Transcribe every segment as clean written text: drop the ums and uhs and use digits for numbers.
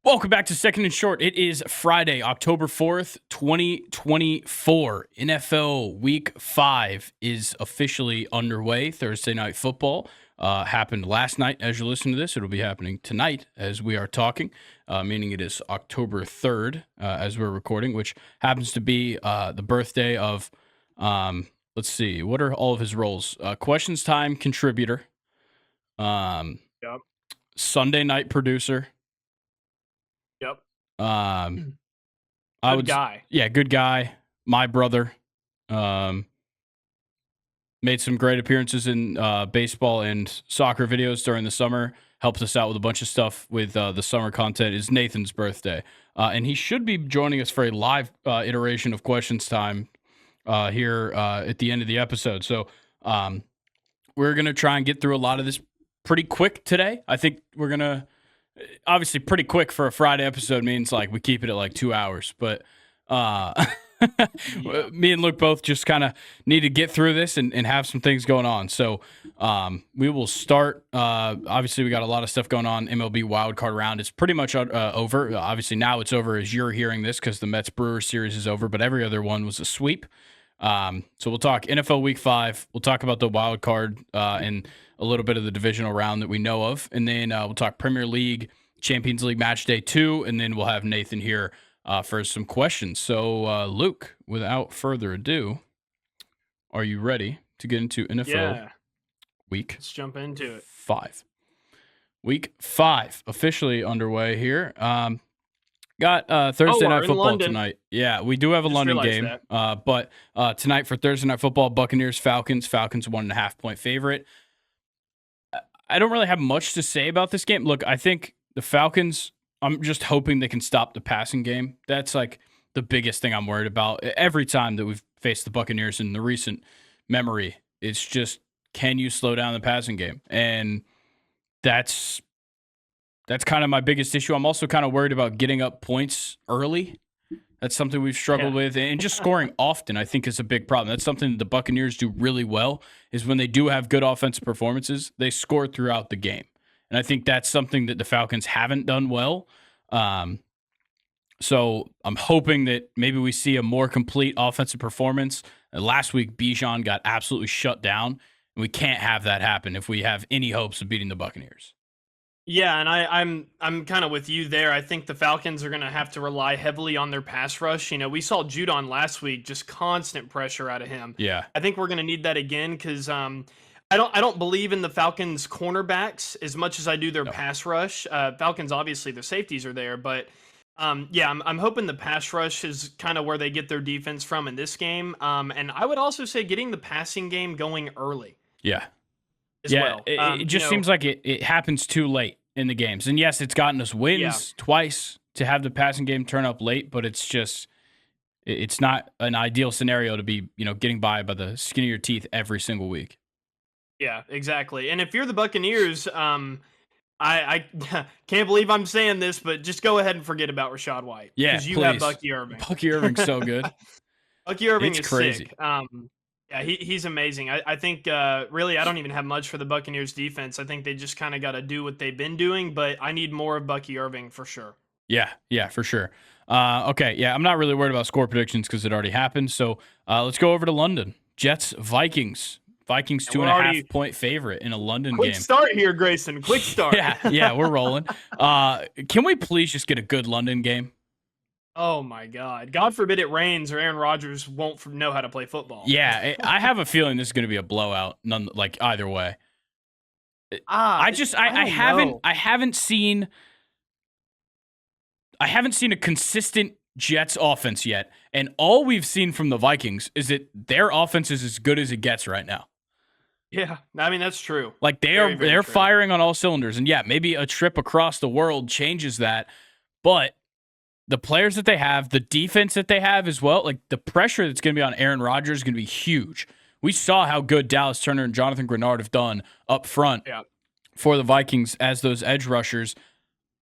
Welcome back to Second and Short. It is Friday, October 4th, 2024. NFL Week 5 is officially underway. Thursday Night Football happened last night. As you listen to this, it'll be happening tonight as we are talking, meaning it is October 3rd as we're recording, which happens to be the birthday of, let's see, what are all of his roles? Questions Time contributor, Yep. Sunday night producer. Yep. Good guy. Yeah, good guy. My brother. Made some great appearances in baseball and soccer videos during the summer. Helped us out with a bunch of stuff with the summer content. It's Nathan's birthday. And he should be joining us for a live iteration of Questions Time here at the end of the episode. So we're going to try and get through a lot of this pretty quick today. I think we're going to... Obviously, pretty quick for a Friday episode means like we keep it at like 2 hours. But me and Luke both just kind of need to get through this and have some things going on. So we will start. Obviously, we got a lot of stuff going on. MLB Wildcard round is pretty much over. Obviously, now it's over as you're hearing this because the Mets-Brewers series is over. But every other one was a sweep. So we'll talk NFL Week 5. We'll talk about the wild card and a little bit of the divisional round that we know of. And then we'll talk Premier League, Champions League Matchday 2. And then we'll have Nathan here for some questions. So, Luke, without further ado, are you ready to get into NFL Week Let's jump into it. 5? Week 5 officially underway here. Got Thursday Night Football tonight. Yeah, we do have a London game. But tonight for Thursday Night Football, Buccaneers, Falcons. Falcons 1.5-point favorite. I don't really have much to say about this game. Look, I think the Falcons, I'm just hoping they can stop the passing game. That's like the biggest thing I'm worried about. Every time that we've faced the Buccaneers in the recent memory, it's just, can you slow down the passing game? And that's kind of my biggest issue. I'm also kind of worried about getting up points early. That's something we've struggled with. And just scoring often, I think, is a big problem. That's something that the Buccaneers do really well, is when they do have good offensive performances, they score throughout the game. And I think that's something that the Falcons haven't done well. So I'm hoping that maybe we see a more complete offensive performance. Last week, Bijan got absolutely shut down. And we can't have that happen if we have any hopes of beating the Buccaneers. Yeah, and I'm kind of with you there. I think the Falcons are going to have to rely heavily on their pass rush. You know, we saw Judon last week, just constant pressure out of him. Yeah, I think we're going to need that again because I don't believe in the Falcons' cornerbacks as much as I do their pass rush. Falcons, obviously, their safeties are there, but I'm hoping the pass rush is kind of where they get their defense from in this game. And I would also say getting the passing game going early. Yeah. Well. It just seems like it happens too late in the games. And yes, it's gotten us wins twice to have the passing game turn up late, but it's not an ideal scenario to be, getting by the skin of your teeth every single week. Yeah, exactly. And if you're the Buccaneers, I can't believe I'm saying this, but just go ahead and forget about Rachaad White. Yeah, because you have Bucky Irving. Bucky Irving's so good. Bucky Irving is crazy. Sick. Yeah, he's amazing. I think, really, I don't even have much for the Buccaneers defense. I think they just kind of got to do what they've been doing, but I need more of Bucky Irving for sure. Yeah, for sure. Okay, yeah, I'm not really worried about score predictions because it already happened. So let's go over to London. Jets, Vikings. Vikings 2.5-point favorite in a London game. Quick start here, Grayson. Quick start. yeah, we're rolling. Can we please just get a good London game? Oh, my God. God forbid it rains or Aaron Rodgers won't know how to play football. Yeah, I have a feeling this is going to be a blowout, either way. I haven't seen a consistent Jets offense yet, and all we've seen from the Vikings is that their offense is as good as it gets right now. Yeah, I mean, that's true. Like they're firing on all cylinders, and yeah, maybe a trip across the world changes that, but the players that they have, the defense that they have as well, like the pressure that's going to be on Aaron Rodgers is going to be huge. We saw how good Dallas Turner and Jonathan Grenard have done up front for the Vikings as those edge rushers.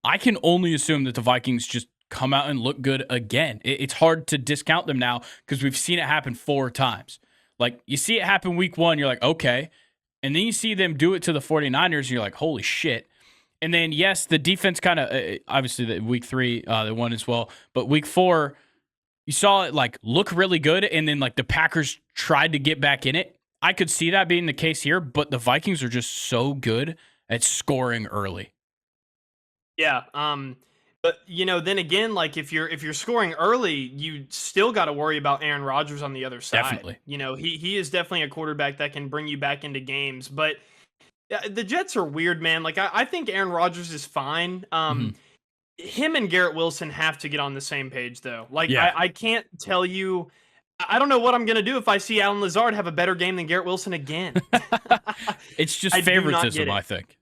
I can only assume that the Vikings just come out and look good again. It's hard to discount them now because we've seen it happen 4 times. Like, you see it happen week 1, you're like, okay. And then you see them do it to the 49ers, and you're like, holy shit. And then, yes, the defense kind of, obviously, week 3, they won as well. But week 4, you saw it like look really good. And then like the Packers tried to get back in it. I could see that being the case here, but the Vikings are just so good at scoring early. Yeah. But then again, like if you're scoring early, you still got to worry about Aaron Rodgers on the other side. Definitely. He is definitely a quarterback that can bring you back into games. But the Jets are weird, man. Like I think Aaron Rodgers is fine. Him and Garrett Wilson have to get on the same page, though. Like I can't tell you. I don't know what I'm going to do if I see Alan Lazard have a better game than Garrett Wilson again. It's just favoritism, I think.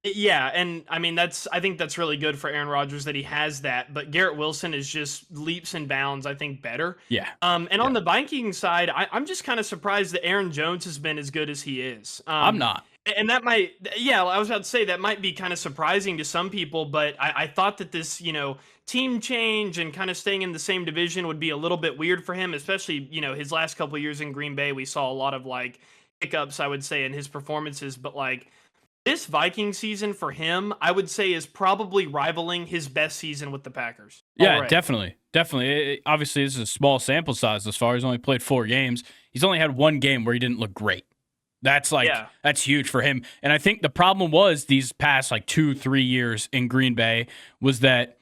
Yeah, and I mean I think that's really good for Aaron Rodgers that he has that, but Garrett Wilson is just leaps and bounds, I think, better. Yeah. On the Vikings side, I'm just kind of surprised that Aaron Jones has been as good as he is. I'm not. And that might, I was about to say that might be kind of surprising to some people, but I thought that this, team change and kind of staying in the same division would be a little bit weird for him, especially, his last couple of years in Green Bay. We saw a lot of like hiccups, I would say, in his performances, but like this Viking season for him, I would say is probably rivaling his best season with the Packers. Yeah, right. Definitely. Obviously, this is a small sample size as far as he's only played 4 games. He's only had 1 game where he didn't look great. That's that's huge for him. And I think the problem was these past 2-3 years in Green Bay was that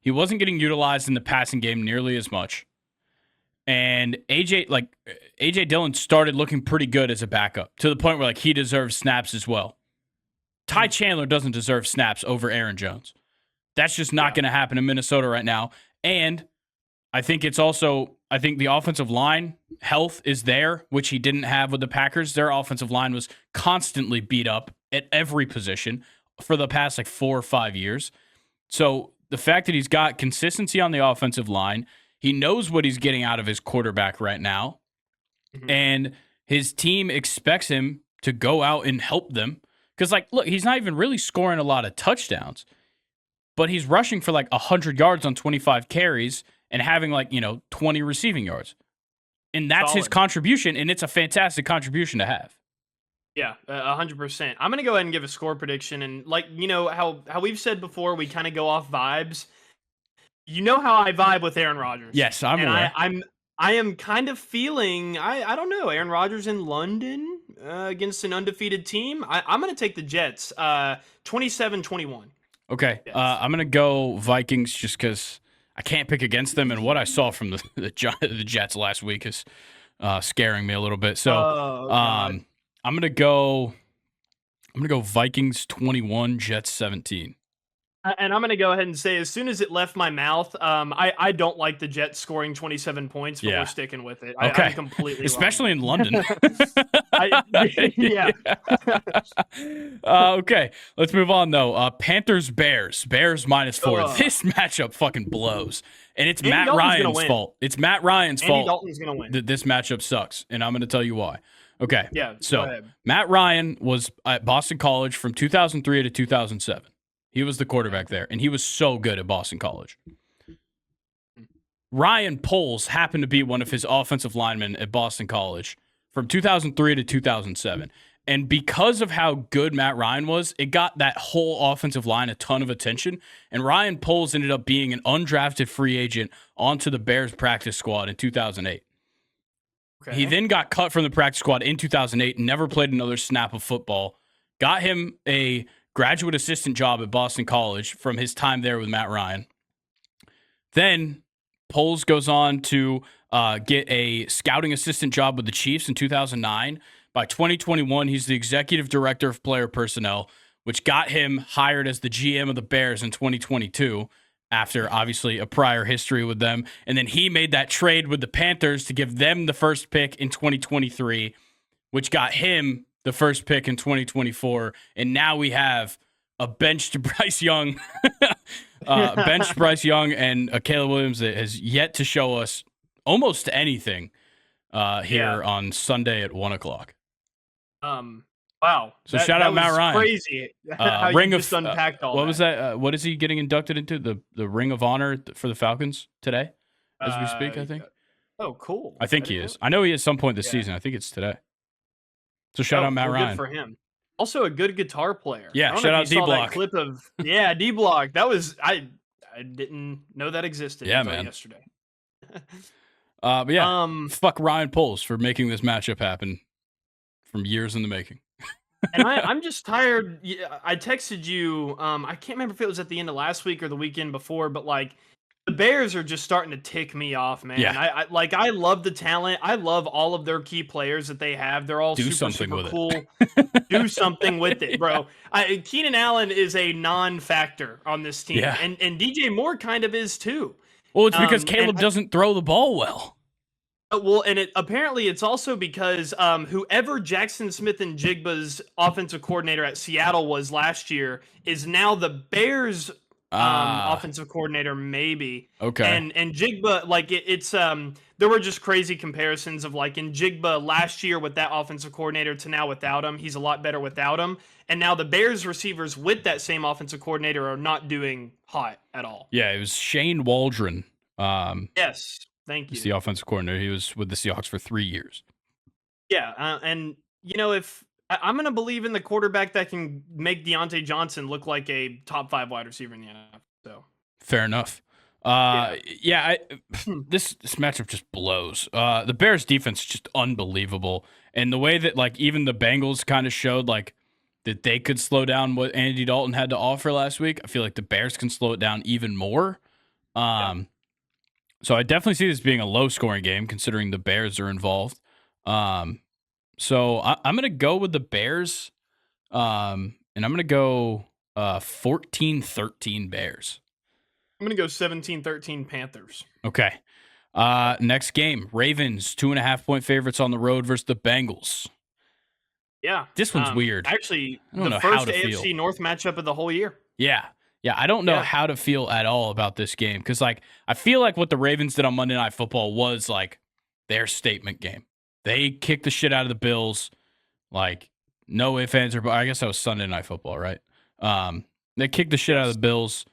he wasn't getting utilized in the passing game nearly as much. And AJ Dillon started looking pretty good as a backup to the point where he deserves snaps as well. Ty Chandler doesn't deserve snaps over Aaron Jones. That's just not going to happen in Minnesota right now. And I think the offensive line health is there, which he didn't have with the Packers. Their offensive line was constantly beat up at every position for the past 4 or 5 years. So the fact that he's got consistency on the offensive line, he knows what he's getting out of his quarterback right now, and his team expects him to go out and help them. Because, look, he's not even really scoring a lot of touchdowns, but he's rushing for 100 yards on 25 carries and having 20 receiving yards. And that's his contribution, and it's a fantastic contribution to have. Yeah, 100%. I'm going to go ahead and give a score prediction. And how we've said before, we kind of go off vibes. You know how I vibe with Aaron Rodgers. Yes, I'm aware. I am kind of feeling, I don't know, Aaron Rodgers in London against an undefeated team. I'm going to take the Jets, 27-21. Okay, yes. I'm going to go Vikings just because I can't pick against them, and what I saw from the Jets last week is scaring me a little bit. So I'm going to go Vikings 21, Jets 17. And I'm going to go ahead and say, as soon as it left my mouth, I don't like the Jets scoring 27 points, but we're sticking with it. Okay. I'm completely especially wrong. In London. Yeah. Okay, let's move on, though. Panthers-Bears. Bears -4. This matchup fucking blows. And it's Matt Ryan's fault. It's Matt Ryan's fault. Andy Dalton's going to win. That this matchup sucks, and I'm going to tell you why. Okay. Yeah, so Matt Ryan was at Boston College from 2003 to 2007. He was the quarterback there, and he was so good at Boston College. Ryan Poles happened to be one of his offensive linemen at Boston College from 2003 to 2007. And because of how good Matt Ryan was, it got that whole offensive line a ton of attention. And Ryan Poles ended up being an undrafted free agent onto the Bears practice squad in 2008. Okay. He then got cut from the practice squad in 2008 and never played another snap of football. Got him a graduate assistant job at Boston College from his time there with Matt Ryan. Then Poles goes on to get a scouting assistant job with the Chiefs in 2009. By 2021, he's the executive director of player personnel, which got him hired as the GM of the Bears in 2022 after obviously a prior history with them. And then he made that trade with the Panthers to give them the first pick in 2023, which got him the first pick in 2024, and now we have a benched Bryce Young, and a Caleb Williams that has yet to show us almost anything here on Sunday at 1:00. Wow. So shout out Matt Ryan. Crazy. How Ring you of just unpacked all what that. was that? What is he getting inducted into? The Ring of Honor for the Falcons today, as we speak. I think. Oh, cool. I think he is. I know he is some point this season. I think it's today. So shout out Matt Ryan. Good for him. Also a good guitar player. Yeah, shout out D-Block. Clip of D-Block. That was I didn't know that existed until yesterday. But yeah, fuck Ryan Poles for making this matchup happen from years in the making. And I'm just tired. I texted you. I can't remember if it was at the end of last week or the weekend before, but like the Bears are just starting to tick me off, man. Yeah. I love the talent. I love all of their key players that they have. They're all super cool. Do something with it, bro. Keenan Allen is a non-factor on this team, and DJ Moore kind of is too. Well, it's because Caleb doesn't throw the ball well. Well, and apparently it's also because whoever Jackson Smith-Njigba's offensive coordinator at Seattle was last year is now the Bears' offensive coordinator, maybe. Okay. And Njigba, like it's there were just crazy comparisons of like Njigba last year with that offensive coordinator to now without him. He's a lot better without him. And now the Bears receivers with that same offensive coordinator are not doing hot at all. Yeah, it was Shane Waldron. Yes, thank you. He's the offensive coordinator. He was with the Seahawks for 3 years. Yeah, and you know, if I'm going to believe in the quarterback that can make Deontay Johnson look like a top 5 wide receiver in the NFL. So fair enough. This matchup just blows. The Bears defense is just unbelievable, and the way that like even the Bengals kind of showed like that they could slow down what Andy Dalton had to offer last week. I feel like the Bears can slow it down even more. So I definitely see this being a low scoring game considering the Bears are involved. So I'm going to go with the Bears, and I'm going to go 14-13 Bears. I'm going to go 17-13 Panthers. Okay. Next game, Ravens, 2.5-point favorites on the road versus the Bengals. Yeah. This one's weird. Actually, the first AFC North matchup of the whole year. Yeah. Yeah, I don't know how to feel at all about this game because, like, I feel like what the Ravens did on Monday Night Football was, like, their statement game. They kicked the shit out of the Bills, like, no ifs, ands, or buts. I guess that was Sunday Night Football, right? They kicked the shit out of the Bills,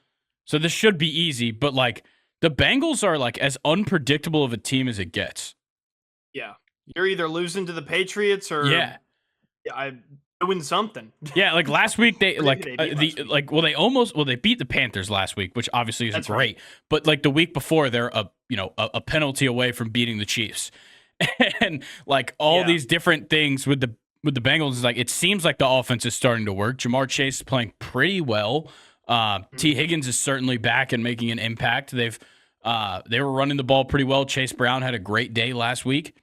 so this should be easy. But, like, the Bengals are, like, as unpredictable of a team as it gets. Yeah. You're either losing to the Patriots or doing something. Yeah, like last week they they beat the Panthers last week, which obviously isn't great. But like the week before, they're a penalty away from beating the Chiefs, and like all these different things with the Bengals is like it seems like the offense is starting to work. Jamar Chase is playing pretty well. T. Higgins is certainly back and making an impact. They were running the ball pretty well. Chase Brown had a great day last week,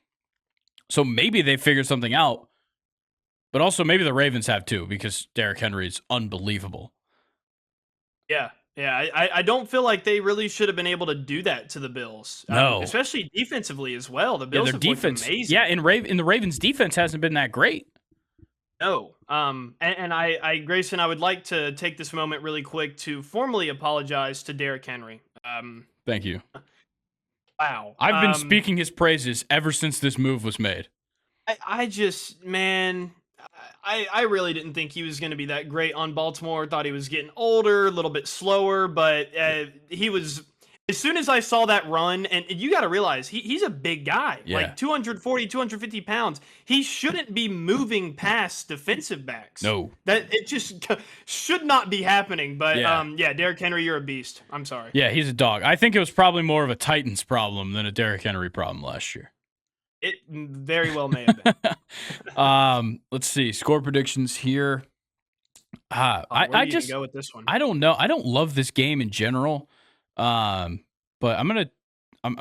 so maybe they figured something out. But also maybe the Ravens have too because Derrick Henry is unbelievable. Yeah. I don't feel like they really should have been able to do that to the Bills. No. Especially defensively as well. The Bills have looked amazing. Yeah, and the Ravens' defense hasn't been that great. No. And I, Grayson, I would like to take this moment really quick to formally apologize to Derrick Henry. Thank you. Wow. I've been speaking his praises ever since this move was made. I really didn't think he was going to be that great on Baltimore. Thought he was getting older, a little bit slower, but he was. As soon as I saw that run, and you got to realize he's a big guy, like 240, 250 pounds. He shouldn't be moving past defensive backs. No, that it just should not be happening. But Derrick Henry, you're a beast. I'm sorry. Yeah, he's a dog. I think it was probably more of a Titans problem than a Derrick Henry problem last year. It very well may have been. Let's see. Score predictions here. I just go with this one. I don't know. I don't love this game in general. But I'm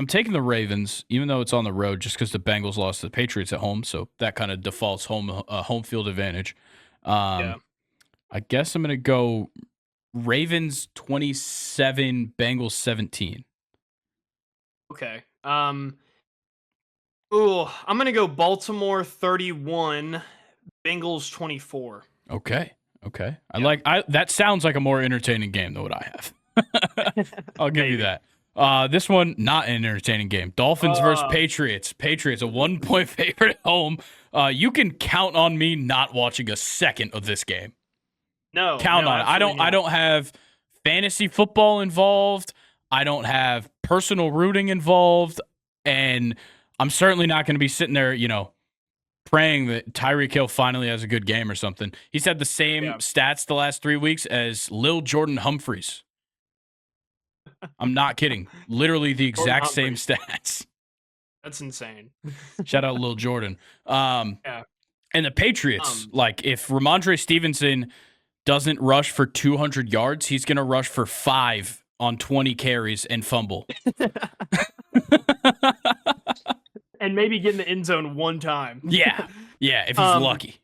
taking the Ravens, even though it's on the road, just because the Bengals lost to the Patriots at home, so that kind of defaults home field advantage. I guess I'm gonna go Ravens 27, Bengals 17. Okay. I'm going to go Baltimore 31, Bengals 24. Okay. Yeah. That sounds like a more entertaining game than what I have. I'll give you that. This one, not an entertaining game. Dolphins versus Patriots. Patriots, a 1-point favorite at home. You can count on me not watching a second of this game. No. Count on it. I don't have fantasy football involved. I don't have personal rooting involved. And I'm certainly not going to be sitting there, praying that Tyreek Hill finally has a good game or something. He's had the same stats the last 3 weeks as Lil Jordan Humphreys. I'm not kidding. Literally the exact same stats. That's insane. Shout out Lil Jordan. And the Patriots, like if Ramondre Stevenson doesn't rush for 200 yards, he's going to rush for 5 on 20 carries and fumble. And maybe get in the end zone one time. Yeah, if he's lucky.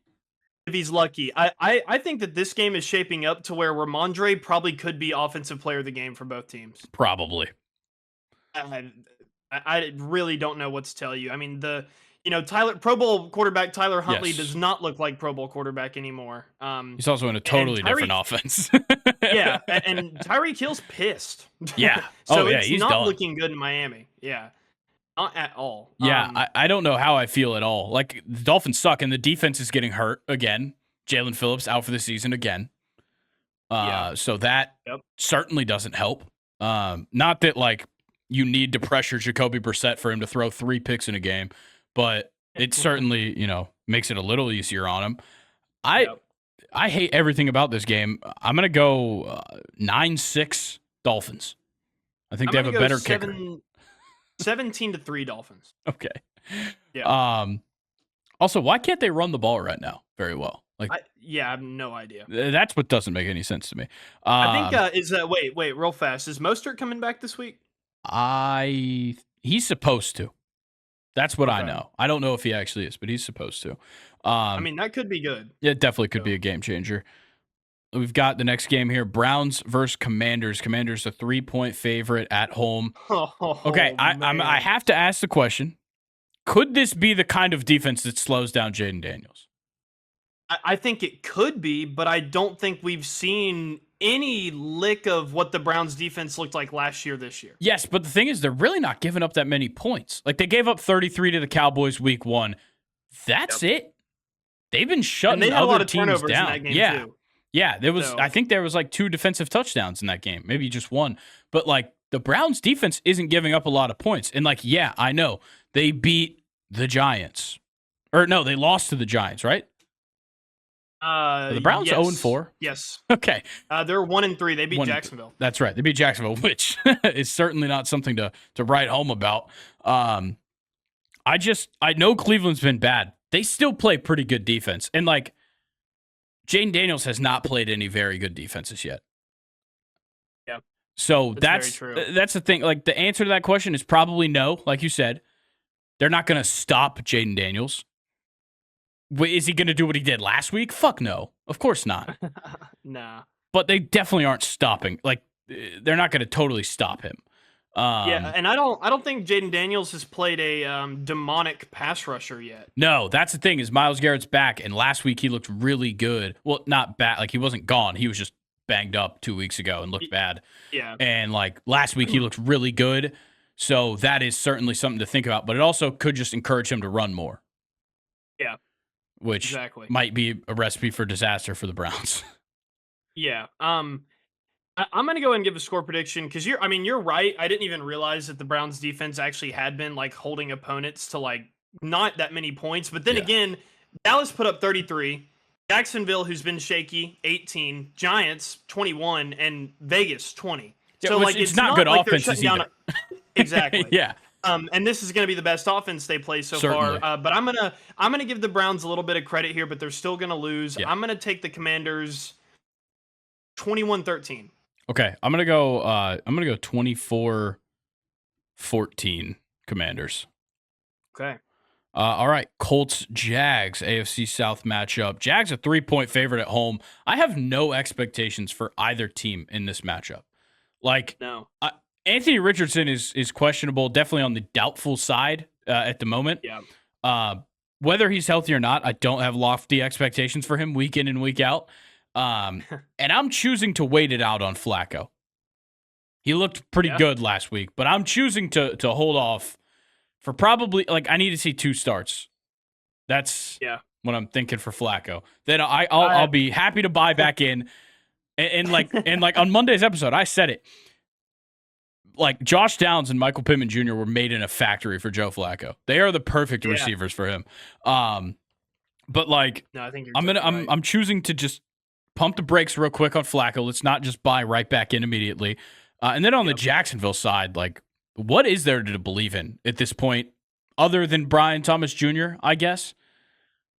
If he's lucky. I think that this game is shaping up to where Ramondre probably could be offensive player of the game for both teams. Probably. I really don't know what to tell you. I mean, Pro Bowl quarterback Tyler Huntley does not look like Pro Bowl quarterback anymore. He's also in a totally different offense. And Tyreek Hill's pissed. Yeah. So it's not done. Looking good in Miami. Yeah. Not at all. Yeah, I don't know how I feel at all. Like, the Dolphins suck, and the defense is getting hurt again. Jalen Phillips out for the season again. So that certainly doesn't help. Not that, like, you need to pressure Jacoby Brissett for him to throw 3 picks in a game, but it certainly, makes it a little easier on him. I hate everything about this game. I'm going to go 9-6 Dolphins. I think they have a better kicker. 17-3 Dolphins. Okay. Yeah. Also, why can't they run the ball right now very well? I have no idea. That's what doesn't make any sense to me. I think wait, real fast. Is Mostert coming back this week? He's supposed to. That's what I know. I don't know if he actually is, but he's supposed to. I mean, that could be good. It definitely could be a game changer. We've got the next game here, Browns versus Commanders. Commanders a 3-point favorite at home. Okay, I have to ask the question. Could this be the kind of defense that slows down Jaden Daniels? I think it could be, but I don't think we've seen any lick of what the Browns defense looked like last year this year. Yes, but the thing is, they're really not giving up that many points. Like, they gave up 33 to the Cowboys week 1. That's it. They've been shutting other teams down. In that game too. Yeah, there was. I think there was like 2 defensive touchdowns in that game, maybe just 1. But like the Browns' defense isn't giving up a lot of points. And like, yeah, I know they beat the Giants, or no, they lost to the Giants, right? The Browns 0-4. Yes. Okay. They're 1-3. They beat Jacksonville. That's right. They beat Jacksonville, which is certainly not something to write home about. I know Cleveland's been bad. They still play pretty good defense, and like. Jaden Daniels has not played any very good defenses yet. Yeah. So that's the thing. Like, the answer to that question is probably no. Like you said, they're not going to stop Jaden Daniels. Is he going to do what he did last week? Fuck no. Of course not. Nah. But they definitely aren't stopping. Like, they're not going to totally stop him. And I don't think Jaden Daniels has played a demonic pass rusher yet. No, that's the thing is Myles Garrett's back, and last week he looked really good. Well, not bad, like he wasn't gone. He was just banged up 2 weeks ago and looked bad. Yeah. And like last week he looked really good. So that is certainly something to think about, but it also could just encourage him to run more. Yeah. Which might be a recipe for disaster for the Browns. Yeah. I'm going to go ahead and give a score prediction because you're right. I didn't even realize that the Browns defense actually had been like holding opponents to like not that many points. But then again, Dallas put up 33, Jacksonville, who's been shaky, 18, Giants 21, and Vegas 20. Yeah, so like it's not good like offenses either. Exactly. Yeah. And this is going to be the best offense they play so far. But I'm gonna give the Browns a little bit of credit here, but they're still going to lose. Yeah. I'm going to take the Commanders 21-13. Okay, I'm gonna go 24-14 Commanders. Okay. All right, Colts Jags AFC South matchup. Jags a 3-point favorite at home. I have no expectations for either team in this matchup. Like, no. Anthony Richardson is questionable, definitely on the doubtful side at the moment. Yeah. Whether he's healthy or not, I don't have lofty expectations for him week in and week out. And I'm choosing to wait it out on Flacco. He looked pretty good last week, but I'm choosing to hold off for probably, like, I need to see 2 starts. That's what I'm thinking for Flacco. Then I'll be happy to buy back in. And like on Monday's episode, I said it. Like, Josh Downs and Michael Pittman Jr. were made in a factory for Joe Flacco. They are the perfect receivers for him. But like, No, I think you're I'm choosing to just pump the brakes real quick on Flacco. Let's not just buy right back in immediately. And then on the Jacksonville side, like, what is there to believe in at this point, other than Brian Thomas Jr., I guess?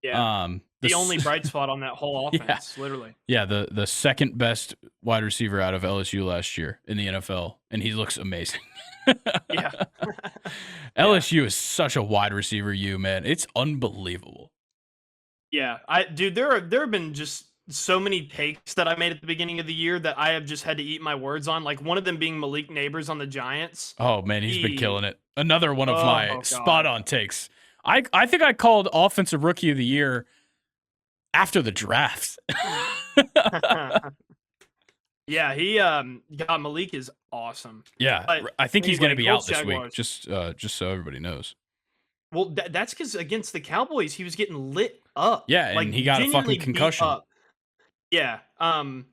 Yeah. The only bright spot on that whole offense, literally. Yeah, the second best wide receiver out of LSU last year in the NFL, and he looks amazing. Yeah. LSU is such a wide receiver, man. It's unbelievable. Yeah, dude, there have been just so many takes that I made at the beginning of the year that I have just had to eat my words on. Like one of them being Malik Neighbors on the Giants. Oh man, he's been killing it. Another one of my spot on takes. I think I called Offensive Rookie of the Year after the draft. Yeah, he Malik is awesome. Yeah, but I think he's going to be out this week. Just so everybody knows. Well, that's because against the Cowboys, he was getting lit up. Yeah, and like, he got a fucking concussion. Yeah. I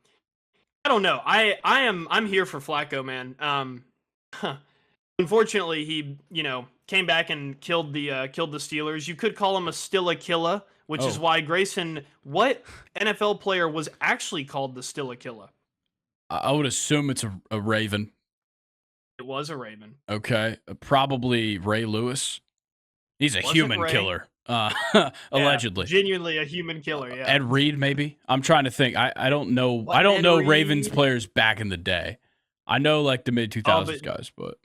don't know. I'm here for Flacco, man. Unfortunately, he came back and killed the Steelers. You could call him a Stilla-Killa, which is why Grayson, what NFL player was actually called the Stilla-Killa? I would assume it's a Raven. It was a Raven. Okay, probably Ray Lewis. He's a human killer, allegedly. Genuinely a human killer. Yeah. Ed Reed, maybe. I'm trying to think. I don't know. What, I don't know Ravens players back in the day. I know like the mid 2000s guys, but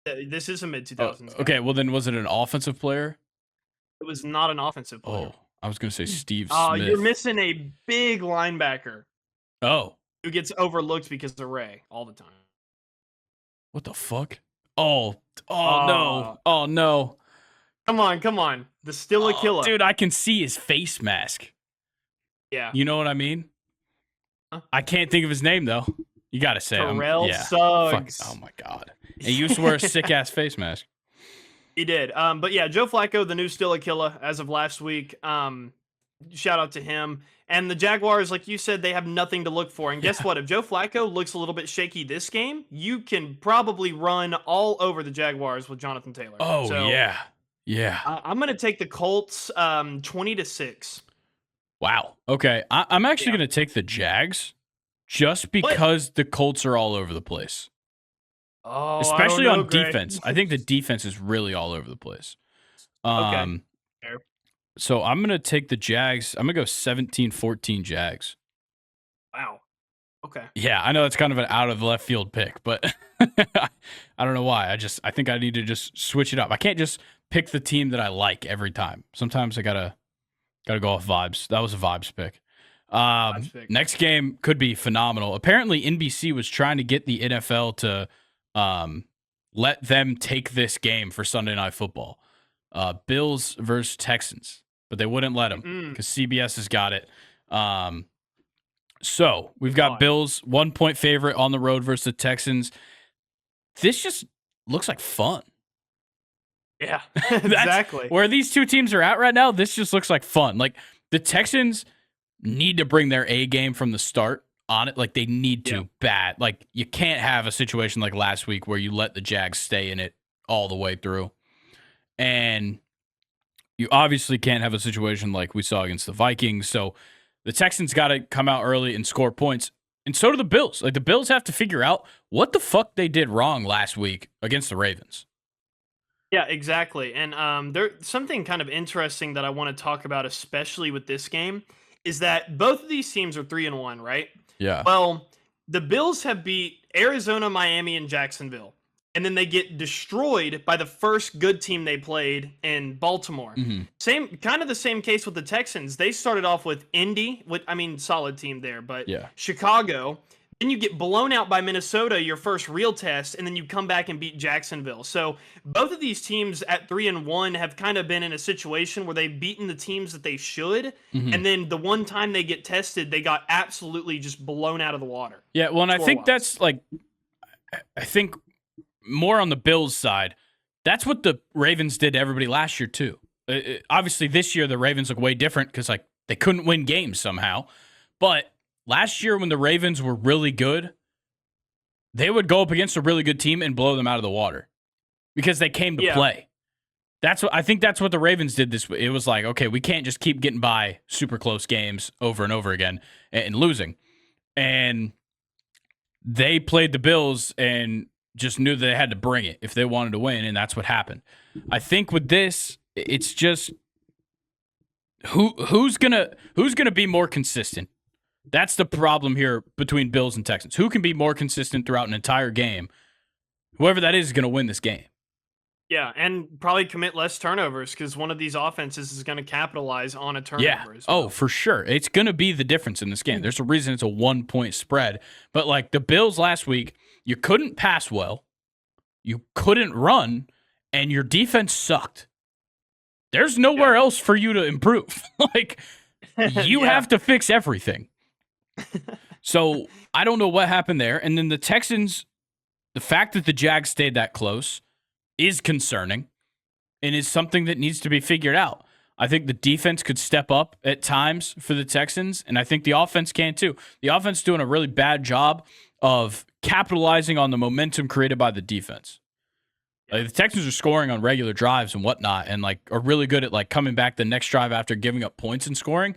this is a mid 2000s. Okay, well then, was it an offensive player? It was not an offensive player. Oh, I was gonna say Steve Smith. Oh, you're missing a big linebacker. Oh, who gets overlooked because of Ray all the time. What the fuck? Oh no! Oh no! Come on. The Stilla-Killa. Dude, I can see his face mask. Yeah. You know what I mean? Huh? I can't think of his name, though. You got to say him. Terrell Suggs. Oh, my God. He used to wear a sick-ass face mask. He did. But, yeah, Joe Flacco, the new Stilla-Killa as of last week. Shout out to him. And the Jaguars, like you said, they have nothing to look for. And guess what? If Joe Flacco looks a little bit shaky this game, you can probably run all over the Jaguars with Jonathan Taylor. Oh, so, yeah. Yeah. I'm going to take the Colts 20-6. Wow. Okay. I'm actually going to take the Jags just because the Colts are all over the place. Oh, especially on defense. I think the defense is really all over the place. Okay. So I'm going to take the Jags. I'm going to go 17-14 Jags. Wow. Okay. Yeah, I know it's kind of an out of the left field pick, but I don't know why. I think I need to just switch it up. I can't just pick the team that I like every time. Sometimes I gotta go off vibes. That was a vibes pick. Next game could be phenomenal. Apparently, NBC was trying to get the NFL to let them take this game for Sunday Night Football. Bills versus Texans, but they wouldn't let them because CBS has got it. So we've got Bills 1-point favorite on the road versus the Texans. This just looks like fun. Yeah, exactly. Where these two teams are at right now, this just looks like fun. Like the Texans need to bring their A game from the start on it. Like they need to bad. Like you can't have a situation like last week where you let the Jags stay in it all the way through. And you obviously can't have a situation like we saw against the Vikings. So the Texans got to come out early and score points. And so do the Bills. Like the Bills have to figure out what the fuck they did wrong last week against the Ravens. Yeah, exactly. And there's something kind of interesting that I want to talk about, especially with this game, is that both of these teams are 3-1, right? Yeah. Well, the Bills have beat Arizona, Miami, and Jacksonville. And then they get destroyed by the first good team they played in Baltimore. Mm-hmm. Kind of the same case with the Texans. They started off with Indy, solid team there, but Chicago. Then you get blown out by Minnesota, your first real test, and then you come back and beat Jacksonville. So both of these teams at 3-1 have kind of been in a situation where they've beaten the teams that they should, and then the one time they get tested, they got absolutely just blown out of the water. Yeah, well, and I think that's I think more on the Bills side, that's what the Ravens did to everybody last year too. Obviously, this year the Ravens look way different because they couldn't win games somehow, but last year, when the Ravens were really good, they would go up against a really good team and blow them out of the water because they came to play. I think that's what the Ravens did this. It was like, okay, we can't just keep getting by super close games over and over again and losing. And they played the Bills and just knew they had to bring it if they wanted to win, and that's what happened. I think with this, it's just who's gonna be more consistent. That's the problem here between Bills and Texans. Who can be more consistent throughout an entire game? Whoever that is going to win this game. Yeah, and probably commit less turnovers because one of these offenses is going to capitalize on a turnover. Yeah. As well. Oh, for sure. It's going to be the difference in this game. There's a reason it's a 1-point spread. But like the Bills last week, you couldn't pass well, you couldn't run, and your defense sucked. There's nowhere else for you to improve. Like, you have to fix everything. So I don't know what happened there. And then the Texans, the fact that the Jags stayed that close is concerning and is something that needs to be figured out. I think the defense could step up at times for the Texans, and I think the offense can too. The offense is doing a really bad job of capitalizing on the momentum created by the defense. Like, the Texans are scoring on regular drives and whatnot, and like are really good at like coming back the next drive after giving up points and scoring.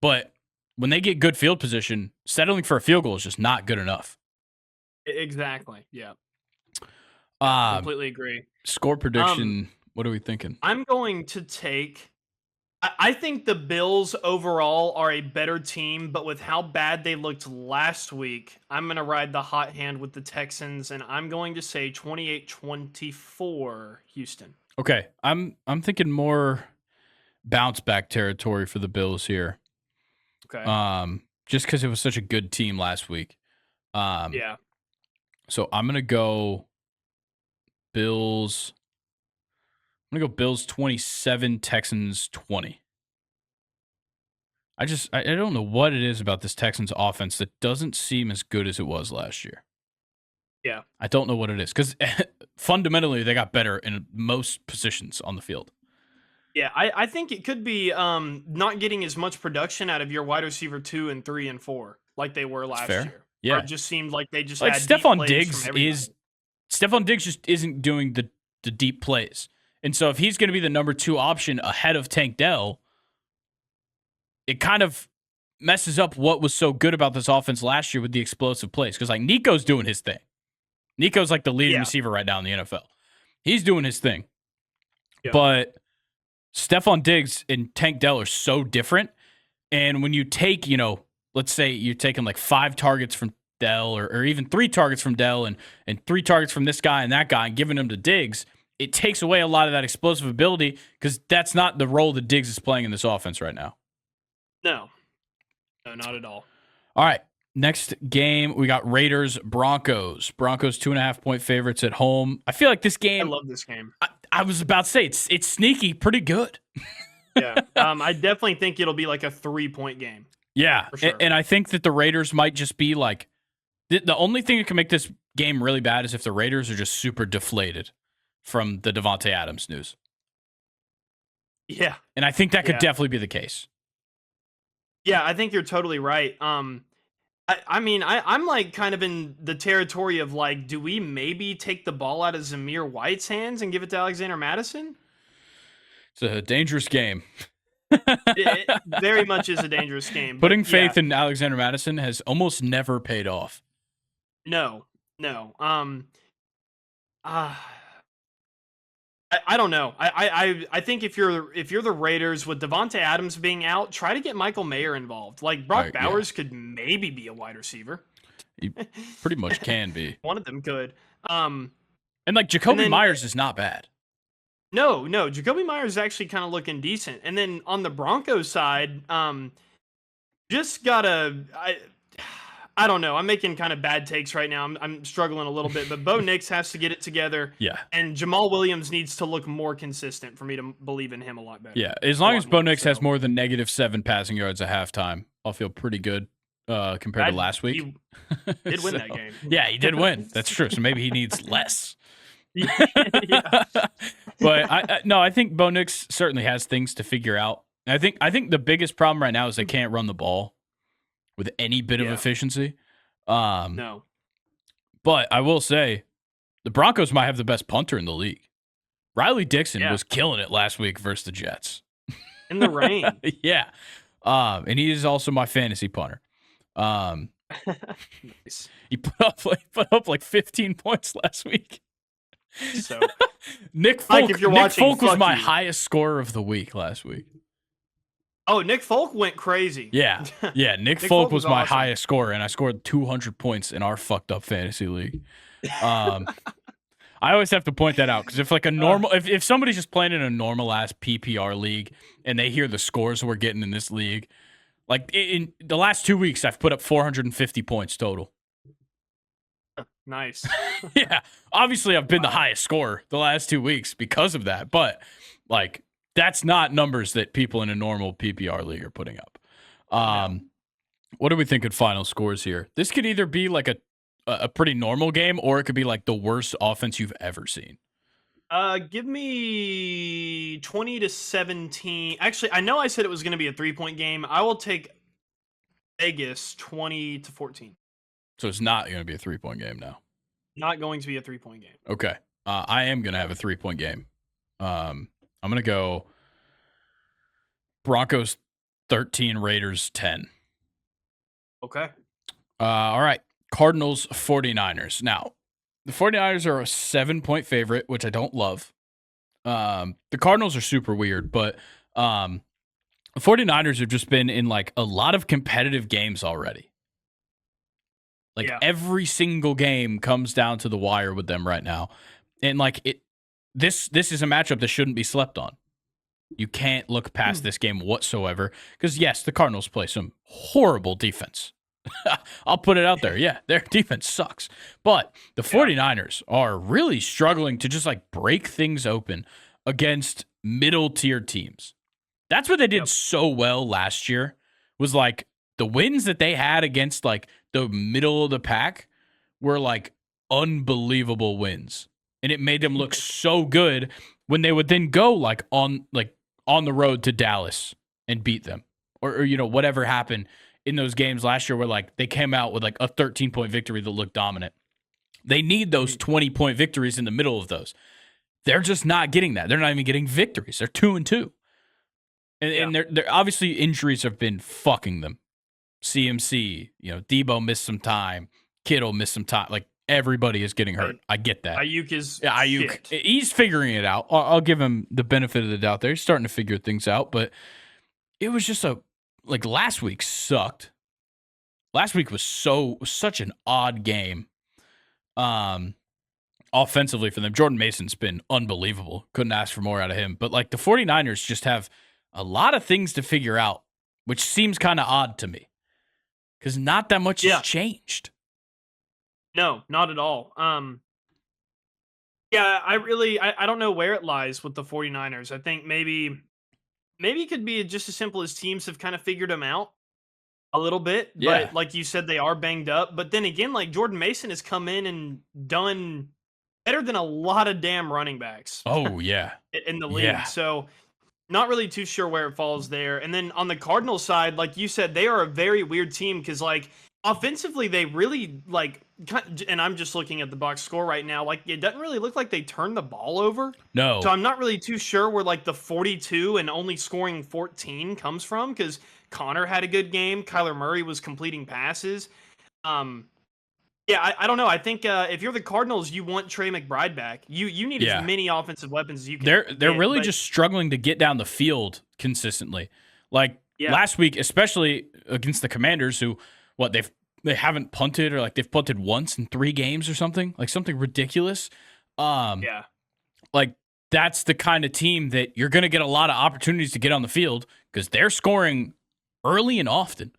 But when they get good field position, settling for a field goal is just not good enough. Exactly. Yeah. Completely agree. Score prediction. What are we thinking? I'm going to take. I think the Bills overall are a better team, but with how bad they looked last week, I'm going to ride the hot hand with the Texans, and I'm going to say 28-24 Houston. Okay, I'm thinking more bounce back territory for the Bills here. Okay. Just because it was such a good team last week. Yeah. So I'm gonna go Bills. I'm gonna go Bills 27, Texans 20. I don't know what it is about this Texans offense that doesn't seem as good as it was last year. Yeah. I don't know what it is because fundamentally they got better in most positions on the field. Yeah, I think it could be not getting as much production out of your wide receiver 2 and 3 and 4 like they were last year. Yeah, it just seemed like they just like had Stephon Diggs just isn't doing the deep plays, and so if he's going to be the number 2 option ahead of Tank Dell, it kind of messes up what was so good about this offense last year with the explosive plays. Because like Nico's doing his thing. Nico's like the leading receiver right now in the NFL. He's doing his thing, but Stephon Diggs and Tank Dell are so different. And when you take, let's say you're taking like 5 targets from Dell or even 3 targets from Dell and 3 targets from this guy and that guy and giving them to Diggs, it takes away a lot of that explosive ability because that's not the role that Diggs is playing in this offense right now. No, not at all. All right. Next game, we got Raiders, Broncos. Broncos 2.5-point favorites at home. I feel like this game. I love this game. I was about to say it's sneaky, pretty good. Yeah. I definitely think it'll be like a 3-point game. Yeah. For sure. And I think that the Raiders might just be like the only thing that can make this game really bad is if the Raiders are just super deflated from the Devontae Adams news. Yeah. And I think that could definitely be the case. Yeah, I think you're totally right. I'm like kind of in the territory of like, do we maybe take the ball out of Zamir White's hands and give it to Alexander Mattison? It's a dangerous game. It very much is a dangerous game. Putting faith in Alexander Mattison has almost never paid off. No. I don't know. I think if you're the Raiders with Devontae Adams being out, try to get Michael Mayer involved. Like Brock Bowers could maybe be a wide receiver. He pretty much can be. One of them could. And like Jacoby Myers is not bad. No, Jacoby Myers is actually kind of looking decent. And then on the Broncos side, just gotta. I don't know. I'm making kind of bad takes right now. I'm struggling a little bit, but Bo Nix has to get it together. Yeah. And Jamal Williams needs to look more consistent for me to believe in him a lot better. Yeah. As long as Bo Nix has more than -7 passing yards at halftime, I'll feel pretty good compared to last week. He did win that game. Yeah, he did win. That's true. So maybe he needs less. Yeah. But I think Bo Nix certainly has things to figure out. I think the biggest problem right now is they can't run the ball with any bit of efficiency. No. But I will say, the Broncos might have the best punter in the league. Riley Dixon was killing it last week versus the Jets. In the rain. Yeah. And he is also my fantasy punter. Nice. He put up like 15 points last week. So Nick Folk, was my highest scorer of the week last week. Oh, Nick Folk went crazy. Yeah. Nick Folk was my highest scorer, and I scored 200 points in our fucked up fantasy league. I always have to point that out because if like a normal, if somebody's just playing in a normal ass PPR league and they hear the scores we're getting in this league, like in the last 2 weeks, I've put up 450 points total. Nice. Yeah. Obviously, I've been the highest scorer the last 2 weeks because of that, but like that's not numbers that people in a normal PPR league are putting up. What do we think of final scores here? This could either be like a pretty normal game, or it could be like the worst offense you've ever seen. Give me 20-17. Actually, I know I said it was going to be a 3-point game. I will take Vegas 20-14. So it's not going to be a 3-point game now. Not going to be a 3-point game. Okay. I am going to have a 3-point game. I'm going to go Broncos 13, Raiders 10. Okay. All right. Cardinals 49ers. Now, the 49ers are a 7-point favorite, which I don't love. The Cardinals are super weird, but the 49ers have just been in like a lot of competitive games already. Like every single game comes down to the wire with them right now. And like this is a matchup that shouldn't be slept on. You can't look past this game whatsoever because yes, the Cardinals play some horrible defense. I'll put it out there. Yeah, their defense sucks. But the 49ers are really struggling to just like break things open against middle tier teams. That's what they did so well last year, was like the wins that they had against like the middle of the pack were like unbelievable wins. And it made them look so good when they would then go like on the road to Dallas and beat them. Or you know, whatever happened in those games last year where like they came out with like a 13-point victory that looked dominant. They need those 20-point victories in the middle of those. They're just not getting that. They're not even getting victories. They're 2-2. And they're obviously injuries have been fucking them. CMC, you know, Debo missed some time. Kittle missed some time. Like everybody is getting hurt. I get that. Ayuk is Ayuk. He's figuring it out. I'll give him the benefit of the doubt there. He's starting to figure things out, but it was just like last week sucked. Last week was such an odd game. Offensively for them. Jordan Mason's been unbelievable. Couldn't ask for more out of him. But like the 49ers just have a lot of things to figure out, which seems kind of odd to me. Because not that much has changed. No, not at all. I don't know where it lies with the 49ers. I think maybe it could be just as simple as teams have kind of figured them out a little bit. Yeah. But like you said, they are banged up. But then again, like Jordan Mason has come in and done better than a lot of damn running backs. Oh, yeah. In the league. Yeah. So not really too sure where it falls there. And then on the Cardinals side, like you said, they are a very weird team because like offensively, they really like, and I'm just looking at the box score right now. Like it doesn't really look like they turned the ball over. No. So I'm not really too sure where like the 42 and only scoring 14 comes from because Connor had a good game. Kyler Murray was completing passes. I don't know. I think if you're the Cardinals, you want Trey McBride back. You need as many offensive weapons as you can. They're really just struggling to get down the field consistently. Like last week, especially against the Commanders, who they haven't punted, or like they've punted once in 3 games or something, like something ridiculous. Like that's the kind of team that you're going to get a lot of opportunities to get on the field because they're scoring early and often.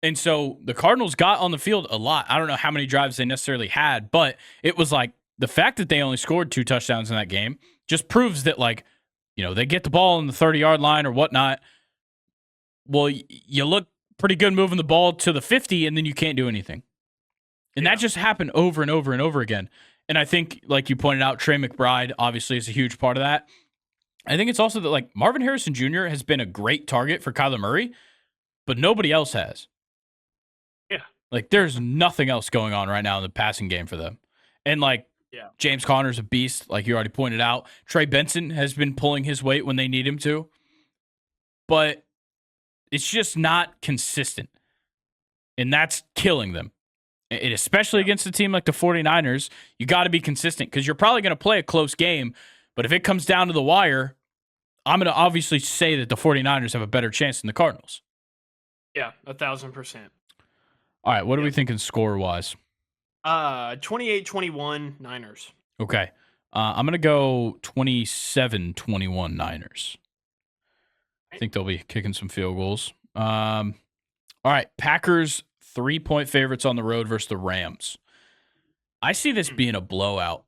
And so the Cardinals got on the field a lot. I don't know how many drives they necessarily had, but it was like the fact that they only scored 2 touchdowns in that game just proves that, like, you know, they get the ball on the 30-yard line or whatnot. Well, you look pretty good moving the ball to the 50, and then you can't do anything. And that just happened over and over and over again. And I think, like you pointed out, Trey McBride obviously is a huge part of that. I think it's also that, like, Marvin Harrison Jr. has been a great target for Kyler Murray, but nobody else has. Yeah. Like, there's nothing else going on right now in the passing game for them. And, like, Yeah. James Conner's a beast, like you already pointed out. Trey Benson has been pulling his weight when they need him to. But it's just not consistent. And that's killing them. And especially against a team like the 49ers, you got to be consistent because you're probably going to play a close game. But if it comes down to the wire, I'm going to obviously say that the 49ers have a better chance than the Cardinals. Yeah, 1,000%. All right, what are we thinking score-wise? 28-21 Niners. Okay. I'm going to go 27-21 Niners. I think they'll be kicking some field goals. All right, Packers 3-point favorites on the road versus the Rams. I see this being a blowout.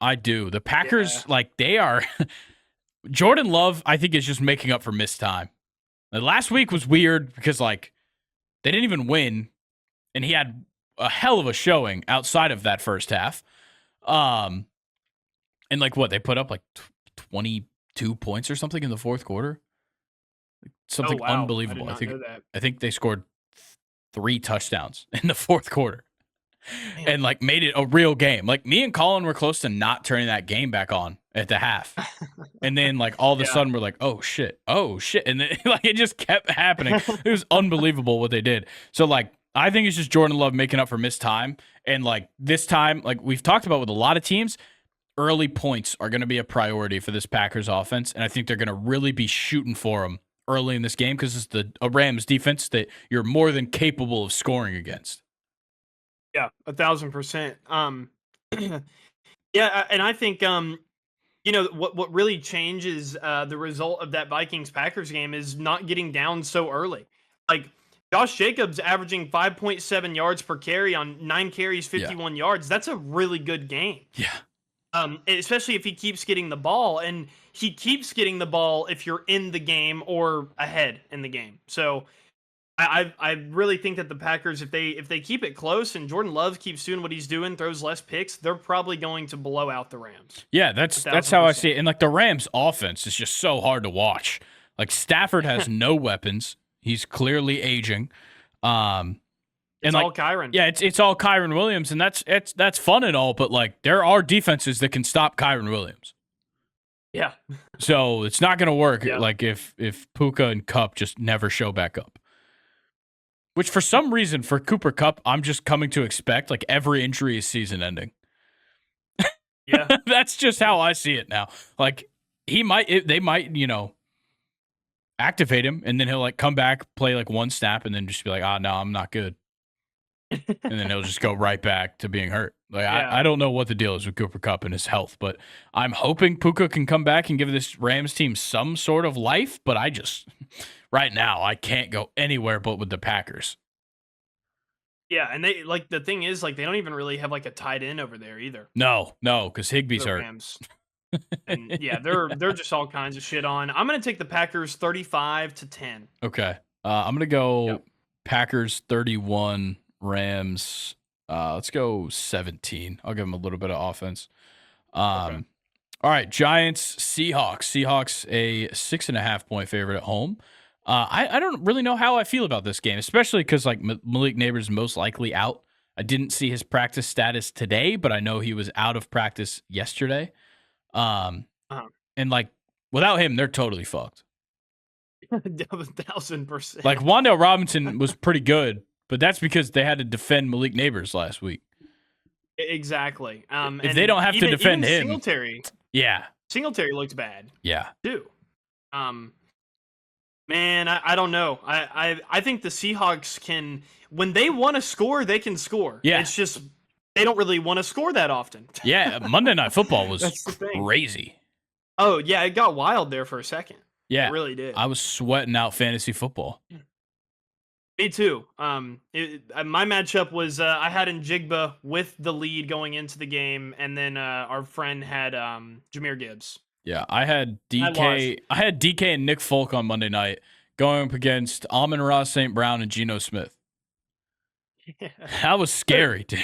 I do. The Packers, they are – Jordan Love, I think, is just making up for missed time. Last week was weird because, they didn't even win, and he had a hell of a showing outside of that first half. And, they put up, 22 points or something in the fourth quarter? Something unbelievable. I think they scored 3 touchdowns in the fourth quarter. Man. And made it a real game. Me and Colin were close to not turning that game back on at the half. And then all of a sudden we're like, oh shit. And then it just kept happening. It was unbelievable what they did. So I think it's just Jordan Love making up for missed time. And this time, we've talked about with a lot of teams, early points are going to be a priority for this Packers offense. And I think they're going to really be shooting for them early in this game because it's a Rams defense that you're more than capable of scoring against. Yeah, 1,000%. Yeah, and I think what really changes the result of that Vikings-Packers game is not getting down so early. Josh Jacobs averaging 5.7 yards per carry on 9 carries, 51 yards. That's a really good game. Yeah. Especially if he keeps getting the ball, and he keeps getting the ball if you're in the game or ahead in the game. So I really think that the Packers, if they keep it close and Jordan Love keeps doing what he's doing, throws less picks, they're probably going to blow out the Rams. Yeah, that's how I see it. And the Rams offense is just so hard to watch. Stafford has no weapons. He's clearly aging. It's all Kyren. Yeah, it's all Kyren Williams, and that's fun and all, but there are defenses that can stop Kyren Williams. Yeah. So it's not going to work if Puka and Kupp just never show back up. Which for some reason for Cooper Kupp, I'm just coming to expect every injury is season ending. Yeah. That's just how I see it now. They might, activate him and then he'll come back, play one snap and then just be like, no, I'm not good. And then he'll just go right back to being hurt. I don't know what the deal is with Cooper Kupp and his health, but I'm hoping Puka can come back and give this Rams team some sort of life, but I just right now I can't go anywhere but with the Packers. Yeah, and they the thing is they don't even really have a tight end over there either. No, because Higbee's hurt. Rams. And yeah, they're just all kinds of shit on. I'm gonna take the Packers 35-10. Okay, I'm gonna go Packers 31, Rams. Let's go 17. I'll give them a little bit of offense. All right, Giants, Seahawks. Seahawks a 6.5-point favorite at home. I don't really know how I feel about this game, especially because Malik Neighbors most likely out. I didn't see his practice status today, but I know he was out of practice yesterday. And without him, they're totally fucked. 1,000%. Wan'Dale Robinson was pretty good, but that's because they had to defend Malik Neighbors last week. Exactly. If they don't have to defend him, Singletary looked bad. Yeah, too. Man, I don't know. I think the Seahawks can, when they want to score, they can score. Yeah, it's just they don't really want to score that often. Yeah, Monday Night Football was crazy. Oh yeah, it got wild there for a second. Yeah, it really did. I was sweating out fantasy football. Me too. My matchup was I had Njigba with the lead going into the game, and then our friend had Jahmyr Gibbs. Yeah, I had DK. I had DK and Nick Folk on Monday night going up against Amon-Ra St. Brown and Geno Smith. Yeah. That was scary, dude.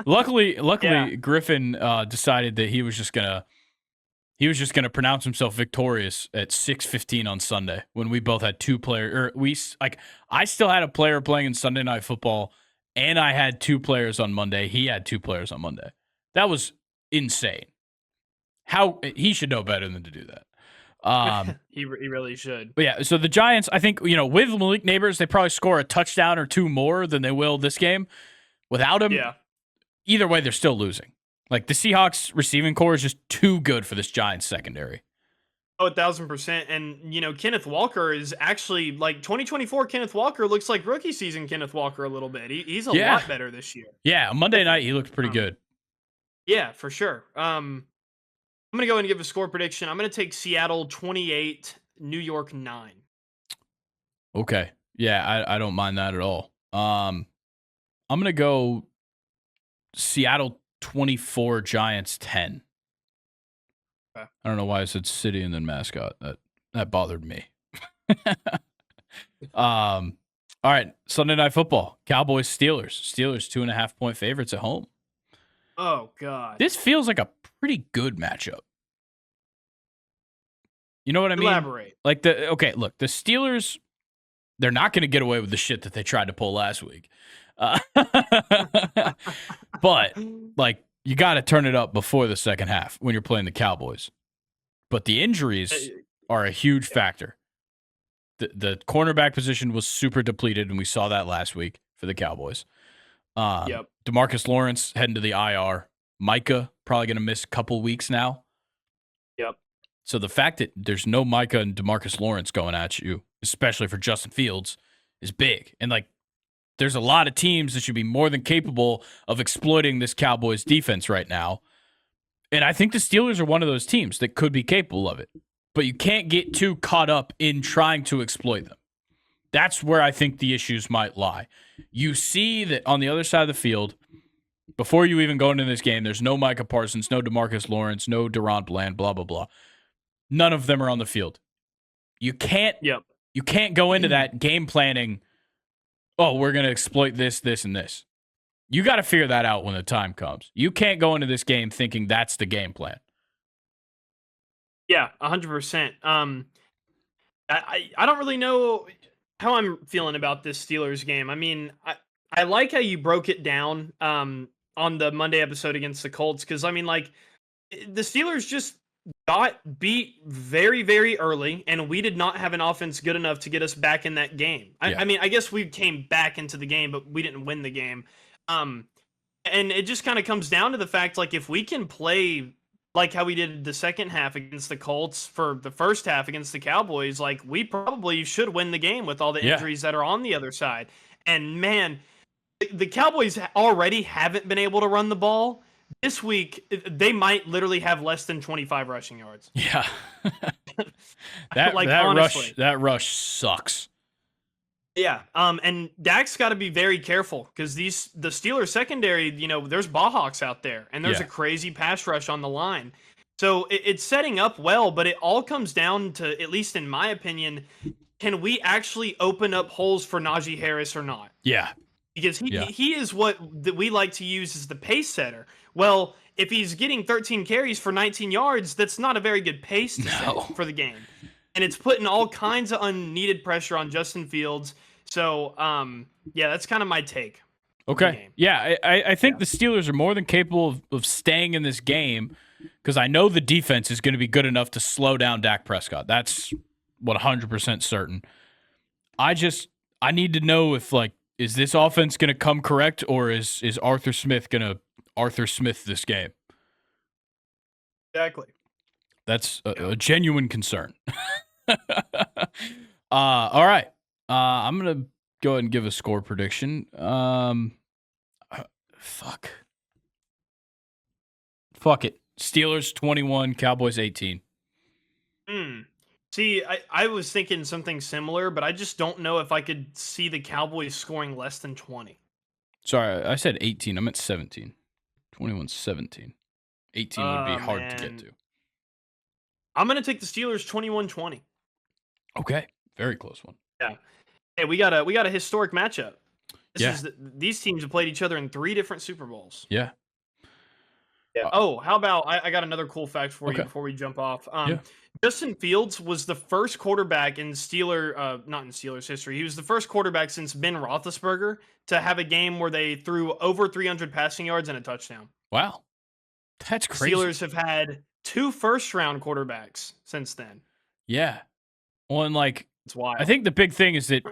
Luckily, Griffin decided that he was just gonna pronounce himself victorious at 6:15 on Sunday when we both had two players. I still had a player playing in Sunday Night Football, and I had 2 players on Monday. He had 2 players on Monday. That was insane. How he should know better than to do that. He really should. But yeah, so the Giants, I think, with Malik Neighbors, they probably score a touchdown or 2 more than they will this game. Without him, either way, they're still losing. Like, the Seahawks receiving core is just too good for this Giants secondary. Oh, 1,000%. And, Kenneth Walker is actually, like, 2024 Kenneth Walker looks like rookie season Kenneth Walker a little bit. He's a lot better this year. Yeah, Monday night, he looked pretty good. Yeah, for sure. I'm going to go and give a score prediction. I'm going to take Seattle 28, New York 9. Okay. Yeah, I don't mind that at all. I'm going to go Seattle 24, Giants 10. Okay. I don't know why I said city and then mascot. That bothered me. All right, Sunday Night Football. Cowboys, Steelers. Steelers 2.5-point favorites at home. Oh, God. This feels like a pretty good matchup. You know what I mean? Elaborate. Like, the Steelers, they're not going to get away with the shit that they tried to pull last week. But, like, you got to turn it up before the second half when you're playing the Cowboys. But the injuries are a huge factor. The cornerback position was super depleted, and we saw that last week for the Cowboys. DeMarcus Lawrence heading to the IR. Micah probably going to miss a couple weeks now. Yep. So the fact that there's no Micah and DeMarcus Lawrence going at you, especially for Justin Fields, is big. And, like, there's a lot of teams that should be more than capable of exploiting this Cowboys defense right now. And I think the Steelers are one of those teams that could be capable of it. But you can't get too caught up in trying to exploit them. That's where I think the issues might lie. You see that on the other side of the field, before you even go into this game, there's no Micah Parsons, no DeMarcus Lawrence, no Deron Bland, blah, blah, blah. None of them are on the field. You can't go into that game planning, oh, we're going to exploit this, this, and this. You got to figure that out when the time comes. You can't go into this game thinking that's the game plan. Yeah, 100%. I don't really know how I'm feeling about this Steelers game. I mean, I like how you broke it down on the Monday episode against the Colts, because, I mean, like, the Steelers just got beat very, very early, and we did not have an offense good enough to get us back in that game. I mean, I guess we came back into the game, but we didn't win the game. And it just kind of comes down to the fact, like, if we can play like how we did the second half against the Colts for the first half against the Cowboys, like, we probably should win the game with all the injuries that are on the other side. And, man, the Cowboys already haven't been able to run the ball. This week, they might literally have less than 25 rushing yards. Yeah. Honestly. That rush sucks. Yeah. And Dak's got to be very careful, because the Steelers secondary, there's Ballhawks out there, and there's a crazy pass rush on the line. So it's setting up well, but it all comes down to, at least in my opinion, can we actually open up holes for Najee Harris or not? Yeah. Because he is what we like to use as the pace setter. Well, if he's getting 13 carries for 19 yards, that's not a very good pace to set for the game. And it's putting all kinds of unneeded pressure on Justin Fields. So, that's kind of my take. Okay. Yeah, I think the Steelers are more than capable of staying in this game, because I know the defense is going to be good enough to slow down Dak Prescott. That's 100% certain. I need to know if, like, is this offense going to come correct, or is Arthur Smith going to Arthur Smith this game? Exactly. That's a genuine concern. All right. I'm going to go ahead and give a score prediction. Fuck it. Steelers 21, Cowboys 18. See, I was thinking something similar, but I just don't know if I could see the Cowboys scoring less than 20. Sorry, I said 18. I meant 17. 21, 17. 18 would be hard to get to. I'm going to take the Steelers 21-20. Okay. Very close one. Yeah. Hey, we got a historic matchup. These teams have played each other in 3 different Super Bowls. Yeah. Yeah. Oh, how about I got another cool fact for you before we jump off. Justin Fields was the first quarterback in not in Steelers history. He was the first quarterback since Ben Roethlisberger to have a game where they threw over 300 passing yards and a touchdown. Wow. That's crazy. Steelers have had 2 first-round quarterbacks since then. Yeah. Well, and it's wild. I think the big thing is that,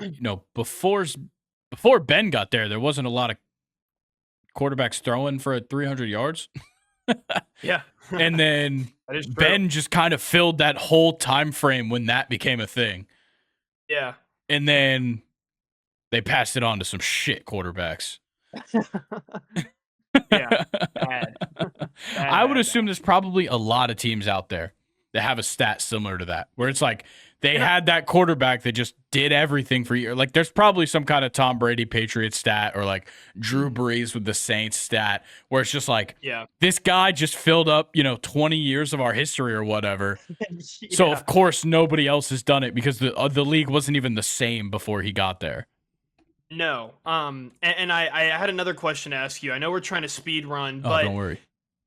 before Ben got there wasn't a lot of quarterbacks throwing for 300 yards. Yeah. And then Ben just kind of filled that whole time frame when that became a thing. Yeah. And then they passed it on to some shit quarterbacks. Yeah. Bad. I would assume there's probably a lot of teams out there that have a stat similar to that, where it's like they had that quarterback that just did everything for you. Like there's probably some kind of Tom Brady Patriots stat or like Drew Brees with the Saints stat where it's just like, this guy just filled up, 20 years of our history or whatever. So of course nobody else has done it because the league wasn't even the same before he got there. No. And I had another question to ask you. I know we're trying to speed run, but don't worry.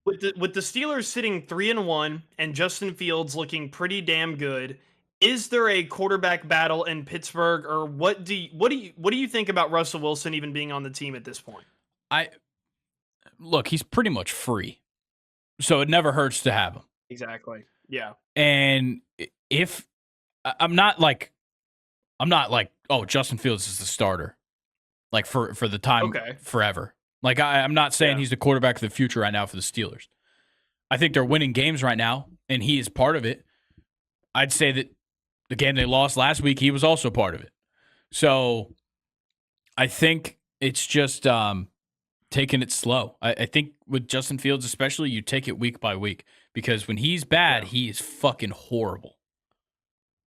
With the Steelers sitting 3-1 and Justin Fields looking pretty damn good, is there a quarterback battle in Pittsburgh, or what do you think about Russell Wilson even being on the team at this point? Look, he's pretty much free, so it never hurts to have him. Exactly. Yeah. And if I'm not like, oh, Justin Fields is the starter, like for the time forever. Like I'm not saying he's the quarterback of the future right now for the Steelers. I think they're winning games right now, and he is part of it. I'd say that the game they lost last week, he was also part of it. So I think it's just taking it slow. I think with Justin Fields especially, you take it week by week because when he's bad, he is fucking horrible.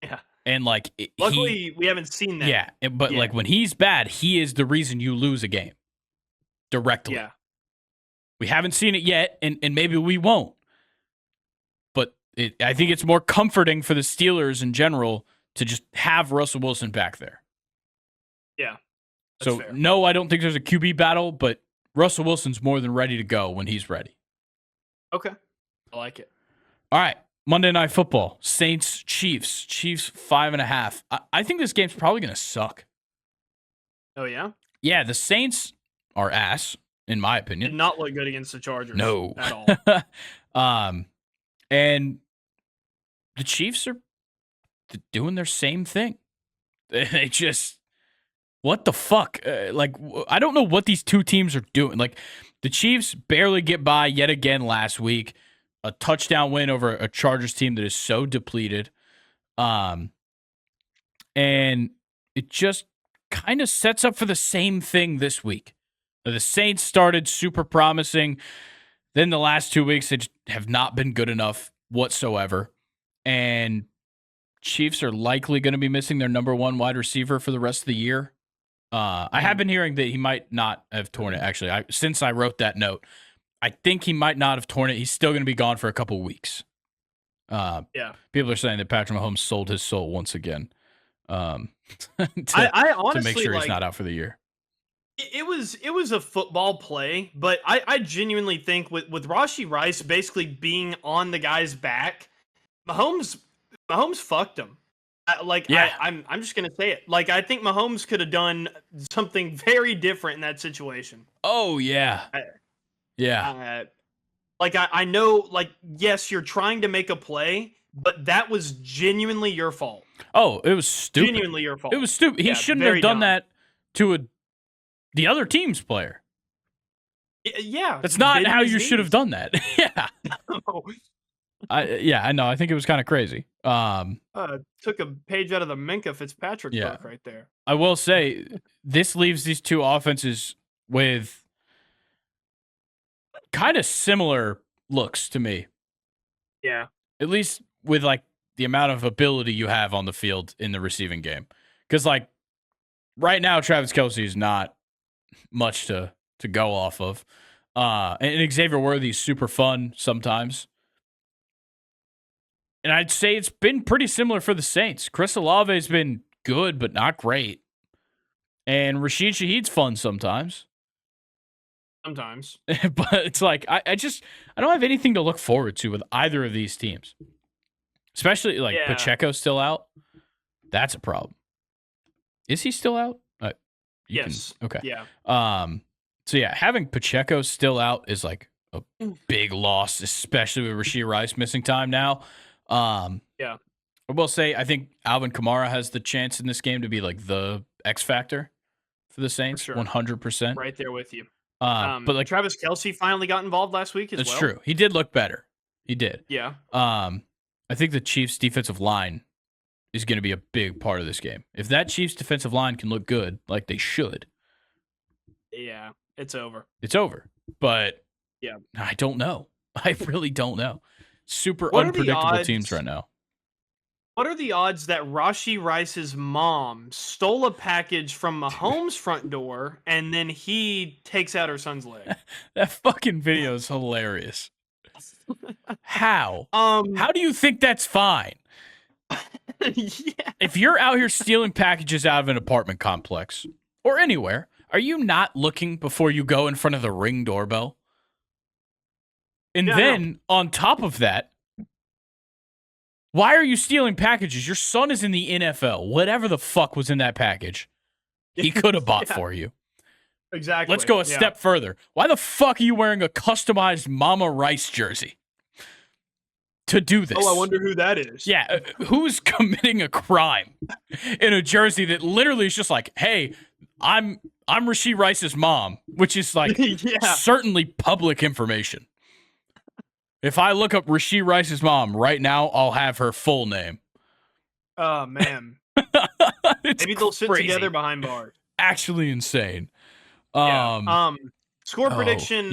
Yeah. And luckily, we haven't seen that. Yeah, but like when he's bad, he is the reason you lose a game directly. Yeah. We haven't seen it yet, and maybe we won't. But I think it's more comforting for the Steelers in general to just have Russell Wilson back there. Yeah. So, fair. No, I don't think there's a QB battle, but Russell Wilson's more than ready to go when he's ready. Okay. I like it. All right. Monday Night Football. Saints, Chiefs. Chiefs 5.5. I think this game's probably going to suck. Oh, yeah? Yeah, the Saints are ass, in my opinion. Did not look good against the Chargers. No. At all. And the Chiefs are doing their same thing. They just, what the fuck? I don't know what these two teams are doing. Like, the Chiefs barely get by yet again last week. A touchdown win over a Chargers team that is so depleted. And it just kind of sets up for the same thing this week. The Saints started super promising. Then the last 2 weeks, they just have not been good enough whatsoever. And Chiefs are likely going to be missing their number one wide receiver for the rest of the year. I have been hearing that he might not have torn it, actually. Since I wrote that note, I think he might not have torn it. He's still going to be gone for a couple weeks. People are saying that Patrick Mahomes sold his soul once again to honestly, make sure he's not out for the year. It was a football play, but I genuinely think with Rashee Rice basically being on the guy's back, Mahomes fucked him. I'm just gonna say it. Like, I think Mahomes could have done something very different in that situation. Oh yeah, I know. Like, yes, you're trying to make a play, but that was genuinely your fault. Oh, it was stupid. Genuinely your fault. It was stupid. He shouldn't have done that to the other team's player. Yeah, that's not how you should have done that. Yeah. I know. I think it was kind of crazy. Took a page out of the Minka Fitzpatrick book right there. I will say this leaves these two offenses with kind of similar looks to me. Yeah. At least with like the amount of ability you have on the field in the receiving game. Because like right now, Travis Kelce is not much to go off of. And Xavier Worthy's super fun sometimes. And I'd say it's been pretty similar for the Saints. Chris Olave's been good, but not great. And Rashid Shaheed's fun sometimes. Sometimes. But it's like I don't have anything to look forward to with either of these teams. Especially like Pacheco's still out. That's a problem. Is he still out? Yes. Okay. Yeah. So yeah, having Pacheco still out is like a big loss, especially with Rashee Rice missing time now. Yeah. I will say I think Alvin Kamara has the chance in this game to be like the X factor for the Saints, 100%. Right there with you. But like Travis Kelce finally got involved last week as well. That's true. He did look better. He did. Yeah. I think the Chiefs' defensive line is going to be a big part of this game. If that Chiefs' defensive line can look good, like they should, yeah, it's over. It's over. But yeah, I don't know. I really don't know. Super unpredictable teams right now. What are the odds that Rashee Rice's mom stole a package from Mahomes' front door and then he takes out her son's leg? That fucking video is hilarious. How? How do you think that's fine? Yeah. If you're out here stealing packages out of an apartment complex or anywhere, are you not looking before you go in front of the Ring doorbell? And then on top of that, why are you stealing packages? Your son is in the NFL. Whatever the fuck was in that package, he could have bought for you. Exactly. Let's go a step further. Why the fuck are you wearing a customized Mama Rice jersey to do this? Oh, I wonder who that is. Yeah, who's committing a crime in a jersey that literally is just like, hey, I'm Rashee Rice's mom, which is like certainly public information. If I look up Rashee Rice's mom right now, I'll have her full name. Oh, man. Maybe they'll sit together behind bars. Actually insane. Score prediction.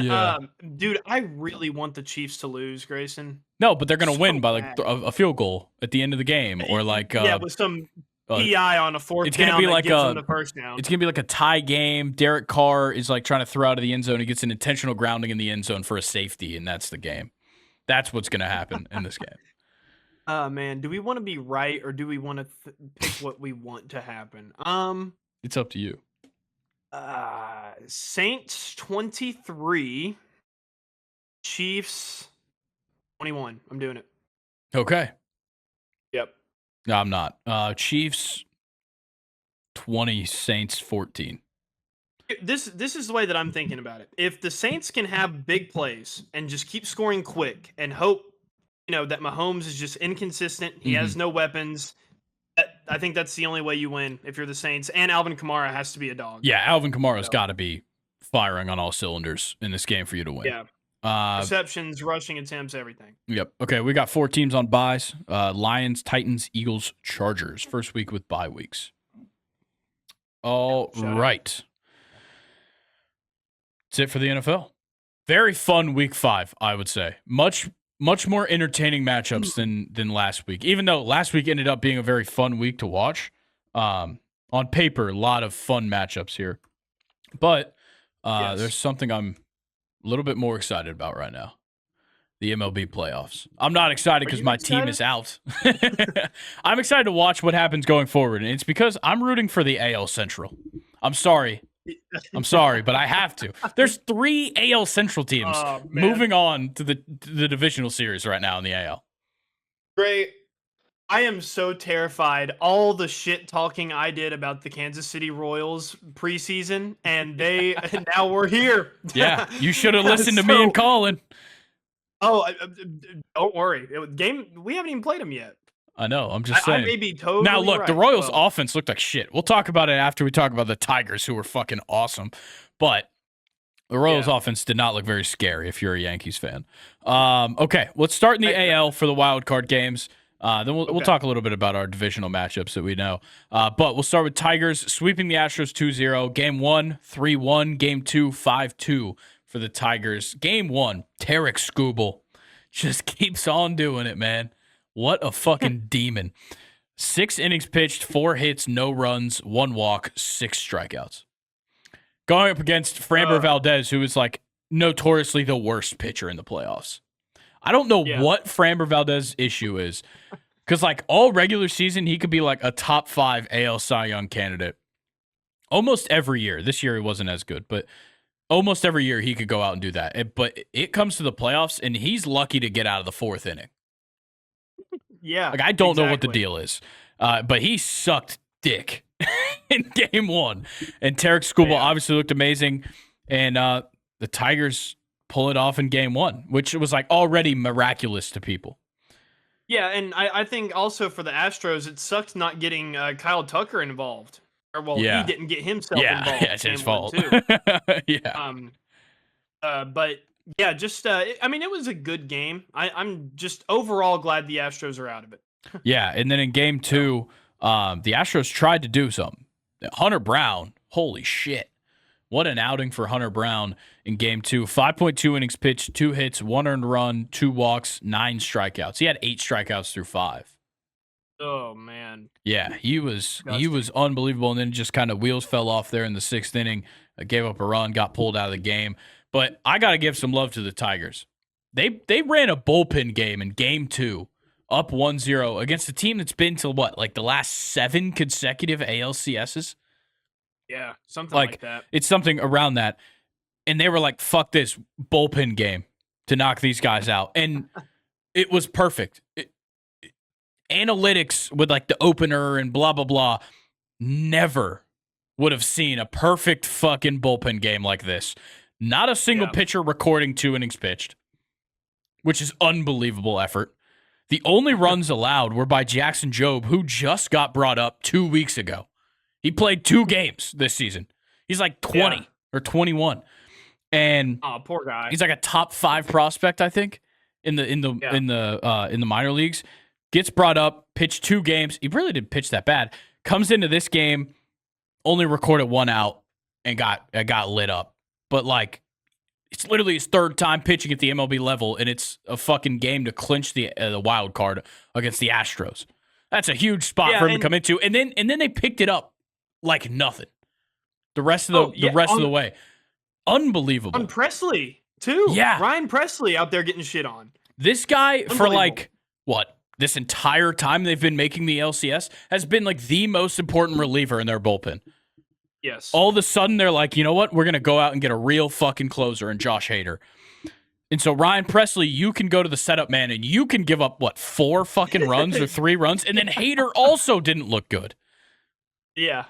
Dude, I really want the Chiefs to lose, Grayson. No, but they're going to win by like a field goal at the end of the game, or like with some PI on a fourth it's gonna down be like gives them the first down. It's going to be like a tie game. Derek Carr is like trying to throw out of the end zone. He gets an intentional grounding in the end zone for a safety, and that's the game. That's what's going to happen in this game. Man, do we want to be right or do we want to pick what we want to happen? It's up to you. Saints 23, Chiefs 21. I'm doing it. Okay. Yep. No, I'm not. Chiefs 20, Saints 14. This is the way that I'm thinking about it. If the Saints can have big plays and just keep scoring quick and hope, that Mahomes is just inconsistent, he has no weapons, I think that's the only way you win if you're the Saints. And Alvin Kamara has to be a dog. Yeah, Alvin Kamara's got to be firing on all cylinders in this game for you to win. Yeah. Receptions, rushing attempts, everything. Yep. Okay, we got 4 teams on buys. Lions, Titans, Eagles, Chargers. First week with bye weeks. All right. That's it for the NFL. Very fun week 5, I would say. Much more entertaining matchups than last week. Even though last week ended up being a very fun week to watch. On paper, a lot of fun matchups here. But there's something I'm a little bit more excited about right now. The MLB playoffs. I'm not excited because my team is out. I'm excited to watch what happens going forward. And it's because I'm rooting for the AL Central. I'm sorry, but I have to. There's 3 AL Central teams moving on to the divisional series right now in the AL. Great. I am so terrified. All the shit talking I did about the Kansas City Royals preseason, and now we're here. Yeah, you should have listened to me and Colin. Oh, don't worry. We haven't even played them yet. I know. I'm just saying. I may be totally now, look, right. the Royals' offense looked like shit. We'll talk about it after we talk about the Tigers, who were fucking awesome. But the Royals' offense did not look very scary if you're a Yankees fan. Okay, let's start in the AL for the wild card games. Then we'll talk a little bit about our divisional matchups that we know. But we'll start with Tigers sweeping the Astros 2-0. Game 1, 3-1. Game 2, 5-2 for the Tigers. Game 1, Tarek Skubal just keeps on doing it, man. What a fucking demon. 6 innings pitched, 4 hits, no runs, 1 walk, 6 strikeouts. Going up against Framber Valdez, who is like notoriously the worst pitcher in the playoffs. I don't know what Framber Valdez's issue is. Because like all regular season, he could be like a top 5 AL Cy Young candidate. Almost every year. This year he wasn't as good, but almost every year he could go out and do that. But it comes to the playoffs, and he's lucky to get out of the fourth inning. Yeah. Like, I don't know what the deal is, but he sucked dick in game one. And Tarek Skubal obviously looked amazing. And the Tigers pull it off in game one, which was like already miraculous to people. Yeah, and I think also for the Astros, it sucked not getting Kyle Tucker involved. Or, well, he didn't get himself involved. Yeah, it's his fault. Too. Yeah. But yeah, just I mean, it was a good game. I'm just overall glad the Astros are out of it. Yeah, and then in game two, the Astros tried to do something. Hunter Brown, holy shit. What an outing for Hunter Brown in game two. 5.2 innings pitched, 2 hits, 1 earned run, 2 walks, 9 strikeouts. He had 8 strikeouts through 5. Oh, man. Yeah, he was unbelievable, and then just kind of wheels fell off there in the 6th inning. Gave up a run, got pulled out of the game. But I got to give some love to the Tigers. They ran a bullpen game in game 2, up 1-0 against a team that's been to what, like the last 7 consecutive ALCSs? Yeah, something like that. It's something around that. And they were like, fuck this bullpen game to knock these guys out. And it was perfect. Analytics with like the opener and blah, blah, blah, never would have seen a perfect fucking bullpen game like this. Not a single pitcher recording 2 innings pitched, which is unbelievable effort. The only runs allowed were by Jackson Jobe, who just got brought up 2 weeks ago. He played 2 games this season. He's like 20 or 21. And poor guy. He's like a top 5 prospect, I think, in the minor leagues. Gets brought up, pitched 2 games. He really didn't pitch that bad. Comes into this game, only recorded 1 out and got lit up. But like, it's literally his 3rd time pitching at the MLB level, and it's a fucking game to clinch the wild card against the Astros. That's a huge spot for him to come into, and then they picked it up like nothing. The rest of the way, unbelievable. On Presley too. Yeah, Ryan Presley out there getting shit on. This guy for like what? This entire time they've been making the LCS has been like the most important reliever in their bullpen. Yes. All of a sudden, they're like, you know what? We're going to go out and get a real fucking closer in Josh Hader. And so, Ryan Presley, you can go to the setup man and you can give up, 4 fucking runs or 3 runs? And then Hader also didn't look good. Yeah.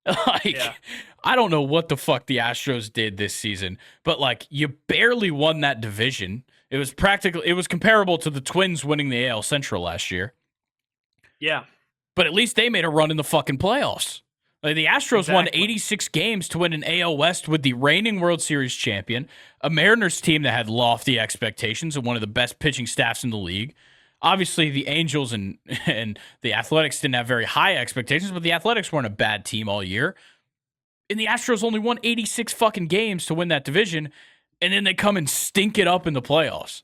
I don't know what the fuck the Astros did this season, but, you barely won that division. It was comparable to the Twins winning the AL Central last year. Yeah. But at least they made a run in the fucking playoffs. The Astros won 86 games to win an AL West with the reigning World Series champion, a Mariners team that had lofty expectations and one of the best pitching staffs in the league. Obviously, the Angels and the Athletics didn't have very high expectations, but the Athletics weren't a bad team all year. And the Astros only won 86 fucking games to win that division, and then they come and stink it up in the playoffs.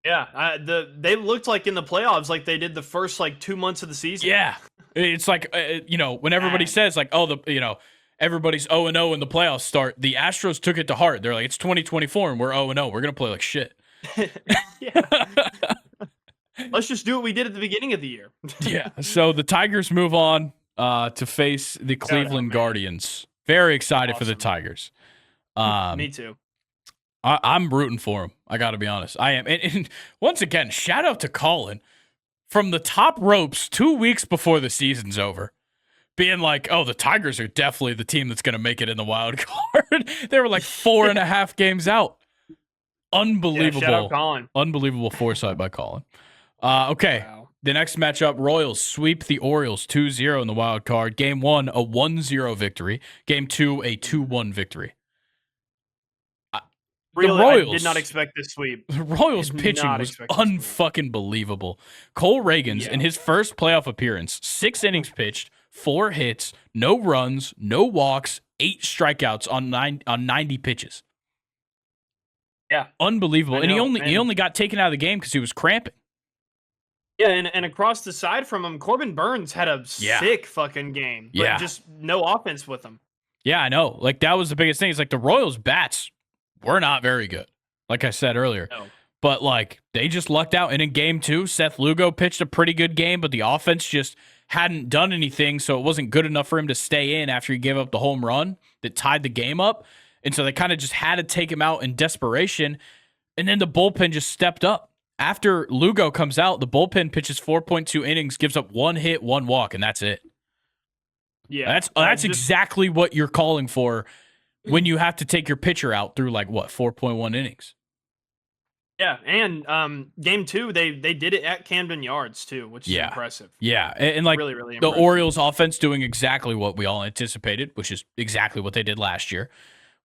Yeah, they looked like in the playoffs like they did the first 2 months of the season. Yeah. It's like, when everybody says, everybody's 0-0 in the playoffs start, the Astros took it to heart. They're like, it's 2024 and we're 0-0. We're going to play like shit. Yeah. Let's just do what we did at the beginning of the year. Yeah. So the Tigers move on to face the Cleveland Guardians. Very excited for the Tigers. Me too. I'm rooting for them. I got to be honest. I am. And once again, shout out to Colin. From the top ropes 2 weeks before the season's over, being like, oh, the Tigers are definitely the team that's going to make it in the wild card. They were like 4.5 games out. Unbelievable. Yeah, shout out Colin. Unbelievable foresight by Colin. Okay. Wow. The next matchup, Royals sweep the Orioles 2-0 in the wild card. Game 1, a 1-0 victory. Game 2, a 2-1 victory. Really, the Royals, I did not expect this sweep. The Royals pitching was unfucking believable. Cole Reagans, in his first playoff appearance, 6 innings pitched, 4 hits, no runs, no walks, 8 strikeouts on 90 pitches. Yeah, unbelievable. And he only got taken out of the game because he was cramping. Yeah, and across the side from him, Corbin Burns had a sick fucking game. Yeah, just no offense with him. Yeah, I know. That was the biggest thing. It's the Royals bats were not very good, like I said earlier. No. But, they just lucked out. And in game 2, Seth Lugo pitched a pretty good game, but the offense just hadn't done anything, so it wasn't good enough for him to stay in after he gave up the home run that tied the game up. And so they kind of just had to take him out in desperation. And then the bullpen just stepped up. After Lugo comes out, the bullpen pitches 4.2 innings, gives up 1 hit, 1 walk, and that's it. Yeah. That's exactly what you're calling for when you have to take your pitcher out through 4.1 innings. Yeah, and game 2, they did it at Camden Yards too, which is impressive. Yeah, and really, really impressive. The Orioles offense doing exactly what we all anticipated, which is exactly what they did last year,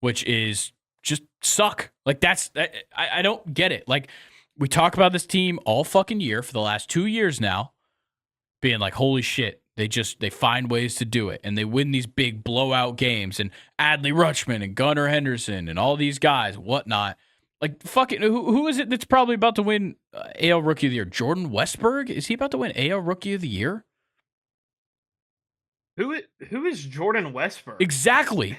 which is just suck. I don't get it. We talk about this team all fucking year for the last 2 years now, being like, holy shit, they find ways to do it, and they win these big blowout games, and Adley Rutschman and Gunnar Henderson and all these guys, whatnot. Fucking, who is it that's probably about to win AL Rookie of the Year? Jordan Westberg? Is he about to win AL Rookie of the Year? Who is Jordan Westberg? Exactly.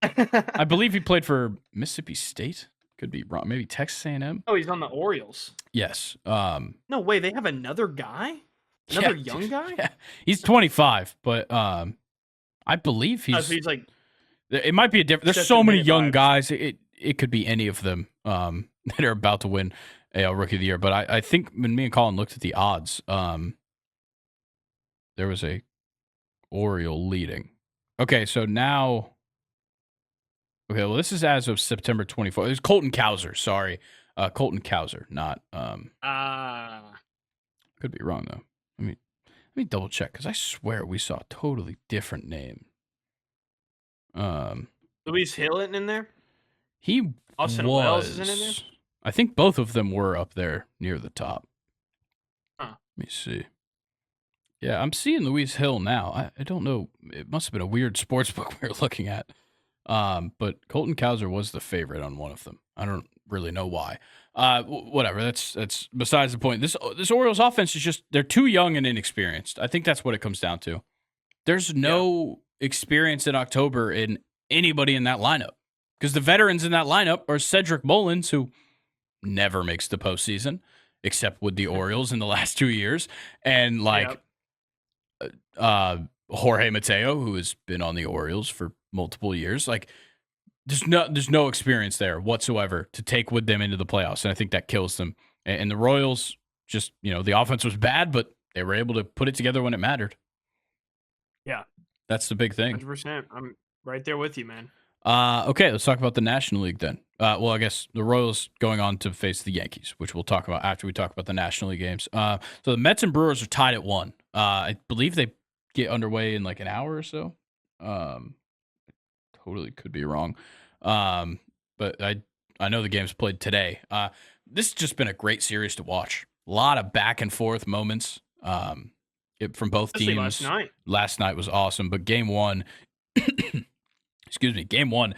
I believe he played for Mississippi State. Could be wrong. Maybe Texas A&M. Oh, he's on the Orioles. Yes. No way. They have another guy? Another young guy? Yeah. He's 25, but I believe he's... so he's it might be a different... There's so many young guys. It could be any of them that are about to win AL Rookie of the Year. But I think when me and Colin looked at the odds, there was a Oriole leading. Okay, so now... Okay, well, this is as of September 24th. It was Colton Cowser, sorry. Colton Cowser, not... Could be wrong, though. Let me double check, because I swear we saw a totally different name. Luis Hill isn't in there? Austin Wells isn't in there? I think both of them were up there near the top. Huh. Let me see. Yeah, I'm seeing Luis Hill now. I don't know. It must have been a weird sports book we were looking at. But Colton Cowser was the favorite on one of them. I don't really know why. Whatever. That's besides the point. This Orioles offense is just, they're too young and inexperienced. I think that's what it comes down to. There's no experience in October in anybody in that lineup, because the veterans in that lineup are Cedric Mullins, who never makes the postseason except with the Orioles in the last 2 years, and Jorge Mateo, who has been on the Orioles for multiple years. There's no experience there whatsoever to take with them into the playoffs, and I think that kills them. And the Royals, just, the offense was bad, but they were able to put it together when it mattered. Yeah. That's the big thing. 100%. I'm right there with you, man. Okay, let's talk about the National League then. Well, I guess the Royals going on to face the Yankees, which we'll talk about after we talk about the National League games. So the Mets and Brewers are tied at 1. I believe they get underway in an hour or so. Totally could be wrong. But I know the game's played today. This has just been a great series to watch. A lot of back and forth moments from both teams. Last night was awesome, but game 1, game 1,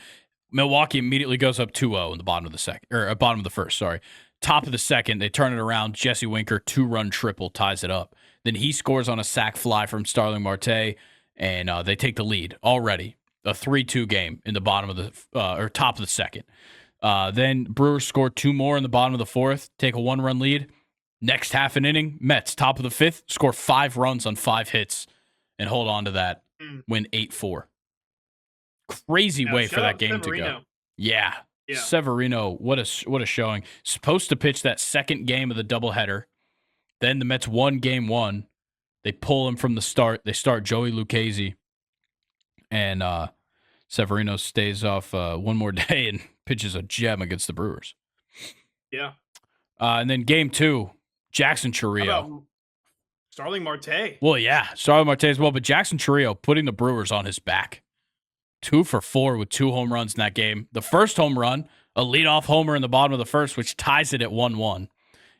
Milwaukee immediately goes up 2-0 in the bottom of the second, or bottom of the first, sorry. Top of the second, they turn it around. Jesse Winker, 2-run triple, ties it up. Then he scores on a sac fly from Starling Marte, and they take the lead already. A 3-2 game in the bottom of the or top of the second. Then Brewers score 2 more in the bottom of the fourth, take a 1-run lead. Next half an inning, Mets top of the 5th, score 5 runs on 5 hits, and hold on to that. Win 8-4. Crazy way for that game to go. Yeah. Severino, what a showing. Supposed to pitch that second game of the doubleheader. Then the Mets won game 1. They pull him from the start. They start Joey Lucchesi. And Severino stays off one more day and pitches a gem against the Brewers. Yeah. And then game 2, Jackson Chourio. Starling Marte. Well, yeah, Starling Marte as well, but Jackson Chourio putting the Brewers on his back. 2 for 4 with 2 home runs in that game. The first home run, a leadoff homer in the bottom of the first, which ties it at 1-1.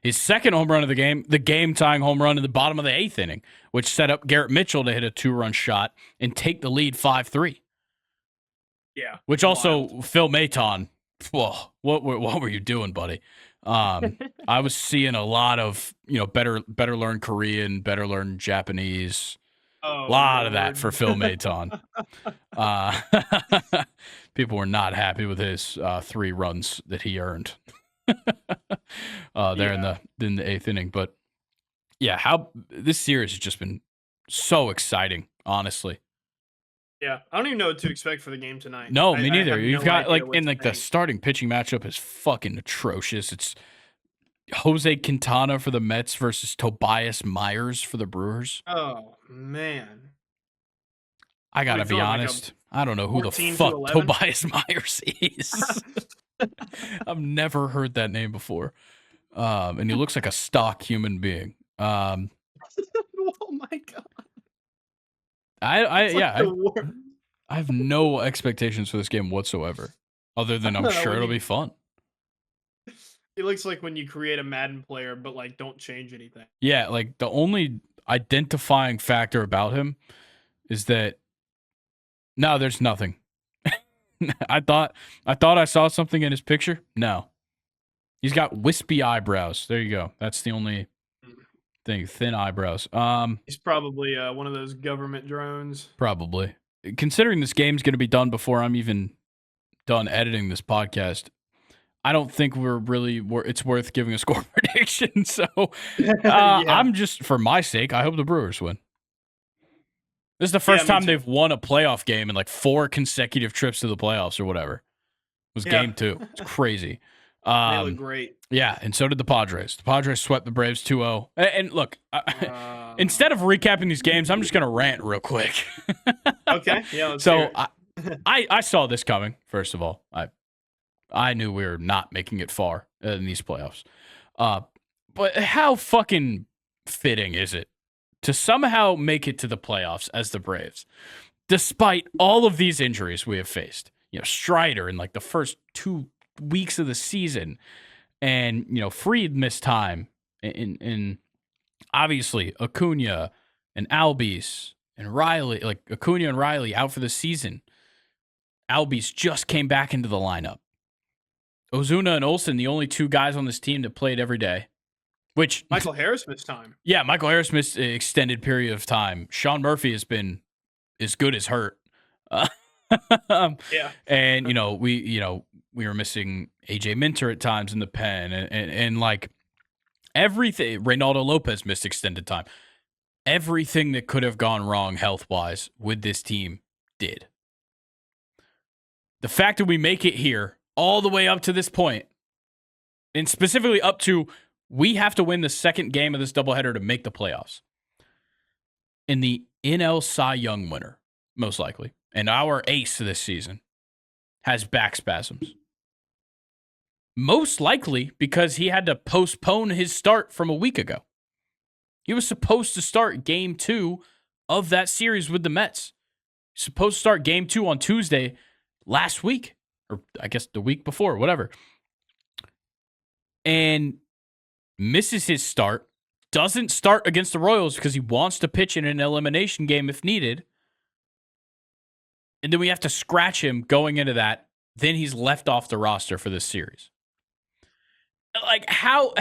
His second home run of the game-tying home run in the bottom of the 8th inning, which set up Garrett Mitchell to hit a 2-run shot and take the lead 5-3. Yeah. Which also, Phil Maton, whoa, what were you doing, buddy? I was seeing a lot of, better learn Korean, better learn Japanese. A lot of that for Phil Maton. People were not happy with his 3 runs that he earned there in the 8th inning. But yeah, how this series has just been so exciting, honestly. Yeah, I don't even know what to expect for the game tonight. No, me neither. I have You've no got idea what to the think. starting pitching matchup is fucking atrocious. It's Jose Quintana for the Mets versus Tobias Myers for the Brewers. Oh man, I gotta be honest. I don't know who the fuck Tobias Myers is. I've never heard that name before. And he looks like a stock human being. Oh my god. I have no expectations for this game whatsoever, other than I'm sure it'll be fun. It looks like when you create a Madden player, but like don't change anything. Yeah, like the only identifying factor about him is that no, there's nothing. I thought I saw something in his picture. No, he's got wispy eyebrows. There you go. That's the only thing. Thin eyebrows. He's probably one of those government drones. Probably. Considering this game's going to be done before I'm even done editing this podcast, I don't think it's worth giving a score prediction. So I'm just, for my sake, I hope the Brewers win. This is the first time they've won a playoff game in like 4 consecutive trips to the playoffs or whatever. It was game 2. It's crazy. They look great. Yeah, and so did the Padres. The Padres swept the Braves 2-0. And look, instead of recapping these games, I'm just going to rant real quick. Okay, yeah, let's hear it. I saw this coming, first of all. I knew we were not making it far in these playoffs. But how fucking fitting is it to somehow make it to the playoffs as the Braves, despite all of these injuries we have faced? You know, Strider in like the first 2 weeks of the season, and Fried missed time, and obviously Acuna and Albies and Riley, like Acuna and Riley out for the season. Albies just came back into the lineup. Ozuna and Olsen, the only 2 guys on this team that played every day. Which Michael Harris missed time. Yeah, Michael Harris missed an extended period of time. Sean Murphy has been as good as hurt. Yeah, and we were missing AJ Minter at times in the pen, and like everything. Reynaldo Lopez missed extended time. Everything that could have gone wrong health-wise with this team did. The fact that we make it here all the way up to this point, and specifically up to we have to win the second game of this doubleheader to make the playoffs. And the NL Cy Young winner, most likely, and our ace this season, has back spasms. Most likely because he had to postpone his start from a week ago. He was supposed to start game 2 of that series with the Mets. Supposed to start game 2 on Tuesday last week, or I guess the week before, whatever. And misses his start, doesn't start against the Royals because he wants to pitch in an elimination game if needed. And then we have to scratch him going into that. Then he's left off the roster for this series. Like, how?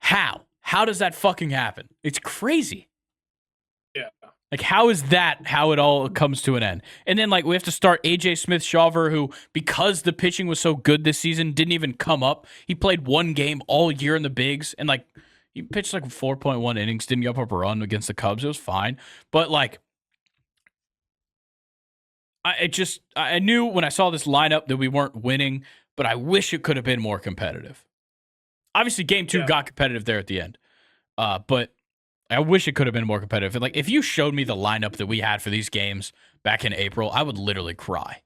How does that fucking happen? It's crazy. Yeah. Like, how is that how it all comes to an end? And then, like, we have to start A.J. Smith-Shawver, who, because the pitching was so good this season, didn't even come up. He played 1 game all year in the bigs, and, like, he pitched, like, 4.1 innings, didn't give up a run against the Cubs. It was fine. But, like, I knew when I saw this lineup that we weren't winning, but I wish it could have been more competitive. Obviously, game 2 got competitive there at the end. But I wish it could have been more competitive. And like, if you showed me the lineup that we had for these games back in April, I would literally cry.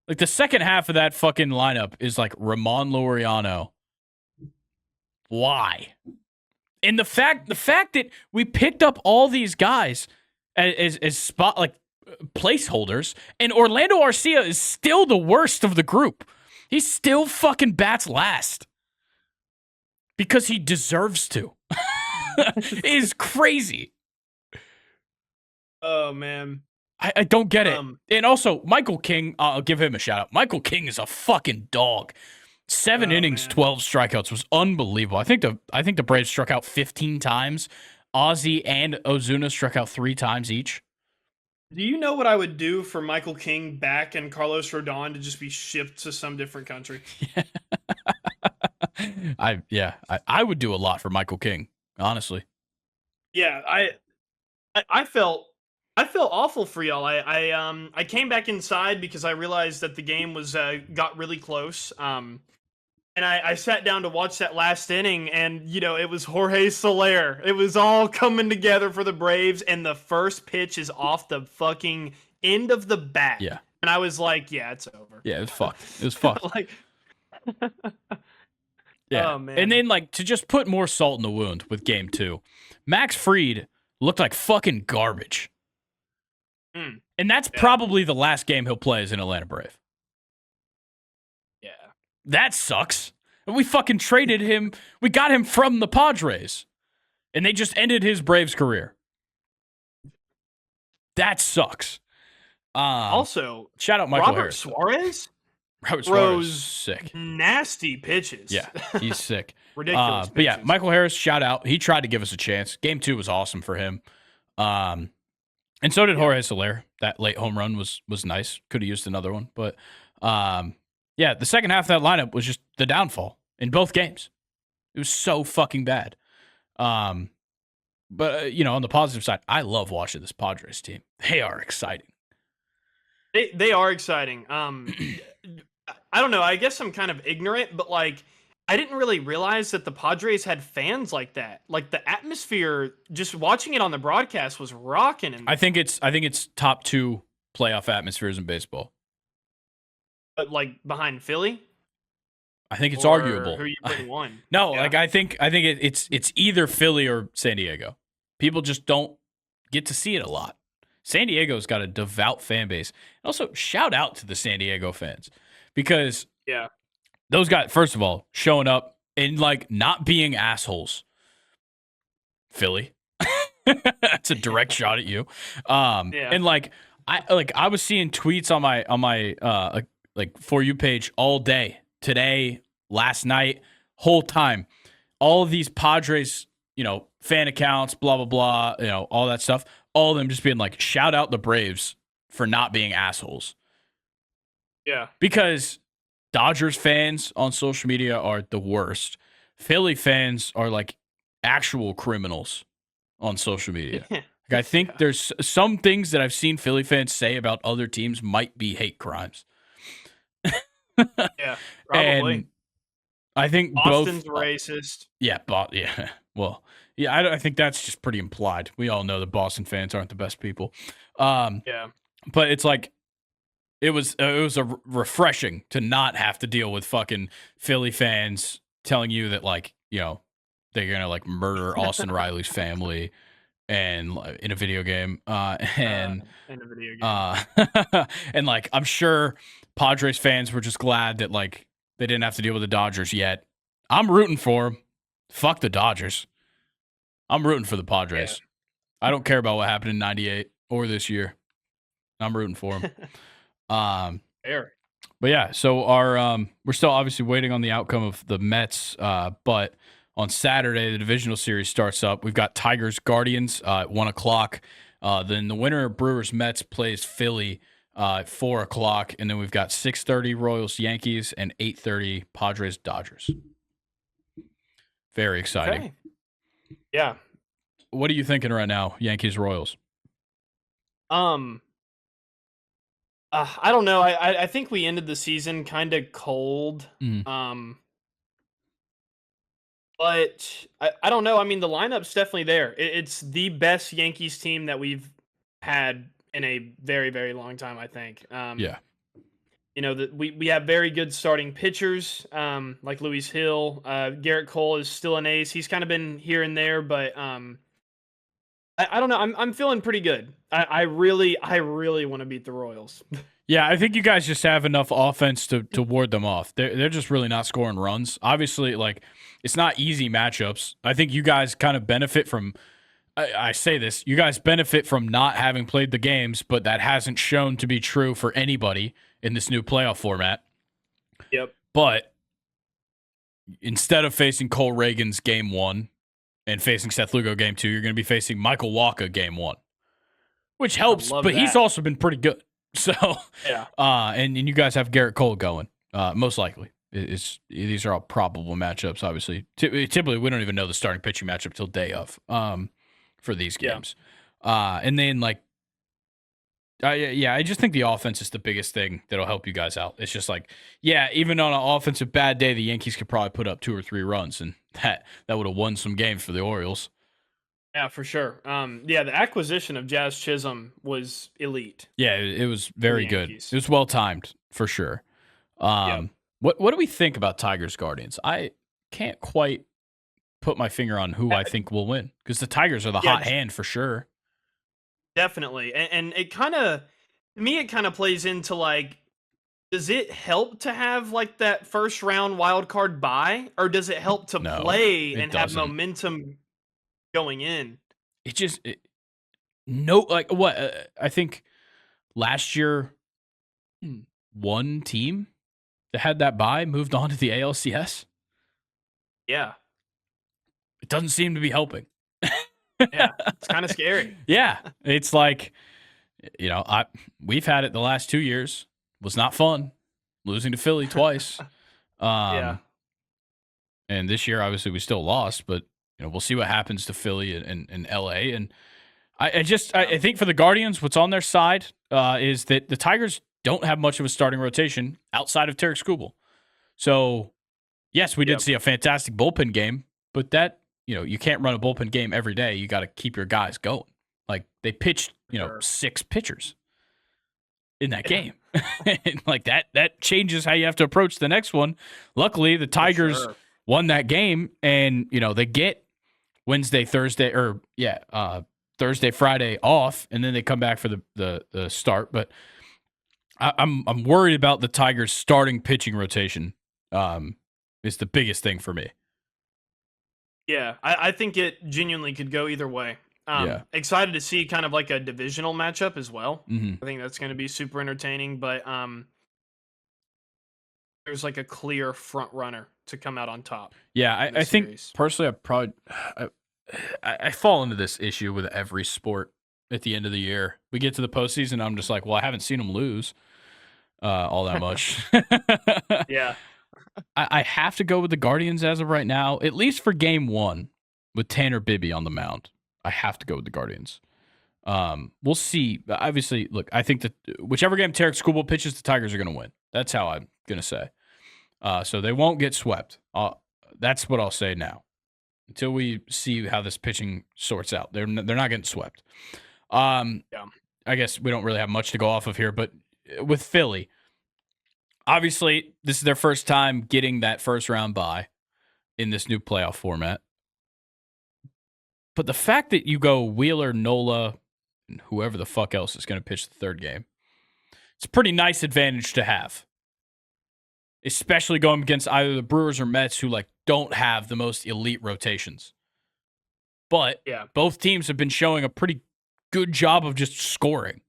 Like, the second half of that fucking lineup is like Ramon Laureano. Why? And the fact that we picked up all these guys as spot like placeholders, and Orlando Arcia is still the worst of the group. He still fucking bats last because he deserves to. It is crazy. Oh, man. I don't get it. And also, Michael King, I'll give him a shout out. Michael King is a fucking dog. 7 innings, 12 strikeouts was unbelievable. I think the Braves struck out 15 times. Ozzy and Ozuna struck out 3 times each. Do you know what I would do for Michael King back and Carlos Rodon to just be shipped to some different country? I would do a lot for Michael King, honestly. Yeah, I felt I felt awful for y'all. I came back inside because I realized that the game was got really close. And I sat down to watch that last inning, and it was Jorge Soler. It was all coming together for the Braves, and the first pitch is off the fucking end of the bat. Yeah. And I was like, yeah, it's over. Yeah, it was fucked. It was fucked. Like, yeah. Oh, man. And then, like, to just put more salt in the wound with game 2, Max Fried looked like fucking garbage. And that's probably the last game he'll play as an Atlanta Brave. Yeah. That sucks. And we fucking traded him. We got him from the Padres. And they just ended his Braves career. That sucks. Also, shout out Michael Robert Harris. Suarez? Robert Suarez is sick. Nasty pitches. Yeah, he's sick. Ridiculous pitches. But yeah, Michael Harris, shout out. He tried to give us a chance. Game 2 was awesome for him. And so did Jorge Soler. That late home run was nice. Could have used another one. But, yeah, the second half of that lineup was just the downfall in both games. It was so fucking bad. But, on the positive side, I love watching this Padres team. They are exciting. They are exciting. I don't know. I guess I'm kind of ignorant, but, like, I didn't really realize that the Padres had fans like that. Like, the atmosphere, just watching it on the broadcast was rocking. And I think it's top 2 playoff atmospheres in baseball. Like behind Philly? I think it's arguable. Who you putting one? No, yeah. I think it's either Philly or San Diego. People just don't get to see it a lot. San Diego's got a devout fan base. Also, shout out to the San Diego fans because those guys, first of all, showing up and like not being assholes. Philly, that's a direct shot at you. And I was seeing tweets on my For You page all day today, last night, whole time. All of these Padres, fan accounts, blah blah blah, all that stuff. All of them just being like, shout out the Braves for not being assholes. Yeah, because Dodgers fans on social media are the worst. Philly fans are like actual criminals on social media. I think there's some things that I've seen Philly fans say about other teams might be hate crimes. Yeah, probably. And I think Boston's racist. Yeah, yeah. Well, yeah, I think that's just pretty implied. We all know that Boston fans aren't the best people. Yeah. But it's like it was refreshing to not have to deal with fucking Philly fans telling you that they're gonna murder Austin Riley's family and in a video game. And I'm sure Padres fans were just glad that they didn't have to deal with the Dodgers yet. I'm rooting for them. Fuck the Dodgers. I'm rooting for the Padres. Yeah. I don't care about what happened in '98 or this year. I'm rooting for them. Fair. But yeah, so we're still obviously waiting on the outcome of the Mets. But on Saturday, the divisional series starts up. We've got Tigers Guardians at 1:00. Then the winner Brewers Mets plays Philly at 4:00, and then we've got 6:30 Royals Yankees and 8:30 Padres Dodgers. Very exciting. Okay. Yeah. What are you thinking right now, Yankees Royals? I don't know. I think we ended the season kind of cold. But I don't know. I mean, the lineup's definitely there. It's the best Yankees team that we've had in a very, very long time, I think. We have very good starting pitchers, like Luis Hill. Garrett Cole is still an ace. He's kind of been here and there, but I don't know. I'm feeling pretty good. I really want to beat the Royals. Yeah, I think you guys just have enough offense to ward them off. They're just really not scoring runs. Obviously, it's not easy matchups. I think you guys kind of benefit from. I say this, you guys benefit from not having played the games, but that hasn't shown to be true for anybody in this new playoff format. Yep. But instead of facing Cole Reagan's game 1 and facing Seth Lugo game 2, you're going to be facing Michael Wacha game 1, which helps, but he's also been pretty good. So, yeah. And you guys have Garrett Cole going, most likely. These are all probable matchups, obviously. Typically, we don't even know the starting pitching matchup till day of. For these games. And then Yeah, I just think the offense is the biggest thing that'll help you guys out. It's just like, yeah, even on an offensive bad day, the Yankees could probably put up 2 or 3 runs, and that would have won some games for the Orioles. Yeah, for sure. Yeah, the acquisition of Jazz Chisholm was elite. Yeah, it was very good. It was well timed for sure. Yep. What do we think about Tigers Guardians? I can't quite put my finger on who I think will win because the Tigers are the hot hand for sure. Definitely, and it kind of, to me, it kind of plays into like, does it help to have like that first round wild card bye, or does it help to play and have momentum going in? It just like what I think last year, one team that had that bye moved on to the ALCS. Yeah, it doesn't seem to be helping. Yeah, it's kind of scary. Yeah, it's like, we've had it the last 2 years. Was not fun. Losing to Philly twice. Yeah. And this year, obviously, we still lost, but we'll see what happens to Philly and LA. And I think for the Guardians, what's on their side is that the Tigers don't have much of a starting rotation outside of Tarek Skubal. So, yes, we did see a fantastic bullpen game, but that, you can't run a bullpen game every day. You got to keep your guys going. Like, they pitched, 6 pitchers in that game. And like that changes how you have to approach the next one. Luckily, the Tigers won that game, and they get Wednesday, Thursday, Thursday, Friday off, and then they come back for the start. But I'm worried about the Tigers' starting pitching rotation. Is the biggest thing for me. Yeah, I think it genuinely could go either way. Excited to see kind of like a divisional matchup as well. Mm-hmm. I think that's going to be super entertaining, but there's like a clear front runner to come out on top. Yeah, I think personally, I fall into this issue with every sport at the end of the year. We get to the postseason, I'm just like, well, I haven't seen them lose all that much. Yeah. I have to go with the Guardians as of right now, at least for game 1 with Tanner Bibby on the mound. I have to go with the Guardians. We'll see. Obviously, look, I think that whichever game Tarek Skubal pitches, the Tigers are going to win. That's how I'm going to say. So they won't get swept. That's what I'll say now. Until we see how this pitching sorts out, they're not getting swept. I guess we don't really have much to go off of here, but with Philly, obviously, this is their first time getting that first round bye in this new playoff format. But the fact that you go Wheeler, Nola, and whoever the fuck else is going to pitch the third game, it's a pretty nice advantage to have. Especially going against either the Brewers or Mets, who don't have the most elite rotations. But both teams have been showing a pretty good job of just scoring.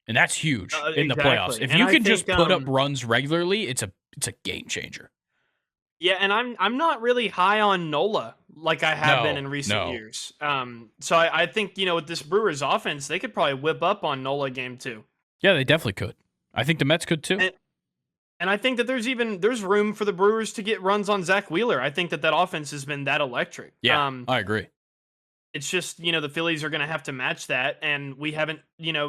And that's huge in the playoffs. If you can just put up runs regularly, it's a game changer. Yeah, and I'm not really high on Nola like I have been in recent years. So I think, with this Brewers offense, they could probably whip up on Nola game 2. Yeah, they definitely could. I think the Mets could too. And I think that there's room for the Brewers to get runs on Zach Wheeler. I think that offense has been that electric. Yeah, I agree. It's just, the Phillies are going to have to match that, and we haven't,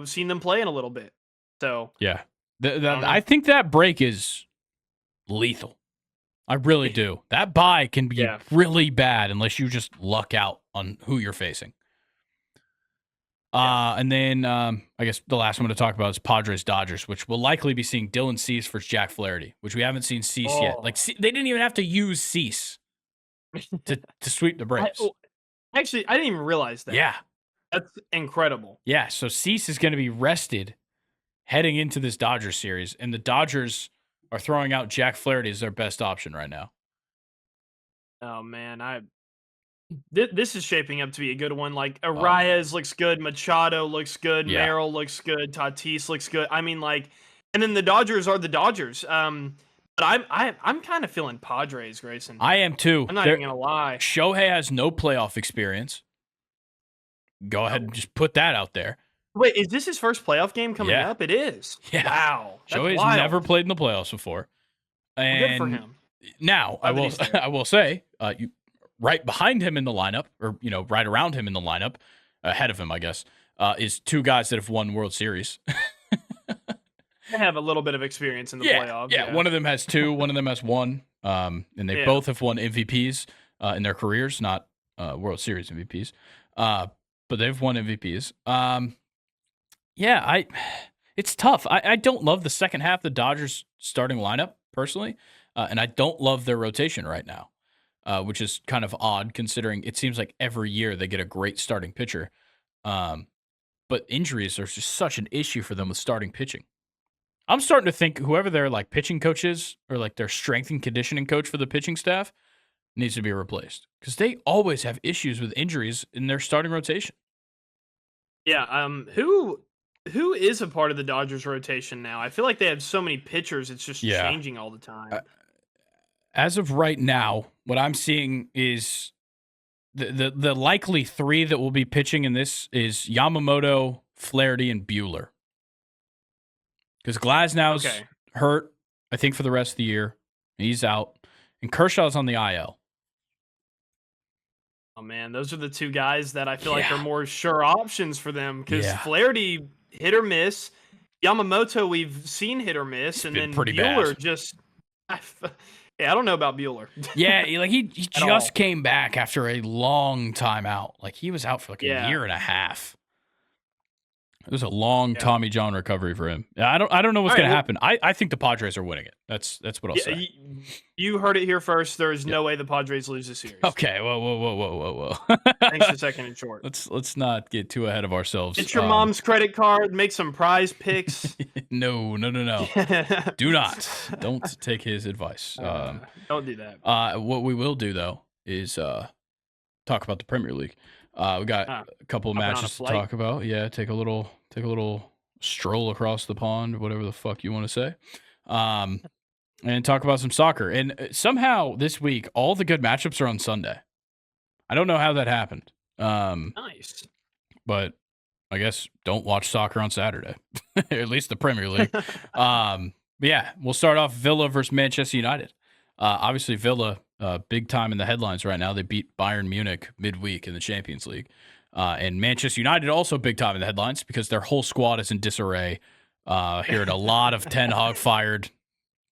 seen them play in a little bit. So yeah, I think that break is lethal. I really do. That bye can be really bad unless you just luck out on who you're facing. And then I guess the last one to talk about is Padres-Dodgers, which will likely be seeing Dylan Cease versus Jack Flaherty, which we haven't seen Cease yet. They didn't even have to use Cease to sweep the Braves. Actually, I didn't even realize that. Yeah. That's incredible. Yeah, so Cease is going to be rested heading into this Dodgers series, and the Dodgers are throwing out Jack Flaherty as their best option right now. Oh, man. This is shaping up to be a good one. Arias looks good. Machado looks good. Yeah. Merrill looks good. Tatis looks good. I mean, and then the Dodgers are the Dodgers. But I'm kind of feeling Padres, Grayson. I am too. I'm not even gonna lie. Shohei has no playoff experience. Go ahead and just put that out there. Wait, is this his first playoff game coming up? It is. Yeah. Wow. Shohei's never played in the playoffs before. And good for him. Now, I will say, right behind him in the lineup, or right around him in the lineup, ahead of him, I guess, is 2 guys that have won World Series. They have a little bit of experience in the playoffs. Yeah, one of them has 2, one of them has 1, and they both have won MVPs in their careers, not World Series MVPs, but they've won MVPs. It's tough. I don't love the second half of the Dodgers starting lineup personally, and I don't love their rotation right now, which is kind of odd considering it seems like every year they get a great starting pitcher. But injuries are just such an issue for them with starting pitching. I'm starting to think whoever their like pitching coach is, or like their strength and conditioning coach for the pitching staff, needs to be replaced because they always have issues with injuries in their starting rotation. Yeah. Who is a part of the Dodgers rotation now? I feel like they have so many pitchers; it's just changing all the time. As of right now, what I'm seeing is the likely 3 that will be pitching in this is Yamamoto, Flaherty, and Buehler. Because Glasnow's hurt, I think, for the rest of the year. He's out. And Kershaw's on the IL. Oh, man. Those are the 2 guys that I feel like are more sure options for them. Because Flaherty, hit or miss. Yamamoto, we've seen hit or miss. And then Buehler bad. Just... I don't know about Buehler. He just came back after a long time out. Like, he was out for like a year and a half. It was a long Tommy John recovery for him. I don't know what's going to happen. I think the Padres are winning it. That's what I'll say. You heard it here first. There is no way the Padres lose this series. Okay. Whoa. Thanks for second and short. Let's not get too ahead of ourselves. Get your mom's credit card. Make some prize picks. No. Do not. Don't take his advice. Don't do that. What we will do though is talk about the Premier League. We got a couple of matches to talk about. Yeah, take a little stroll across the pond, whatever the fuck you want to say, and talk about some soccer. And somehow this week, all the good matchups are on Sunday. I don't know how that happened. Nice, but I guess don't watch soccer on Saturday, at least the Premier League. But yeah, we'll start off Villa versus Manchester United. Obviously, Villa. Big time in the headlines right now. They beat Bayern Munich midweek in the Champions League. And Manchester United also big time in the headlines because their whole squad is in disarray. Heard a lot of Ten Hag fired.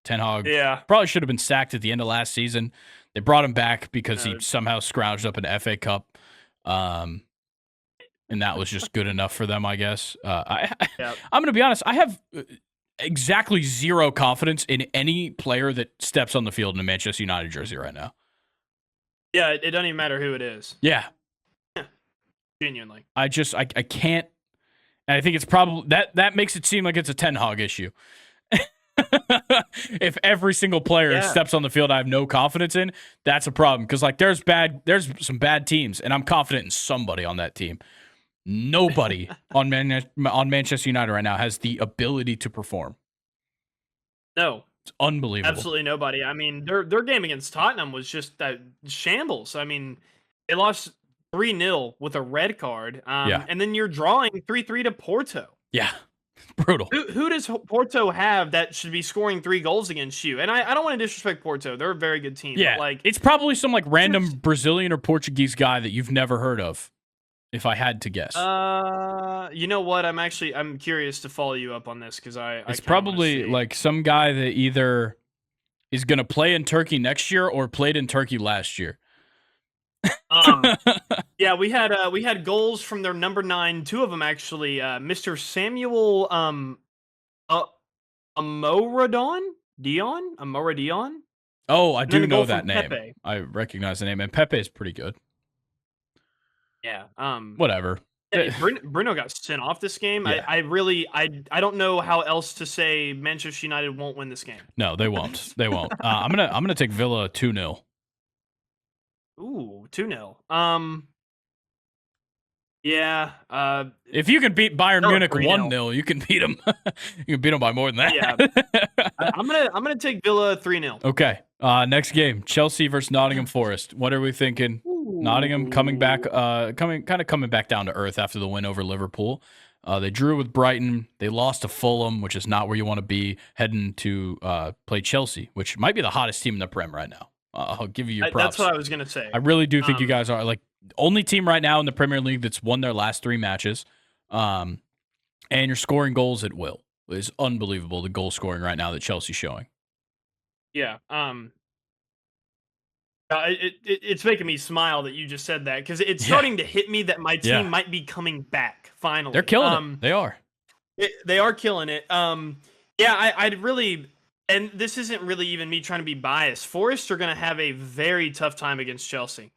Ten Hag probably should have been sacked at the end of last season. They brought him back because he somehow scrounged up an FA Cup. And that was just good enough for them, I guess. I'm going to be honest. I have exactly zero confidence in any player that steps on the field in a Manchester United jersey right now. Yeah, it doesn't even matter who it is. Yeah. Genuinely. I can't. And I think it's probably that makes it seem like it's a Ten Hag issue. If every single player steps on the field I have no confidence in, that's a problem. Because like there's some bad teams, and I'm confident in somebody on that team. Nobody on Manchester United right now has the ability to perform. No. It's unbelievable. Absolutely nobody. I mean, their game against Tottenham was just shambles. I mean, they lost 3-0 with a red card. And then you're drawing 3-3 to Porto. Yeah. Brutal. Who does Porto have that should be scoring 3 goals against you? And I don't want to disrespect Porto. They're a very good team. Yeah. But like, it's probably some like random Brazilian or Portuguese guy that you've never heard of. If I had to guess, you know what? I'm curious to follow you up on this because it's probably like some guy that either is going to play in Turkey next year or played in Turkey last year. Yeah, we had goals from their number 9, 2 of them actually. Mr. Samuel Amoradon. Oh, I do know that name. Pepe. I recognize the name, and Pepe is pretty good. Yeah. Whatever. Bruno got sent off this game. Yeah. I don't know how else to say Manchester United won't win this game. No, they won't. They won't. I'm gonna take Villa 2-0. Ooh, 2-0. Yeah. If you can beat Bayern Munich 1-0, you can beat them. You can beat them by more than that. Yeah. I'm gonna take Villa 3-0. Okay. Next game, Chelsea versus Nottingham Forest. What are we thinking? Nottingham coming back down to earth after the win over Liverpool. They drew with Brighton. They lost to Fulham, which is not where you want to be heading to play Chelsea, which might be the hottest team in the Prem right now. I'll give you your props. That's what I was going to say. I really do think you guys are like only team right now in the Premier League that's won their last 3 matches. And you're scoring goals at will. is unbelievable, the goal scoring right now that Chelsea's showing. Yeah. It's making me smile that you just said that, because it's starting to hit me that my team might be coming back finally. They're killing it. They are. They are killing it. I'd really, and this isn't really even me trying to be biased. Forest are going to have a very tough time against Chelsea.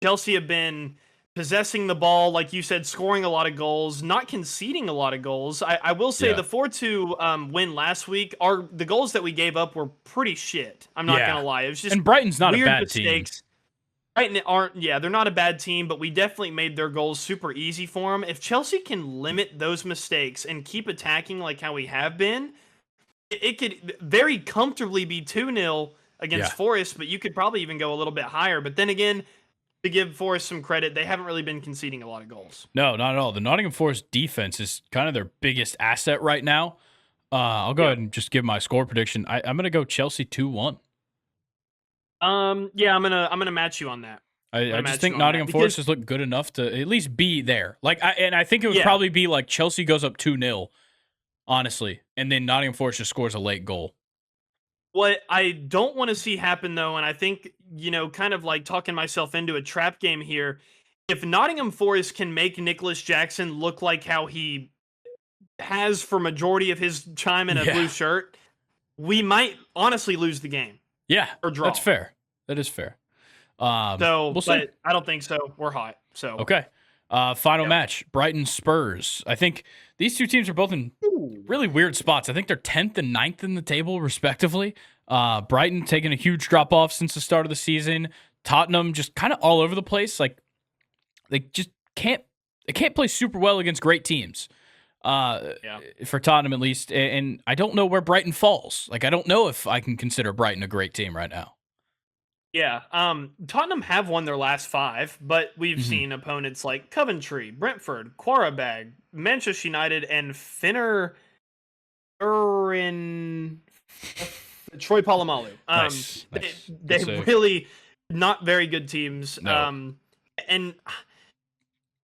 Chelsea have been possessing the ball, like you said, scoring a lot of goals, not conceding a lot of goals. I will say the 4-2 win last week, the goals that we gave up were pretty shit. I'm not going to lie. It was just, and Brighton's not weird a bad mistakes. team. Brighton they're not a bad team, but we definitely made their goals super easy for them. If Chelsea can limit those mistakes and keep attacking like how we have been, it could very comfortably be 2-0 against Forest, but you could probably even go a little bit higher. But then again, to give Forest some credit, they haven't really been conceding a lot of goals. No, not at all. The Nottingham Forest defense is kind of their biggest asset right now. I'll go ahead and just give my score prediction. I'm going to go Chelsea 2-1. I'm gonna match you on that. I just think Nottingham Forest has looked good enough to at least be there. I think it would probably be like Chelsea goes up 2-0, honestly, and then Nottingham Forest just scores a late goal. What I don't want to see happen, though, and I think, kind of like talking myself into a trap game here, if Nottingham Forest can make Nicholas Jackson look like how he has for majority of his time in a blue shirt, we might honestly lose the game. Yeah, or draw. That's fair. That is fair. We'll see. But I don't think so. We're hot. So okay. Final match: Brighton Spurs. I think these two teams are both in really weird spots. I think they're 10th and 9th in the table, respectively. Brighton taking a huge drop off since the start of the season. Tottenham just kind of all over the place. Like they just can't play super well against great teams. For Tottenham at least, and I don't know where Brighton falls. Like I don't know if I can consider Brighton a great team right now. Yeah, Tottenham have won their last 5, but we've seen opponents like Coventry, Brentford, Qarabag, Manchester United, and Troy Polamalu. Nice. They really not very good teams. No. And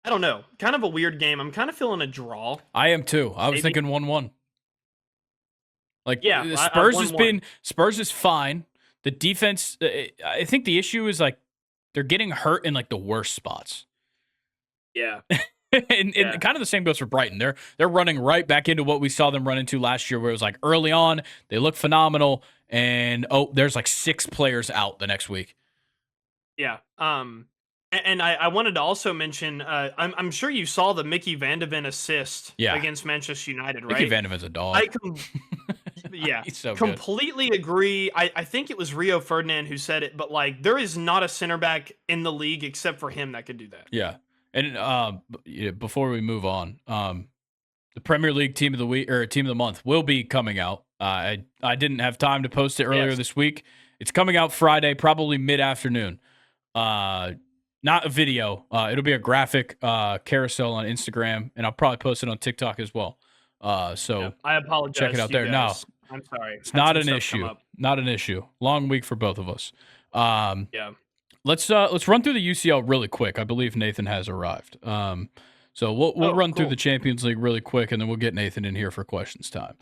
I don't know, kind of a weird game. I'm kind of feeling a draw. I am too. I was thinking 1-1. Spurs is fine. The defense, I think the issue is like they're getting hurt in like the worst spots. Yeah. and kind of the same goes for Brighton. They're running right back into what we saw them run into last year, where it was like early on, they look phenomenal, and there's like 6 players out the next week. Yeah. And I wanted to also mention, I'm sure you saw the Mickey Van de Ven assist against Manchester United, right? Mickey Van de Ven's a dog. He's so completely good. Agree. I think it was Rio Ferdinand who said it, but like there is not a center back in the league except for him that could do that. Yeah. And before we move on, the Premier League team of the week or team of the month will be coming out. I didn't have time to post it earlier this week. It's coming out Friday, probably mid-afternoon. Not a video. It'll be a graphic carousel on Instagram, and I'll probably post it on TikTok as well. I apologize. Check it out there. No, I'm sorry. It's not an issue. Not an issue. Long week for both of us. Let's run through the UCL really quick. I believe Nathan has arrived. So we'll run through the Champions League really quick, and then we'll get Nathan in here for questions time.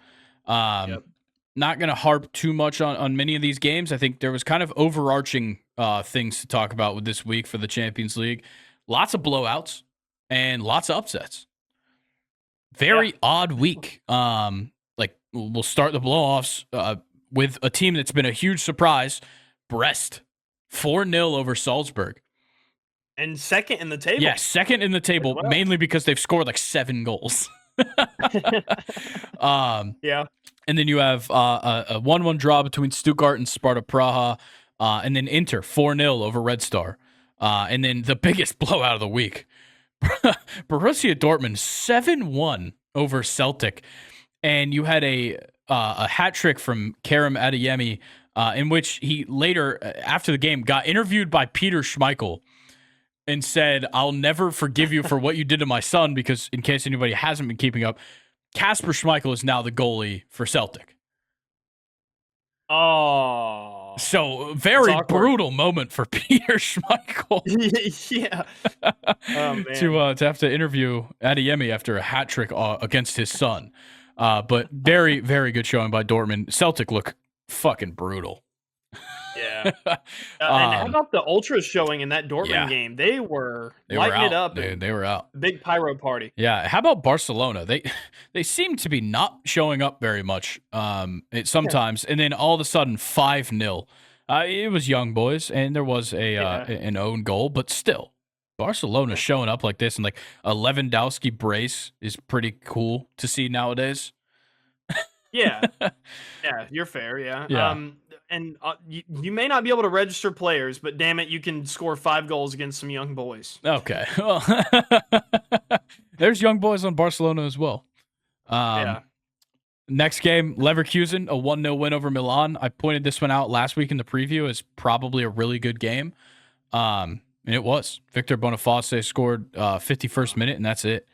Not going to harp too much on many of these games. I think there was kind of overarching things to talk about with this week for the Champions League. Lots of blowouts and lots of upsets. Very odd week. Like we'll start the blow-offs with a team that's been a huge surprise, Brest, 4-0 over Salzburg. And second in the table. Yeah, second in the table, mainly because they've scored like 7 goals. And then you have a 1-1 draw between Stuttgart and Sparta Praha, and then Inter 4-0 over Red Star. And then the biggest blowout of the week, Borussia Dortmund 7-1 over Celtic. And you had a hat trick from Kerem Adeyemi, in which he later, after the game, got interviewed by Peter Schmeichel and said, "I'll never forgive you for what you did to my son," because in case anybody hasn't been keeping up, Kasper Schmeichel is now the goalie for Celtic. Oh. So, very brutal moment for Peter Schmeichel. Yeah. Oh, man. To have to interview Adeyemi after a hat trick against his son. But very, very good showing by Dortmund. Celtic look fucking brutal. Yeah. And how about the Ultras showing in that Dortmund game? They were lighting it up. Dude, they were out. Big pyro party. Yeah. How about Barcelona? They seem to be not showing up very much sometimes. And then all of a sudden, 5-0. It was young boys, and there was an own goal, but still, Barcelona showing up like this, and like a Lewandowski brace is pretty cool to see nowadays. Yeah, you're fair. Yeah. And you may not be able to register players, but damn it, you can score 5 goals against some young boys. Okay, well, there's young boys on Barcelona as well. Next game, Leverkusen, a 1-0 win over Milan. I pointed this one out last week in the preview as probably a really good game. And it was. Victor Boniface scored 51st minute, and that's it.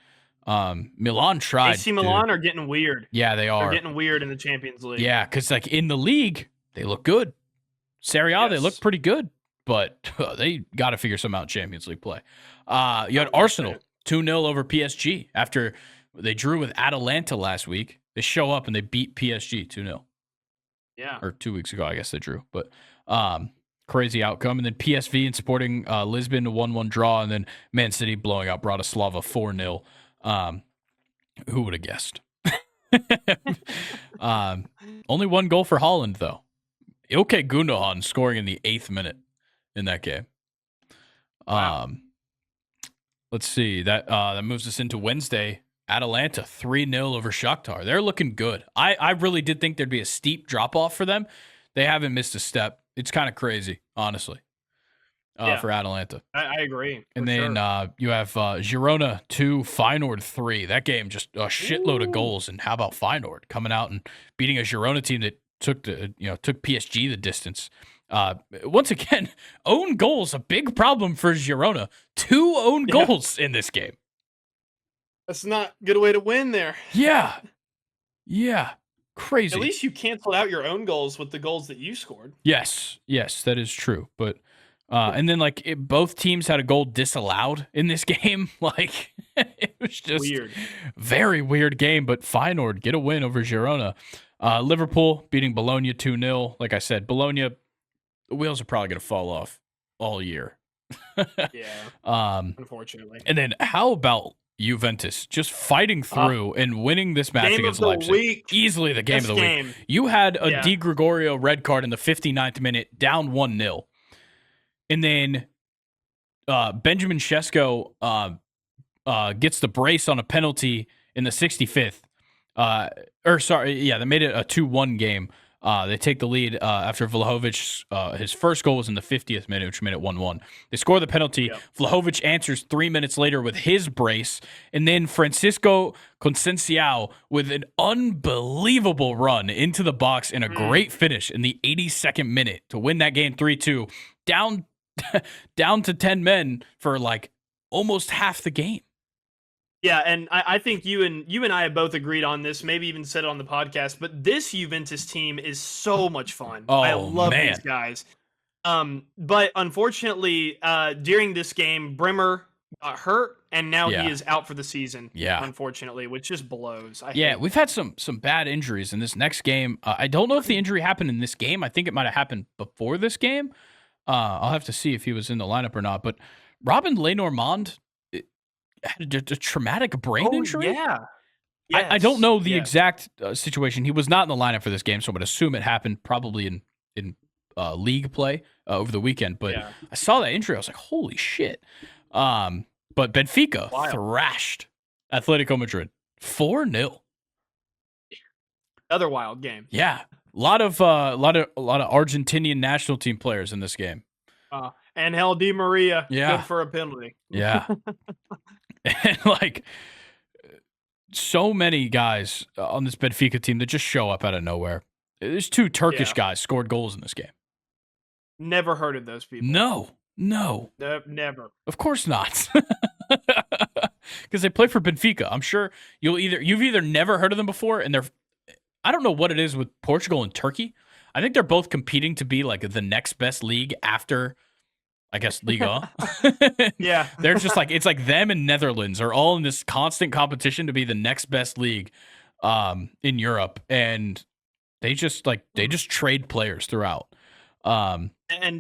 Milan tried. AC Milan are getting weird. Yeah, they are. They're getting weird in the Champions League. Yeah, because like in the league, they look good. Serie A, they look pretty good. But they got to figure something out in Champions League play. You had Arsenal, 2-0 over PSG after they drew with Atalanta last week. They show up and they beat PSG 2-0. Yeah. Or 2 weeks ago, I guess they drew. But crazy outcome. And then PSV and Sporting Lisbon, a 1-1 draw. And then Man City blowing out Bratislava 4-0. Who would have guessed? Only 1 goal for Holland, though. Ilkay Gundogan scoring in the 8th minute in that game. Wow. Let's see. That moves us into Wednesday. Atalanta 3-0 over Shakhtar. They're looking good. I really did think there'd be a steep drop-off for them. They haven't missed a step. It's kind of crazy, honestly, for Atalanta. I agree. And then you have Girona 2, Feyenoord 3. That game, just a shitload of goals. And how about Feyenoord coming out and beating a Girona team that took PSG the distance? Once again, own goals, a big problem for Girona. 2 own goals in this game. That's not a good way to win there. Yeah. Crazy. At least you canceled out your own goals with the goals that you scored. Yes, that is true. But and then both teams had a goal disallowed in this game. Like it was just weird. Very weird game. But Feyenoord get a win over Girona. Liverpool beating Bologna 2-0. Like I said, Bologna, the wheels are probably going to fall off all year. Unfortunately. And then how about Juventus just fighting through and winning this match against Leipzig? Week. Easily the game of the week. You had a Di Gregorio red card in the 59th minute, down 1-0. And then Benjamin Sesko gets the brace on a penalty in the 65th. They made it a 2-1 game. They take the lead after Vlahovic, his first goal was in the 50th minute, which made it 1-1. They score the penalty. Yep. Vlahovic answers 3 minutes later with his brace. And then Francisco Conceição with an unbelievable run into the box and a great finish in the 82nd minute to win that game 3-2, down to 10 men for almost half the game. Yeah, and I think you and I have both agreed on this, maybe even said it on the podcast, but this Juventus team is so much fun. I love these guys. But unfortunately, during this game, Bremer got hurt, and now he is out for the season, unfortunately, which just blows. We've had some bad injuries in this next game. I don't know if the injury happened in this game. I think it might have happened before this game. I'll have to see if he was in the lineup or not. But Robin Lenormand had a traumatic brain injury. Yeah. I don't know the exact situation. He was not in the lineup for this game, so I would assume it happened probably in league play over the weekend. But I saw that injury. I was like, holy shit. But Benfica thrashed Atletico Madrid 4-0. Another wild game. Yeah. A lot of Argentinian national team players in this game. Angel Di Maria, good for a penalty. Yeah. And so many guys on this Benfica team that just show up out of nowhere. There's 2 Turkish guys scored goals in this game. Never heard of those people. No. Never. Of course not. Because they play for Benfica. I'm sure you've either never heard of them before, and I don't know what it is with Portugal and Turkey. I think they're both competing to be the next best league after, I guess, Liga. Yeah. They're just it's them and Netherlands are all in this constant competition to be the next best league. in Europe, and they just trade players throughout. And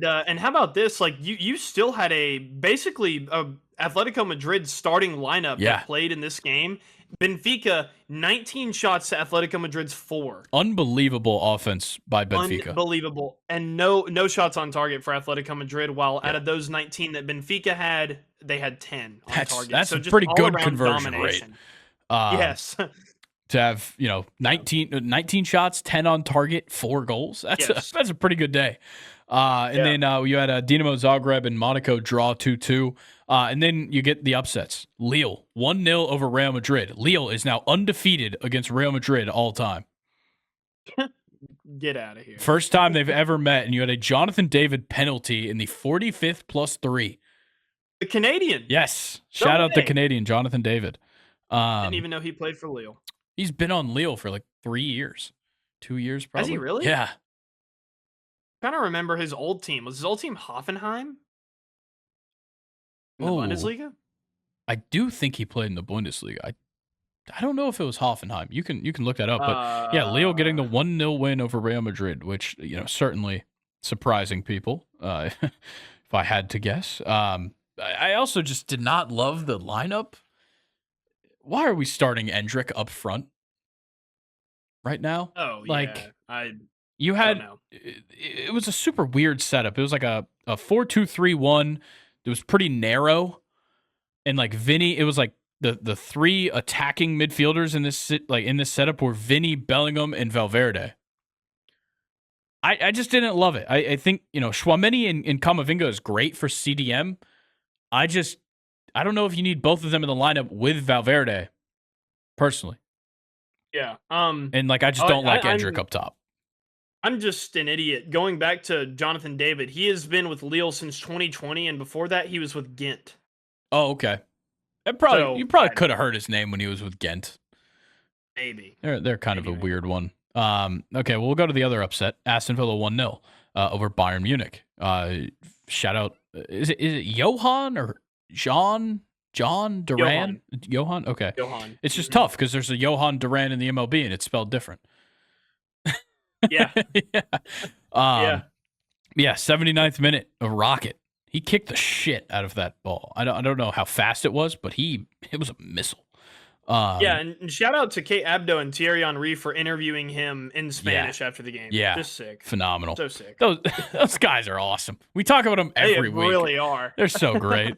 how about this? Like you still had basically a Atletico Madrid starting lineup that played in this game. Benfica 19 shots to Atletico Madrid's 4. Unbelievable offense by Benfica. Unbelievable, and no shots on target for Atletico Madrid. While out of those 19 that Benfica had, they had 10 on target. That's so a just pretty good conversion rate. Yes. To have 19 shots, 10 on target, 4 goals. That's a pretty good day. And then you had Dinamo Zagreb and Monaco draw 2-2. And then you get the upsets. Lille 1-0 over Real Madrid. Lille is now undefeated against Real Madrid all time. Get out of here. First time they've ever met, and you had a Jonathan David penalty in the 45th +3. The Canadian. Yes. Shout out the Canadian, Jonathan David. Didn't even know he played for Lille. He's been on Lille for like 3 years. 2 years probably. Has he really? Yeah. I kind of remember his old team. Was his old team Hoffenheim? In the Bundesliga? I do think he played in the Bundesliga. I don't know if it was Hoffenheim. You can look that up. But yeah, Lille getting the 1-0 win over Real Madrid, which certainly surprising people, if I had to guess. I also just did not love the lineup. Why are we starting Endrick up front right now? Oh, like, yeah. You had it was a super weird setup. It was like a 4-2-3-1. It was pretty narrow, and like Vinny, it was like the 3 attacking midfielders in this setup were Vinny, Bellingham, and Valverde. I just didn't love it. I think Tchouaméni and Camavinga is great for CDM. I don't know if you need both of them in the lineup with Valverde, personally. Yeah. And I just don't like Endrick up top. I'm just an idiot. Going back to Jonathan David, he has been with Lille since 2020, and before that, he was with Ghent. Oh, okay. You probably could have heard his name when he was with Ghent. Maybe. They're kind of a weird one. Okay, well, we'll go to the other upset. Aston Villa 1-0 over Bayern Munich. Shout out. Is it Johan or John Duran? Johan? Okay. Johan. It's just tough because there's a Johan Duran in the MLB and it's spelled different. Yeah. Yeah. 79th minute, a rocket. He kicked the shit out of that ball. I don't know how fast it was, but it was a missile. And shout out to Kate Abdo and Thierry Henry for interviewing him in Spanish after the game. Yeah. Just sick. Phenomenal. So sick. Those guys are awesome. We talk about them every week. They really are. They're so great.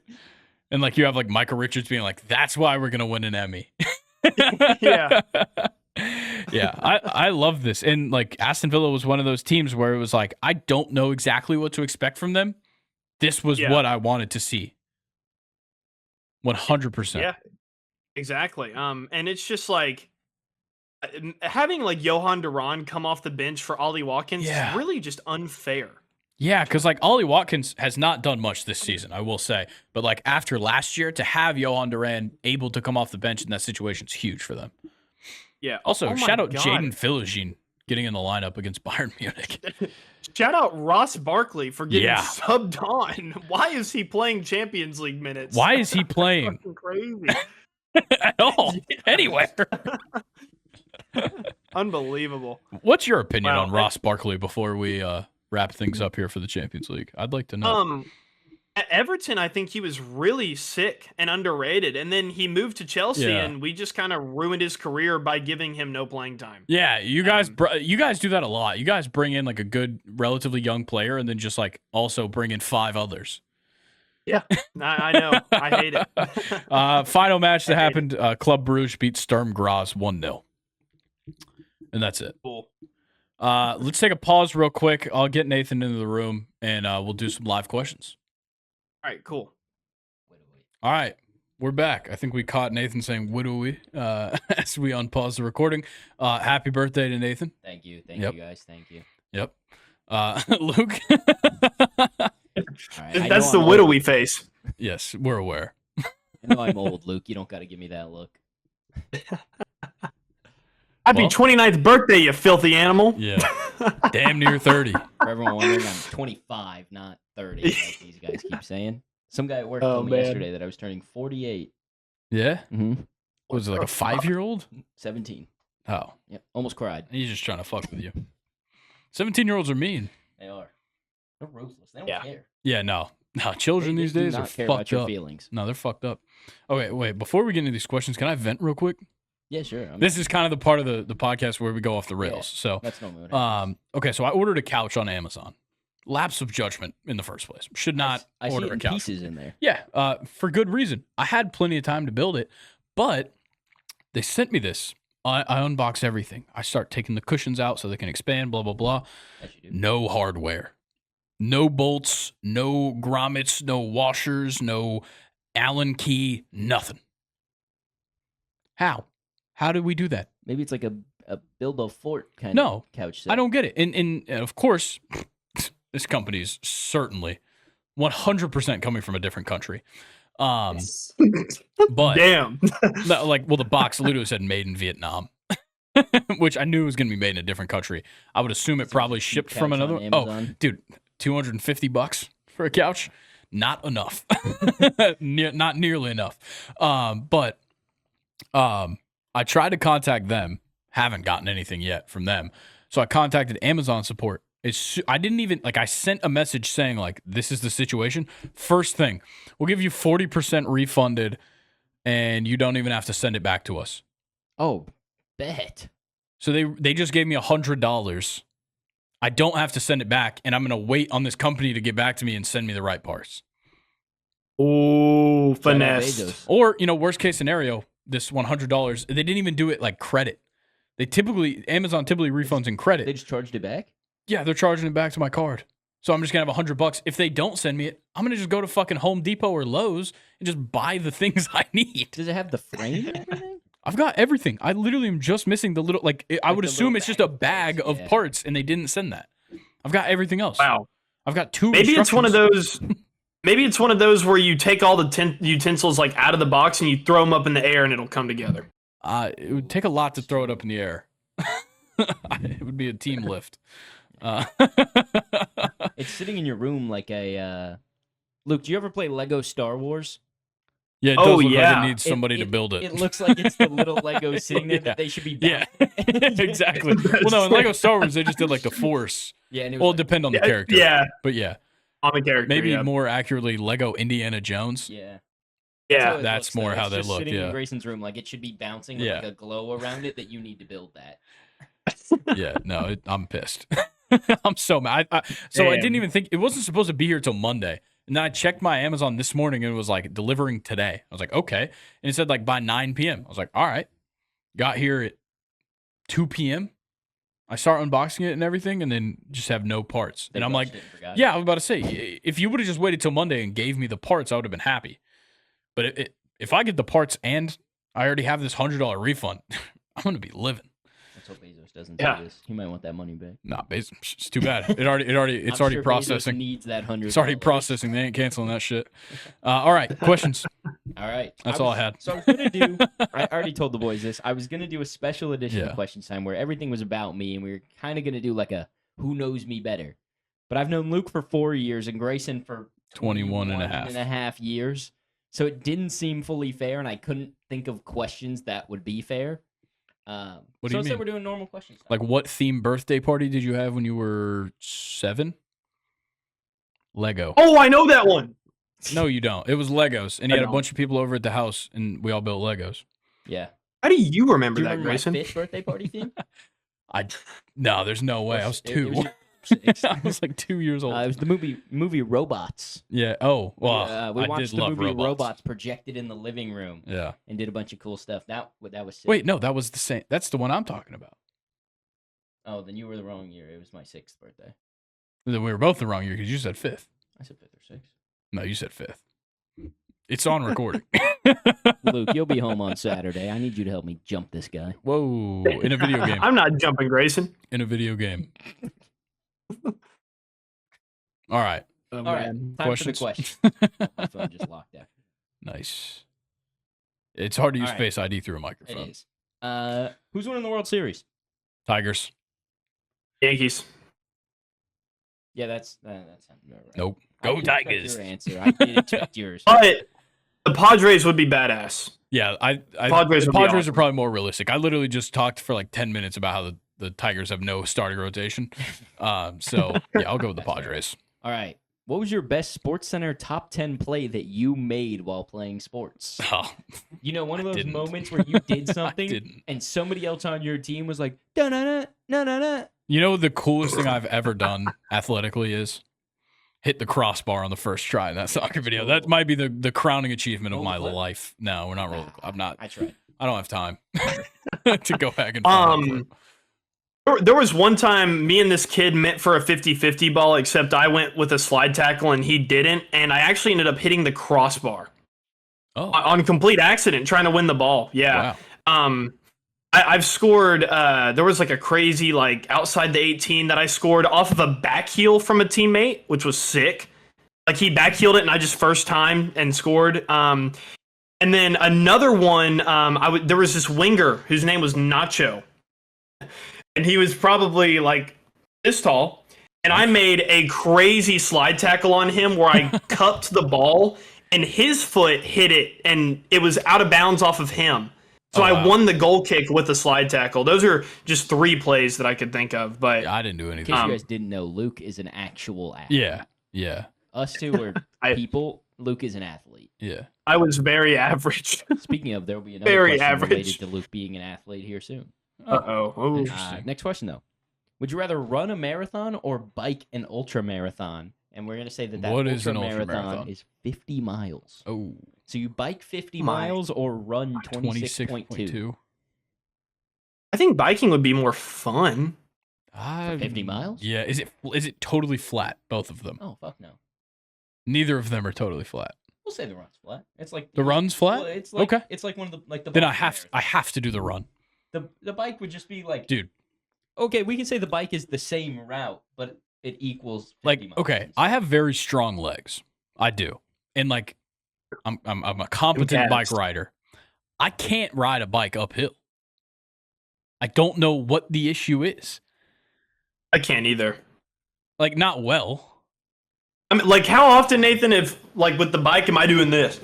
And you have Michael Richards being like, that's why we're going to win an Emmy. Yeah. Yeah, I love this. And Aston Villa was one of those teams where it was like, I don't know exactly what to expect from them. This was what I wanted to see. 100%. Yeah, exactly. And it's just having Johan Duran come off the bench for Ollie Watkins is really just unfair. Yeah, because Ollie Watkins has not done much this season, I will say. But after last year, to have Johan Duran able to come off the bench in that situation is huge for them. Yeah. Also, shout out Jaden Philogene getting in the lineup against Bayern Munich. Shout out Ross Barkley for getting subbed on. Why is he playing Champions League minutes? Why is he playing? Crazy. At all. Anywhere. Unbelievable. What's your opinion on Ross Barkley before we wrap things up here for the Champions League? I'd like to know. At Everton, I think he was really sick and underrated, and then he moved to Chelsea, and we just kind of ruined his career by giving him no playing time. Yeah, you guys do that a lot. You guys bring in a good, relatively young player, and then just also bring in 5 others. Yeah, I know. I hate it. Final match that happened: Club Brugge beat Sturm Graz 1-0, and that's it. Cool. Let's take a pause real quick. I'll get Nathan into the room, and we'll do some live questions. All right, cool. All right, we're back. I think we caught Nathan saying "widowy" as we unpause the recording. Happy birthday to Nathan. Thank you. Thank you, guys. Thank you. Yep. Luke. Right, that's the widowy face. Yes, we're aware. I know I'm old, Luke. You don't got to give me that look. Happy 29th birthday, you filthy animal. Yeah. Damn near 30. For everyone wondering, I'm 25, not 30, like these guys keep saying. Some guy at work told me yesterday that I was turning 48. Yeah? Mm-hmm. Was it a 5-year-old? 17. Oh. Yep, almost cried. He's just trying to fuck with you. 17-year-olds are mean. They are. They're ruthless. They don't care. Yeah, no. No, children these days are care fucked about your up. feelings. No, they're fucked up. Okay, wait. Before we get into these questions, can I vent real quick? Yeah, sure. This is kind of the part of the podcast where we go off the rails. Yeah, so that's normally what happens. Okay, so I ordered a couch on Amazon. Lapse of judgment in the first place. Should not order see it a couch. pieces in there. Yeah, for good reason. I had plenty of time to build it, but they sent me this. I unbox everything. I start taking the cushions out so they can expand, blah, blah, blah. Yes, you do. No hardware. No bolts, no grommets, no washers, no Allen key, nothing. How? How did we do that? Maybe it's like a Bilbo Fort kind of couch set. I don't get it. And of course, this company is certainly 100% coming from a different country. But damn, the box literally said made in Vietnam, which I knew was going to be made in a different country. I would assume it probably shipped from another one. Oh, dude, $250 for a couch? Not enough. Not nearly enough. But I tried to contact them. Haven't gotten anything yet from them. So I contacted Amazon support. I didn't even, I sent a message saying, this is the situation. First thing, we'll give you 40% refunded, and you don't even have to send it back to us. Oh, bet. So they just gave me $100. I don't have to send it back, and I'm going to wait on this company to get back to me and send me the right parts. Oh, finesse. Or, worst case scenario, this $100, they didn't even do it like credit. Amazon typically refunds in credit. They just charged it back? Yeah, they're charging it back to my card. So I'm just going to have $100. If they don't send me it, I'm going to just go to fucking Home Depot or Lowe's and just buy the things I need. Does it have the frame and everything? I've got everything. I literally am just missing the little, I would assume it's just a bag of parts, and they didn't send that. I've got everything else. Wow. I've got two. Maybe it's one of those. Maybe it's one of those where you take all the utensils out of the box and you throw them up in the air and it'll come together. It would take a lot to throw it up in the air. It would be a team lift. It's sitting in your room like a. Luke, do you ever play Lego Star Wars? Yeah, it does look like it needs somebody to build it. It looks like it's the little Lego sitting there that they should be building. Yeah, exactly. Well, no, in Lego Star Wars, they just did the Force. Yeah, and it depend on the character. Yeah. But yeah. On the character, maybe more accurately, Lego Indiana Jones. Yeah. Yeah. That's more how they look. Sitting in Grayson's room, it should be bouncing with a glow around it that you need to build that. Yeah, no, I'm pissed. I'm so mad. I didn't even think it wasn't supposed to be here till Monday. And then I checked my Amazon this morning and it was delivering today. I was like, okay. And it said by 9 p.m. I was like, all right. Got here at 2 p.m. I start unboxing it and everything and then just have no parts. And I'm like, yeah, I was about to say, if you would have just waited till Monday and gave me the parts, I would have been happy. But if I get the parts and I already have this $100 refund, I'm going to be living. Let's hope Bezos doesn't do this. He might want that money back. Nah, Bezos, it's too bad. It's already processing. Bezos needs that $100. It's already processing. They ain't canceling that shit. All right, questions. All right, that's all I had. So I was gonna do. I already told the boys this. I was gonna do a special edition of Questions Time where everything was about me, and we were kind of gonna do a who knows me better. But I've known Luke for 4 years and Grayson for 21 and a half years. So it didn't seem fully fair, and I couldn't think of questions that would be fair. What do you mean? So we're doing normal questions. What theme birthday party did you have when you were 7? Lego. Oh, I know that one. No, you don't. It was Legos, and you had a bunch of people over at the house, and we all built Legos. Yeah. How do you remember that, remember Grayson? My 5th birthday party theme? No, there's no way. I was 2. I was 2 years old. It was the movie Robots. Yeah. Oh, well, we watched the movie Robots projected in the living room. Yeah. And did a bunch of cool stuff. That was sick. Wait, no, that was the same. That's the one I'm talking about. Oh, then you were the wrong year. It was my 6th birthday. Then we were both the wrong year because you said 5th. I said 5th or 6th. No, you said 5th. It's on recording. Luke, you'll be home on Saturday. I need you to help me jump this guy. Whoa, in a video game. I'm not jumping, Grayson. In a video game. All right. All right. Time questions? for the question. My phone just locked out. Nice. It's hard to use Face ID through a microphone. It is. Who's winning the World Series? Tigers. Yankees. Yeah, that's right. Nope. Go Tigers. Your answer. I did expect yours. But the Padres would be badass. Yeah, Padres the Padres awesome. are probably more realistic. I literally just talked for like 10 minutes about how the Tigers have no starting rotation. So yeah, I'll go with the Padres. All right. What was your best SportsCenter top 10 play that you made while playing sports? Oh, You know, one of those moments where you did something and somebody else on your team was like, da-na-na, na-na-na. You know, the coolest thing I've ever done athletically is hit the crossbar on the first try in that soccer video. That might be the crowning achievement of my life. No, we're not rolling. I'm not. I tried. I don't have time to go back and find There was one time me and this kid met for a 50-50 ball, except I went with a slide tackle and he didn't, and I actually ended up hitting the crossbar on complete accident trying to win the ball. Yeah. Wow. I've scored. There was like a crazy like outside the 18 that I scored off of a back heel from a teammate, which was sick. Like he back heeled it and I just first time and scored. And then another one. There was this winger whose name was Nacho. And he was probably like this tall. And I made a crazy slide tackle on him where I cupped the ball and his foot hit it and it was out of bounds off of him. So I won the goal kick with a slide tackle. Those are just 3 plays that I could think of. But I didn't do anything. In case you guys didn't know, Luke is an actual athlete. Yeah. Us two are people. Luke is an athlete. Yeah. I was very average. Speaking of, there will be another question related to Luke being an athlete here soon. Uh-oh. Next question, though. Would you rather run a marathon or bike an ultra marathon? And we're going to say that ultra marathon is 50 miles. Oh. So you bike 50 miles or run 26.2? I think biking would be more fun. 50 miles? Yeah. Is it totally flat, both of them? Oh, fuck no. Neither of them are totally flat. We'll say the run's flat. It's like the run's flat? It's like, okay. It's like one of the Then I have to do the run. The bike would just be like, dude. Okay, we can say the bike is the same route, but it equals 50 like miles. Okay, I have very strong legs. I do. And like I'm a competent bike rider. I can't ride a bike uphill. I don't know what the issue is. I can't either. Like not well. I mean, like how often, Nathan, if like with the bike am I doing this?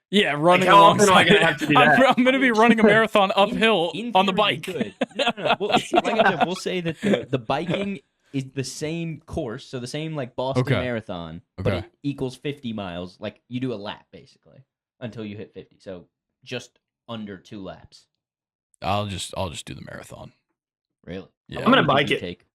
Yeah, running like, how often am I going to have to do that? I'm going to be running a marathon uphill on the bike. No. Like I said, we'll say that the biking is the same course, so the same like Boston Marathon, but it equals 50 miles. Like you do a lap basically until you hit 50. So just under 2 laps. I'll just do the marathon. Really? Yeah. I'm gonna bike it. Take?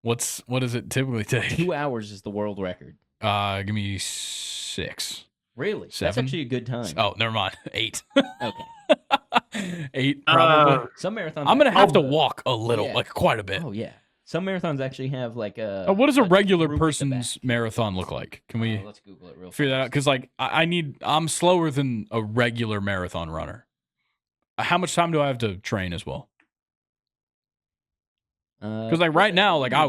What does it typically take? 2 hours is the world record. Give me 6. Really? 7? That's actually a good time. Oh, never mind. 8. Okay. 8 probably. Some marathons. I'm gonna have to walk a little, like quite a bit. Oh yeah. Some marathons actually have like a. What does a regular person's marathon look like? Can we let's Google it real figure that out? Because like I'm slower than a regular marathon runner. How much time do I have to train as well? Because like right now, like I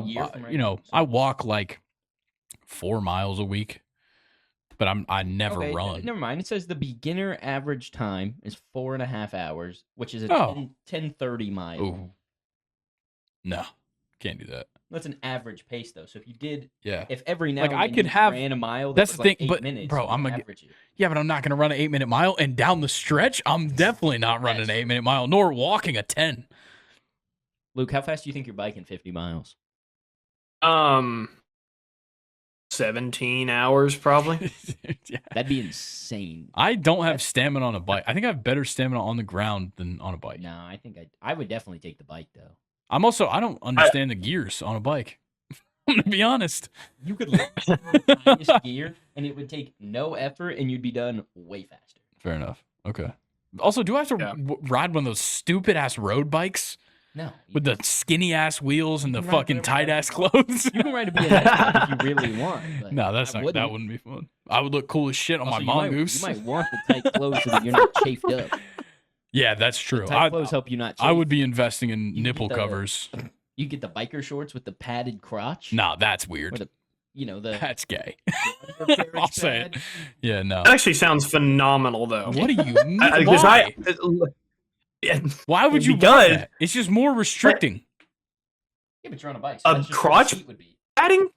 walk like 4 miles a week. But I never run. Never mind. It says the beginner average time is 4.5 hours, which is a 10:30 mile. Ooh. No, can't do that. That's an average pace though. So if you did, yeah, if every now like and I then could have ran a mile, that's the thing. like 8 but minutes, bro, I'm gonna average it. Yeah, but I'm not gonna run an 8-minute mile and down the stretch. I'm definitely not running an 8-minute mile, nor walking a 10. Luke, how fast do you think you're biking 50 miles? 17 hours probably. Yeah. That'd be insane. I don't have stamina on a bike. I think I have better stamina on the ground than on a bike. No, I think I would definitely take the bike though. I don't understand the gears on a bike. I'm gonna be honest. You could learn the tiniest gear and it would take no effort and you'd be done way faster. Fair enough. Okay. Also, do I have to ride one of those stupid ass road bikes? No. With the skinny ass wheels and the fucking tight ass clothes. You can ride a BMX if you really want. No, that wouldn't be fun. I would look cool as shit on my mongoose. You might want the tight clothes so that you're not chafed up. Yeah, that's true. Tight clothes help you not chafe. I would be investing in nipple covers. You get the biker shorts with the padded crotch. Nah, that's weird. That's gay. I'll say it. Yeah, no. That actually sounds phenomenal though. What do you mean? Why? Why would you want that? It's just more restricting. Yeah, but you're on a bike. So a crotch padding?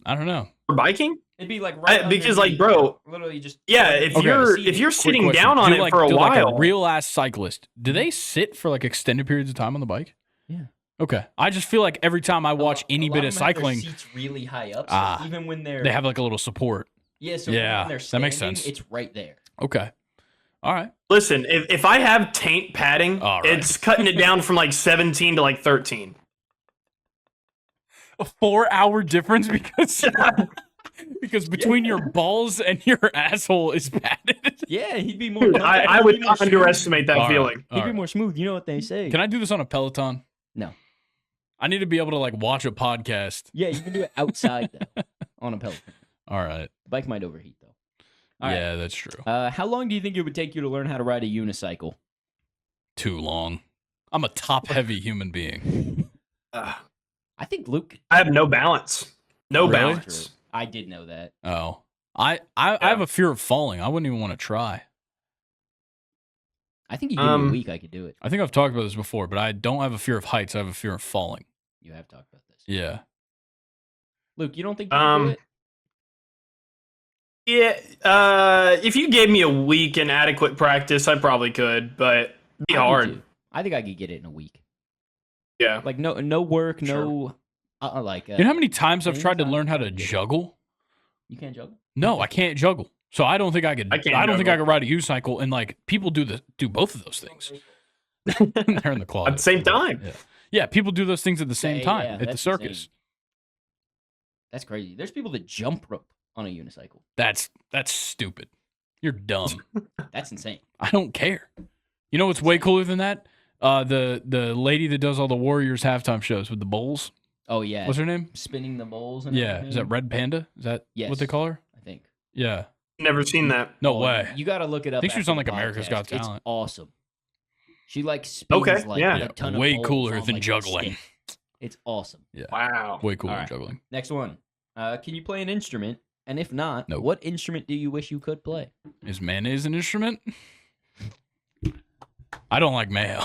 I don't know. For biking? It'd be like right because like, bro, literally just if you're sitting down on it for a while, like a real ass cyclist, do they sit for like extended periods of time on the bike? Yeah. Okay. I just feel like every time I watch any bit of cycling, seats really high up, so even when they have like a little support. Yeah. So when they're standing, that makes sense. It's right there. Okay. All right. Listen, if I have taint padding, it's cutting it down from like 17 to like 13. A 4-hour difference because between your balls and your asshole is padded. Yeah, he'd be more. I would not underestimate that feeling. He'd be more smooth. You know what they say. Can I do this on a Peloton? No. I need to be able to like watch a podcast. Yeah, you can do it outside though, on a Peloton. All right. The bike might overheat though. Yeah, that's true. How long do you think it would take you to learn how to ride a unicycle? Too long. I'm a top-heavy human being. I think Luke. I have no balance. No balance. I did know that. Oh, I have a fear of falling. I wouldn't even want to try. I think you give me a week, I could do it. I think I've talked about this before, but I don't have a fear of heights. I have a fear of falling. You have talked about this. Yeah. Luke, you don't think you can do it? Yeah. If you gave me a week in adequate practice, I probably could, but it'd be hard. I think I could get it in a week. Yeah. Like no work, no like. You know how many times I've tried to learn how to juggle? You can't juggle? No, I can't juggle. So I don't think I could. I don't think I could ride a U-cycle. And like people do both of those things. They're in the closet at the same time. Yeah, people do those things at the same time at the circus. Insane. That's crazy. There's people that jump rope on a unicycle. That's stupid. You're dumb. That's insane. I don't care. You know what's way cooler than that? The lady that does all the Warriors halftime shows with the bowls. Oh yeah. What's her name? Spinning the bowls. And everything. Is that Red Panda? Is that what they call her? I think. Yeah. Never seen that. No way. You got to look it up. I think she was on like America's Got Talent. It's awesome. She like spins like a ton of way cooler on, than like, juggling. It's awesome. Yeah. Wow. Way cooler than juggling. Next one. Can you play an instrument? And if not, nope. What instrument do you wish you could play? Is mayonnaise an instrument? I don't like mayo.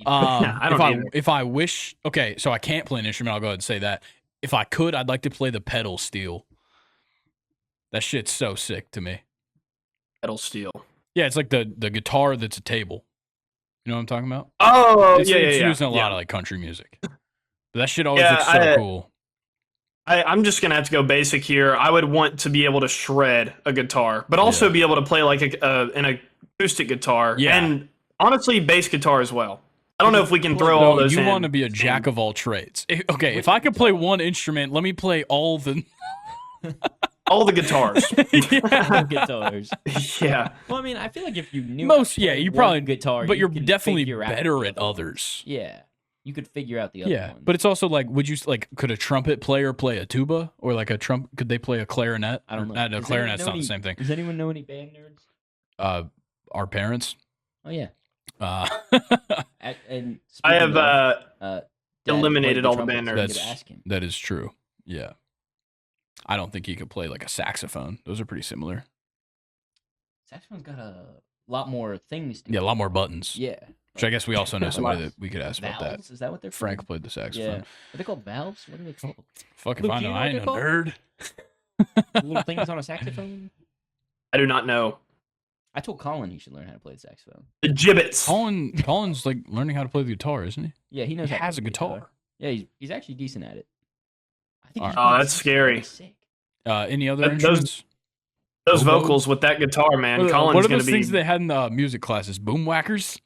If I wish, okay, so I can't play an instrument. I'll go ahead and say that. If I could, I'd like to play the pedal steel. That shit's so sick to me. Pedal steel. Yeah, it's like the guitar that's a table. You know what I'm talking about? Oh, it's used in a lot of like country music. But that shit always looks so cool. I'm just gonna have to go basic here. I would want to be able to shred a guitar, but also be able to play like an acoustic guitar, and honestly, bass guitar as well. I don't know if we can throw all those. You want to be a jack of all trades. If I could play one instrument, let me play all the all the guitars. Guitars. Yeah. Well, I mean, I feel like if you knew you probably guitar, but you're definitely better at others. Yeah. You could figure out the other ones. But it's also like, could a trumpet player play a tuba, or like could they play a clarinet? I don't know. No, clarinet's not the same thing. Does anyone know any band nerds? Our parents. Oh yeah. And I have eliminated all the band nerds. That is true. Yeah. I don't think he could play like a saxophone. Those are pretty similar. Saxophone's got a lot more things. A lot more buttons. Yeah. Which I guess we also know somebody that we could ask valves? about that. Is that what they're called? Frank played the saxophone. Yeah. Are they called valves? What are they called? Fuck if I know. I ain't a nerd. Little things on a saxophone? I do not know. I told Colin he should learn how to play the saxophone. The gibbets. Colin's like learning how to play the guitar, isn't he? Yeah, he knows. He has a guitar. Yeah, he's actually decent at it. I think that's scary. Any other instruments? Those vocals with that guitar, man. Colin's what are those things they had in the music classes? Boom whackers?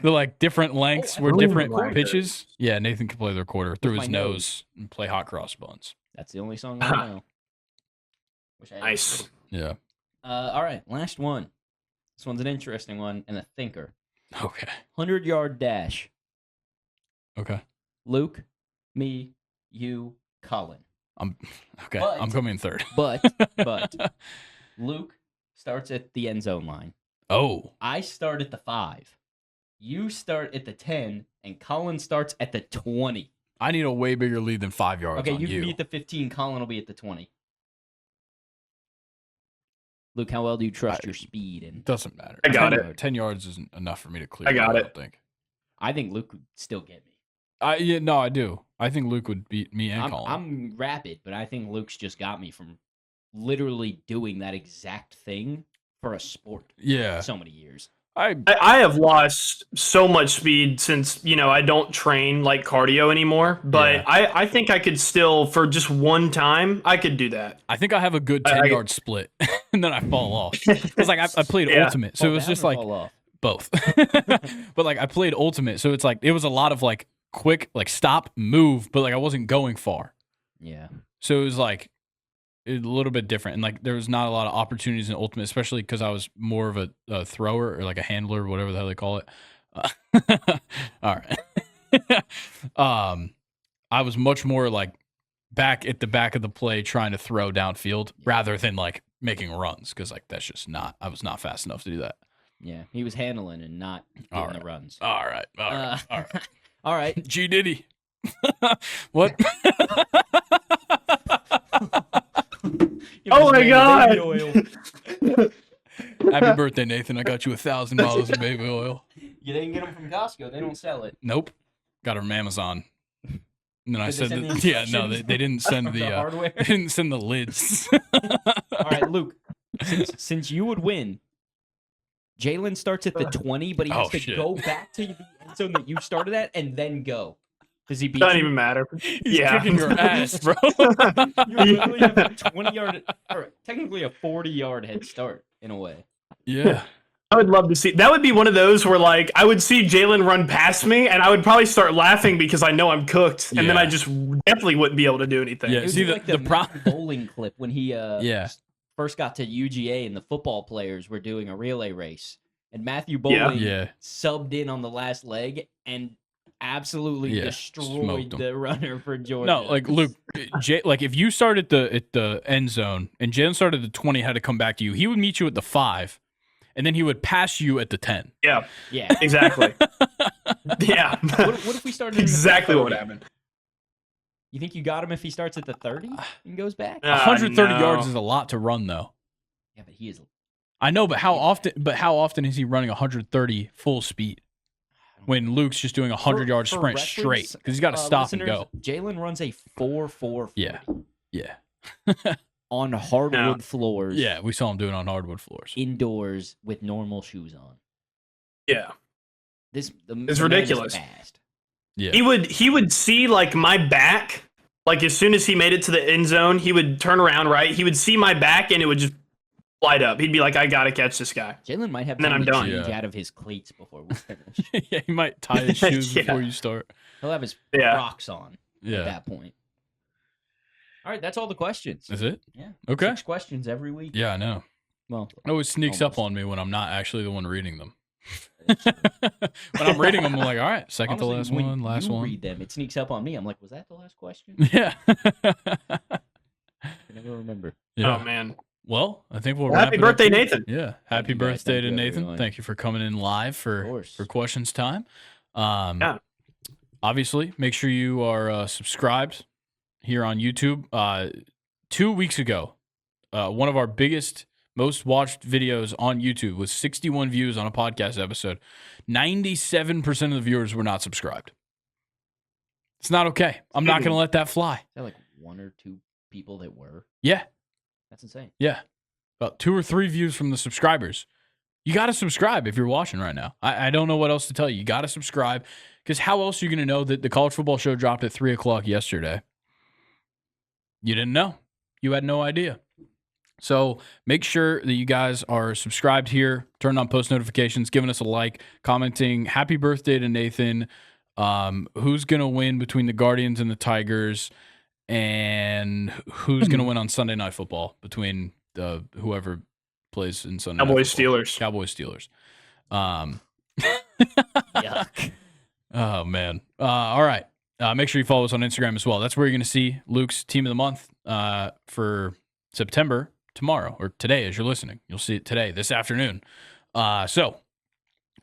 They're like different lengths were different pitches. Yeah, Nathan can play the recorder through his nose and play Hot Cross Buns. That's the only song I know. Nice. Yeah. All right, last one. This one's an interesting one and a thinker. Okay. 100-yard dash. Okay. Luke, me, you, Colin. I'm coming third. But Luke starts at the end zone line. Oh. I start at the 5. You start at the 10, and Colin starts at the 20. I need a way bigger lead than 5 yards. Okay, you can be at the 15. Colin will be at the 20. Luke, how well do you trust your speed? And doesn't matter. I got it. 10 yards isn't enough for me to clear. I got it. I think Luke would still get me. No, I do. I think Luke would beat me and Colin. I'm rapid, but I think Luke's just got me from literally doing that exact thing for a sport. Yeah. So many years. I have lost so much speed since, I don't train like cardio anymore, but I think I could still, for just one time, I could do that. I think I have a good 10-yard split, and then I fall off. It's like I played Ultimate, so it was just like both. But like I played Ultimate, so it's like it was a lot of like quick, like stop, move, but like I wasn't going far. Yeah. So it was like a little bit different, and like there was not a lot of opportunities in Ultimate, especially because I was more of a thrower or like a handler, whatever the hell they call it. All right. I was much more like back at the back of the play trying to throw downfield rather than like making runs, because like that's just not, I was not fast enough to do that. Yeah, he was handling and not doing the runs. All right. All right. G Diddy. What? Oh my God! Happy birthday, Nathan! I got you $1,000 of baby oil. You didn't get them from Costco. They don't sell it. Nope, got it from Amazon. And then I said, they didn't send the hardware. They didn't send the lids. All right, Luke. Since you would win, Jalen starts at the 20, but he has to go back to the end zone that you started at and then go. Does he beat Doesn't you? even matter. He's kicking your ass, bro. You literally have a 20-yard, or technically a 40-yard head start in a way. Yeah. I would love to see. That would be one of those where, like, I would see Jalen run past me, and I would probably start laughing because I know I'm cooked, and then I just definitely wouldn't be able to do anything. Yeah, it was see, like the bowling clip when he first got to UGA and the football players were doing a relay race, and Matthew Bowling subbed in on the last leg and absolutely destroyed the runner for Georgia. No, like Luke, like if you started at the end zone and Jalen started at the 20, had to come back to you, he would meet you at the 5, and then he would pass you at the 10. Yeah, exactly. Yeah. What if we started exactly what would happen? You think you got him if he starts at the 30 and goes back? 130 yards is a lot to run, though. Yeah, but he is. I know, but how often? But how often is he running 130 full speed? When Luke's just doing a 100-yard sprint straight, because he's got to stop and go. Jalen runs a 4.4. Yeah. On hardwood floors. Yeah, we saw him doing it on hardwood floors. Indoors with normal shoes on. Yeah. It's ridiculous. Fast. Yeah. He would see like my back, like as soon as he made it to the end zone, he would turn around, right? He would see my back and it would just light up. He'd be like, I gotta catch this guy. Jalen might have time to done. change out of his cleats before we finish. Yeah, he might tie his shoes before you start. He'll have his Crocs on at that point. All right, that's all the questions. Is it? Yeah. Okay. 6 questions every week. Yeah, I know. Well, it always sneaks up on me when I'm not actually the one reading them. When I'm reading them, I'm like, all right, second to last one, last one. Read them. It sneaks up on me. I'm like, was that the last question? Yeah. I never remember. Yeah. Oh, man. Well, I think we'll wrap Happy birthday, Nathan. Yeah. Happy birthday to Nathan. Everyone. Thank you for coming in live for questions time. Obviously, make sure you are subscribed here on YouTube. 2 weeks ago, one of our biggest, most watched videos on YouTube was 61 views on a podcast episode. 97% of the viewers were not subscribed. It's not okay. I'm not going to let that fly. Is that like 1 or 2 people that were? Yeah. That's insane. Yeah. About 2 or 3 views from the subscribers. You got to subscribe if you're watching right now. I don't know what else to tell you. You got to subscribe, because how else are you going to know that the college football show dropped at 3 o'clock yesterday? You didn't know. You had no idea. So make sure that you guys are subscribed here, turned on post notifications, giving us a like, commenting, happy birthday to Nathan. Who's going to win between the Guardians and the Tigers, and who's going to win on Sunday Night Football between whoever plays in Sunday Night Football. Cowboys Steelers. Yuck. Oh, man. All right. Make sure you follow us on Instagram as well. That's where you're going to see Luke's Team of the Month for September tomorrow, or today as you're listening. You'll see it today, this afternoon. So,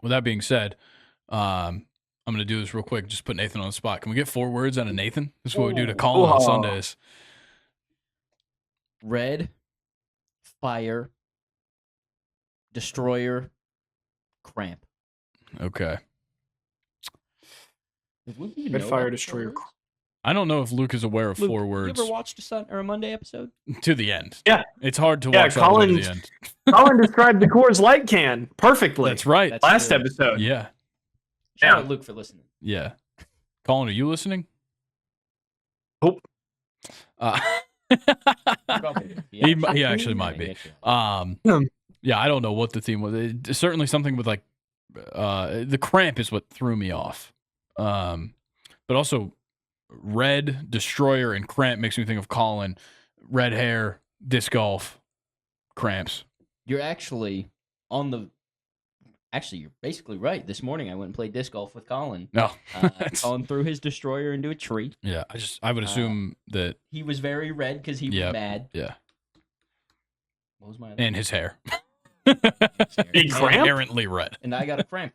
with that being said, I'm going to do this real quick. Just put Nathan on the spot. Can we get 4 words out of Nathan? This is what we do to Colin on Sundays. Red, fire, destroyer, cramp. Okay. Red Fire Destroyer. I don't know if Luke is aware of Luke, 4 words. You ever watched a Monday episode? To the end. Yeah. It's hard to watch all the way to the end. Colin described the Coors Light can perfectly. That's right. That's Last true. episode. Yeah. Shout out Luke for listening. Yeah. Colin, are you listening? Nope. He actually might be. Yeah, I don't know what the theme was. It's certainly something with like the cramp is what threw me off. But also red, destroyer, and cramp makes me think of Colin. Red hair, disc golf, cramps. You're actually you're basically right. This morning I went and played disc golf with Colin. No. Colin threw his destroyer into a tree. Yeah, I would assume that he was very red because he was mad. Yeah. What was my other and his hair. Big cramp? Inherently red. And I got a cramp.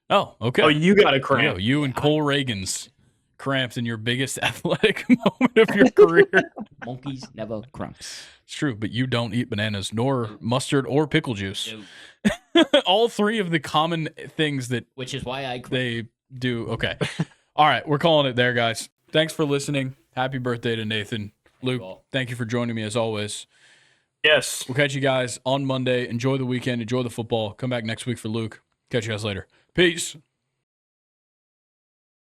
Oh, okay. Oh, you got a cramp. You and Cole Reagan's cramps in your biggest athletic moment of your career. Monkeys never cramps. It's true, but you don't eat bananas, nor mustard or pickle juice. No. All 3 of the common things that which is why they do. Okay. All right, we're calling it there, guys. Thanks for listening. Happy birthday to Nathan. Luke, thank you for joining me as always. Yes. We'll catch you guys on Monday. Enjoy the weekend. Enjoy the football. Come back next week for Luke. Catch you guys later. Peace.